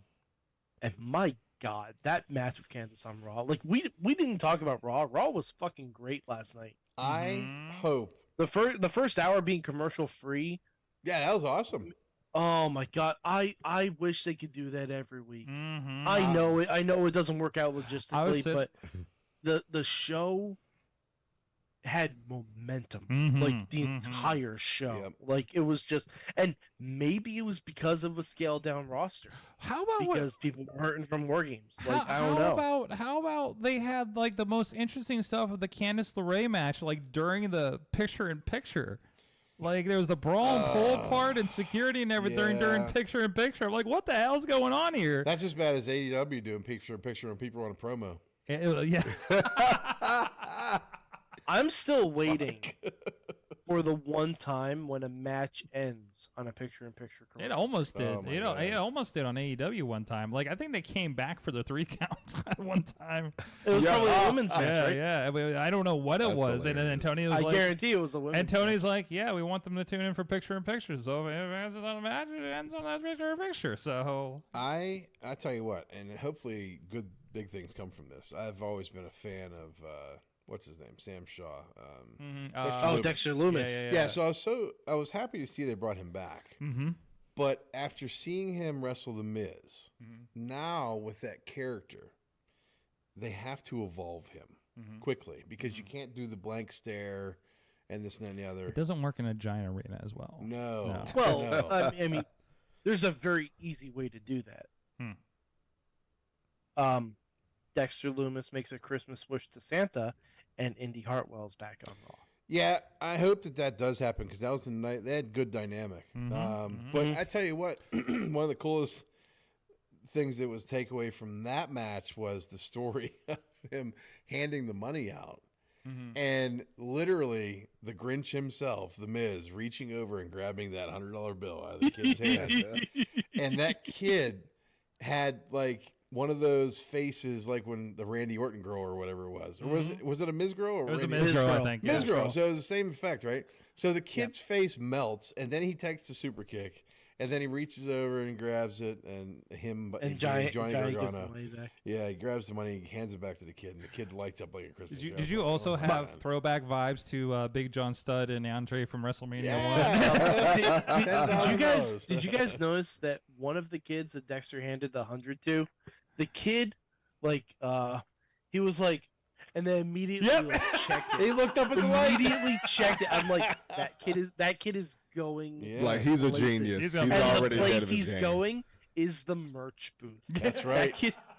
my God, that match with Candace on Raw. Like, we didn't talk about Raw. Raw was fucking great last night. I hope. The first hour being commercial free. Yeah, that was awesome. Oh my God, I wish they could do that every week. Mm-hmm. I know it doesn't work out logistically, sit- but the show had momentum, Mhm, like the mhm. entire show. Yep. Like it was just, and maybe it was because of a scaled down roster, How about because people were hurting from War Games. Like I don't know. How about they had like the most interesting stuff of the Candice LeRae match, like during the picture-in-picture. Like there was the brawl and pull part and security and everything during Yeah. picture-in-picture. Like what the hell's going on here? That's as bad as AEW doing picture-in-picture when people are on a promo. Yeah. I'm still waiting for the one time when a match ends on a picture-in-picture. It commercial. almost did. Oh, my God. It almost did on AEW one time. Like I think they came back for the 3 counts at one time. It was Yeah. probably a women's match, Yeah, right? yeah. I mean, I don't know what it That's was. And then hilarious. Tony was I like, guarantee it was a women's and Tony's like, yeah, we want them to tune in for picture-in-picture. So if it ends on a match, it ends on that picture-in-picture. So I tell you what, and hopefully good big things come from this. I've always been a fan of what's his name, Sam Shaw. Dexter Loomis. Dexter Loomis. Yeah, so I was happy to see they brought him back. Mm-hmm. But after seeing him wrestle The Miz, now with that character, they have to evolve him quickly because you can't do the blank stare and this and that and the other. It doesn't work in a giant arena as well. No. Well, no. I mean, there's a very easy way to do that. Dexter Loomis makes a Christmas wish to Santa, and Indy Hartwell's back on Raw. Yeah, I hope that does happen because that was a night. They had good dynamic. But I tell you what, one of the coolest things that was takeaway from that match was the story of him handing the money out. And literally, the Grinch himself, The Miz, reaching over and grabbing that $100 bill out of the kid's hand. And that kid had like one of those faces, like when the Randy Orton girl or whatever it was, or was it a Miz girl? Or It was a Randy Miz Orton? girl, I think. Miz Yeah. girl. So it was the same effect, right? So the kid's face melts, and then he takes the super kick, and then he reaches over and grabs it, and Johnny gets Gargano. the money back. Yeah, he grabs the money, he hands it back to the kid, and the kid lights up like a Christmas tree. Did I you was like, also oh, have man. throwback vibes to Big John Studd and Andre from WrestleMania 1? Yeah. Did you guys notice that one of the kids that Dexter handed the 100 to, the kid, like, he was like, and then immediately like, checked it. He looked up at the light. Immediately checked it. I'm like, that kid is going. Yeah. Like he's a places. genius. He's He's a- And already the ahead place of his he's game. going is the merch booth. That's right.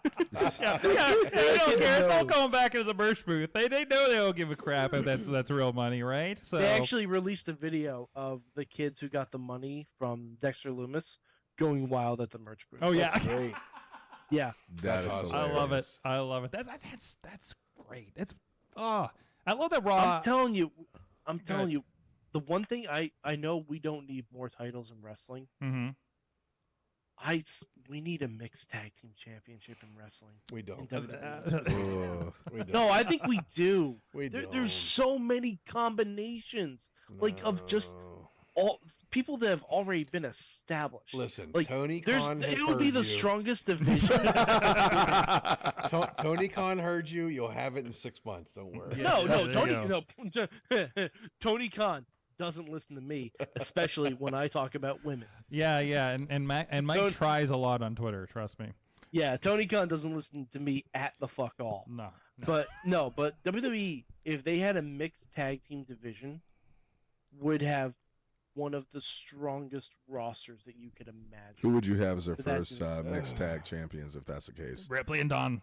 They don't care. It's all going back into the merch booth. They know they don't give a crap if that's real money, right? So They actually released a video of the kids who got the money from Dexter Loomis going wild at the merch booth. Oh yeah. That's great. Yeah. That's awesome. I love it. hilarious. I love it. That's great. I love that Raw. I'm telling you, the one thing I know we don't need more titles in wrestling. Mm-hmm. We need a mixed tag team championship in wrestling. We don't. In WWE. We don't. No, I think we do. Don't. There's so many combinations, of just all people that have already been established. Listen, like Tony Khan has it would be heard the you. strongest division. Tony Khan heard you. You'll have it in 6 months. Don't worry. Yeah. Tony Khan doesn't listen to me, especially when I talk about women. Yeah, and Mike tries a lot on Twitter. Trust me. Yeah, Tony Khan doesn't listen to me at the fuck all. No. But WWE, if they had a mixed tag team division, would have one of the strongest rosters that you could imagine. Who would you have as their But that first is- mixed tag champions, if that's the case? Ripley and Don.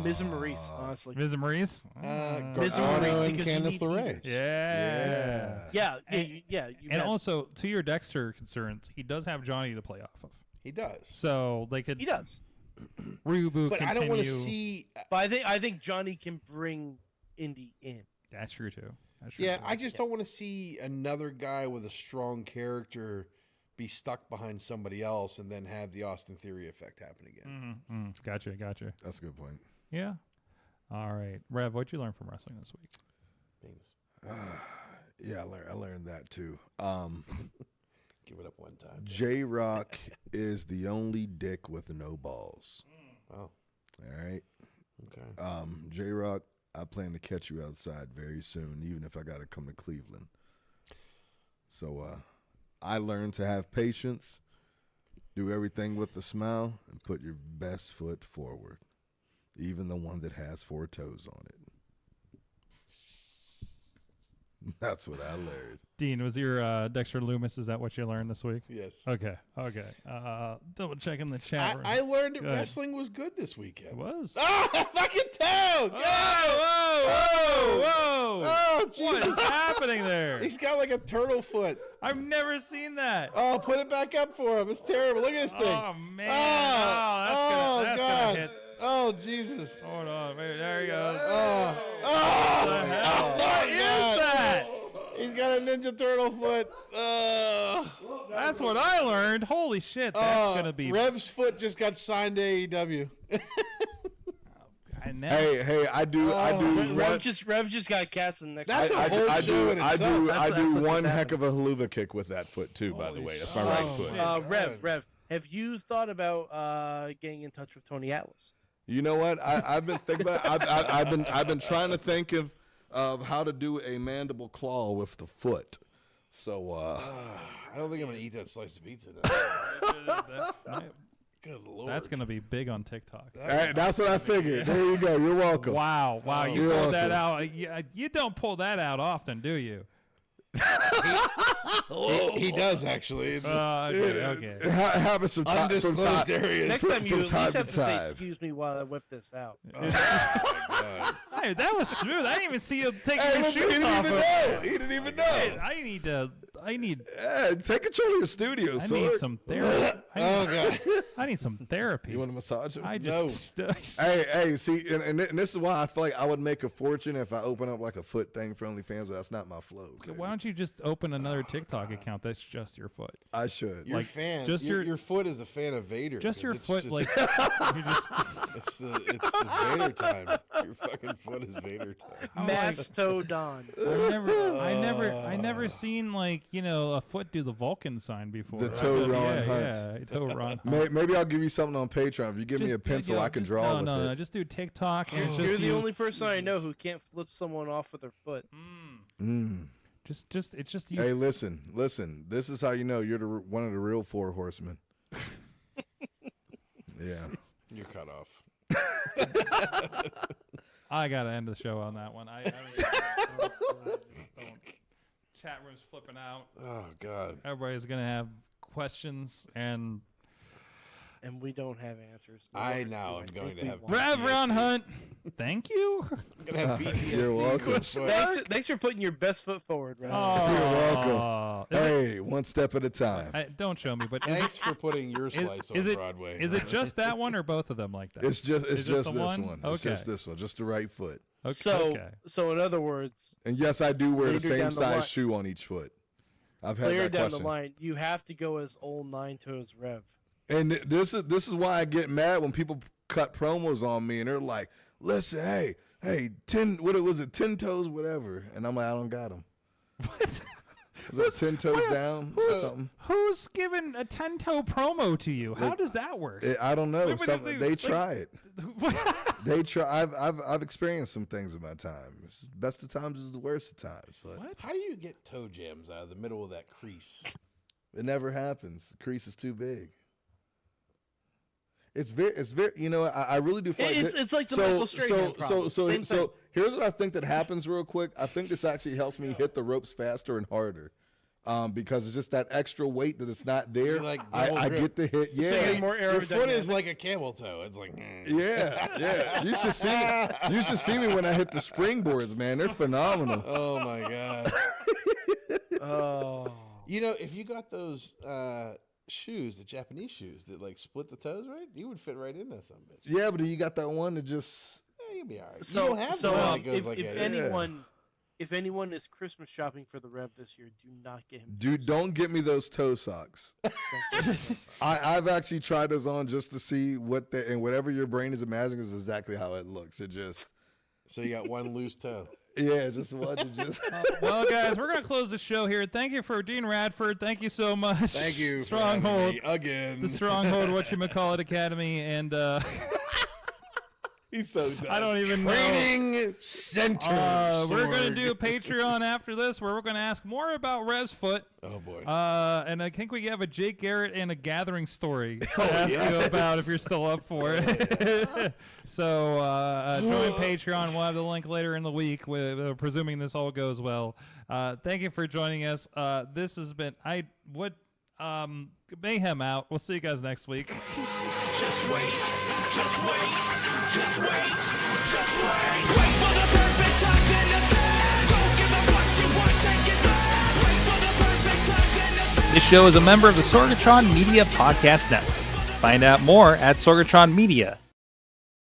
Miz and Maurice, honestly. Miz and Maurice. Gargano and because you Candice need LeRae. leaders. Yeah. Yeah. And also, to your Dexter concerns, he does have Johnny to play off of. He does. So they could he does. reboot. But I don't want to see. But I think Johnny can bring Indy in. That's true too. That's true Yeah, too. I just don't want to see another guy with a strong character be stuck behind somebody else and then have the Austin Theory effect happen again. Gotcha. That's a good point. Yeah. All right, Rev, what'd you learn from wrestling this week? Famous. Yeah, I learned that too. Give it up one time. J-Rock is the only dick with no balls. Oh, All right. okay. J-Rock, I plan to catch you outside very soon, even if I got to come to Cleveland. So I learned to have patience, do everything with a smile, and put your best foot forward, even the one that has 4 toes on it. That's what I learned. Dean, was your Dexter Loomis? Is that what you learned this week? Yes. Okay. Double checking the chat room. I learned that Go ahead. wrestling was good this weekend. It was. Oh, fucking toe! Whoa! Oh, What Jesus. is happening there? He's got like a turtle foot. I've never seen that. Oh, put it back up for him. It's terrible. Look at this thing. Oh man! Oh, That's God. gonna hit. Oh, Jesus. Hold on, wait, there he goes. Oh. What the hell? What is that? He's got a Ninja Turtle foot. That's what I learned. Holy shit! That's gonna be. Rev's foot just got signed to AEW. I never. Hey, I do Rev just got cast in the next. That's a whole show in itself. I do That's one what's heck of a haluva kick with that foot too. By the Holy way, that's my shit. right foot. man. Rev, have you thought about getting in touch with Tony Atlas? You know what? I've been thinking about it. I've been trying to think of how to do a mandible claw with the foot. So I don't think I'm going to eat that slice of pizza now. Good Lord. That's gonna be big on TikTok. that's what I figured. There you go. You're welcome. Wow! You You're pulled that welcome. out. You don't pull that out often, do you? He does, actually. It's Okay. It happens from time to undisclosed time. areas. Next time you From at time least to have to say, time. "Excuse me," while I whip this out. God. Hey, that was smooth. I didn't even see you taking Hey, your listen, he shoes didn't off. even know. He didn't even know. I need Yeah, take control of your studio, I son. need some therapy. Oh, God. I need some therapy. You want to massage him? I just Hey, see, and this is why I feel like I would make a fortune if I open up like a foot thing for OnlyFans, but that's not my flow. baby. Why don't you just open another TikTok account that's just your foot? I should. Your Like, fan, just your foot is a fan of Vader. Just 'cause your it's foot, just- like you just. it's the Vader time. Your fucking foot is Vader time. I'm like, Mastodon. I never seen like a foot do the Vulcan sign before. The toe Ron yeah, Hunt. Yeah, toe Ron Hunt. Maybe I'll give you something on Patreon. If you give me a pencil, I can draw with no, it. just do TikTok. And it's You're just the you. only person I know who can't flip someone off with their foot. Just it's just you. Hey, listen. This is how you know you're one of the real 4 horsemen. Yeah. You're cut off. I gotta end the show on that one. Chat room's flipping out. Oh, God. Everybody's gonna have questions, and And we don't have answers. I know. I'm going to have Rev Ron Hunt, thank you. I'm going to have PTSD. You're welcome. Thanks for putting your best foot forward, Rev. You're welcome. Oh. Hey, one step at a time. Don't show me, but Thanks for putting your slice on Broadway. Is it just that one or both of them like that? It's just Is this the one. Okay. It's just this one, just the right foot. Okay. So in other words, And yes, I do wear the later same down the line- size shoe on each foot. I've had later that down question. the line, you have to go as old Nine Toes Rev. And this is why I get mad when people cut promos on me and they're like, "Listen, hey, 10 toes, whatever," and I'm like, I don't got them. What? Was that 10 toes down or something? Who's giving a 10-toe promo to you? How does that work? I don't know. Wait, but They try it. They try. I've experienced some things in my time. It's the best of times is the worst of times. But How do you get toe jams out of the middle of that crease? it never happens. The crease is too big. It's very. You know, I really do feel like It's like the Michael Strahan problem. Same thing. So here's what I think that happens real quick. I think this actually helps me hit the ropes faster and harder. Because it's just that extra weight that it's not there. Like I get the hit. Yeah. more Your foot is aerodynamic. like a camel toe. It's like, Yeah. You should see me when I hit the springboards, man. They're phenomenal. oh my god. Oh. You know, if you got those shoes, the Japanese shoes that like split the toes, right? You would fit right in there, some bitch. Yeah, but you got that one that just. Yeah, you'll be all right. So, you don't have the one that goes like if that. if anyone is Christmas shopping for the Rev this year, do not get him. Dude, don't get me those toe socks. I've actually tried those on just to see and whatever your brain is imagining is exactly how it looks. It just. So you got one loose toe. Yeah, just one. Just. Well, guys, we're going to close the show here. Thank you for Dean Radford. Thank you so much. Thank you. Stronghold. For having me again. The Stronghold Whatchamacallit Academy. And He's so done. I don't even know. Training Center. We're going to do a Patreon after this where we're going to ask more about Rev's foot. Oh, boy. And I think we have a Jake Garrett and a gathering story to ask you about if you're still up for it. So join Patreon. We'll have the link later in the week, presuming this all goes well. Thank you for joining us. This has been Mayhem out. We'll see you guys next week. Just wait, just wait, just wait, just wait. Wait for the perfect time, then attack. Don't give up what you want, take it back. Wait for the perfect time, then attack. This show is a member of the Sorgatron Media Podcast Network. Find out more at sorgatronmedia.com.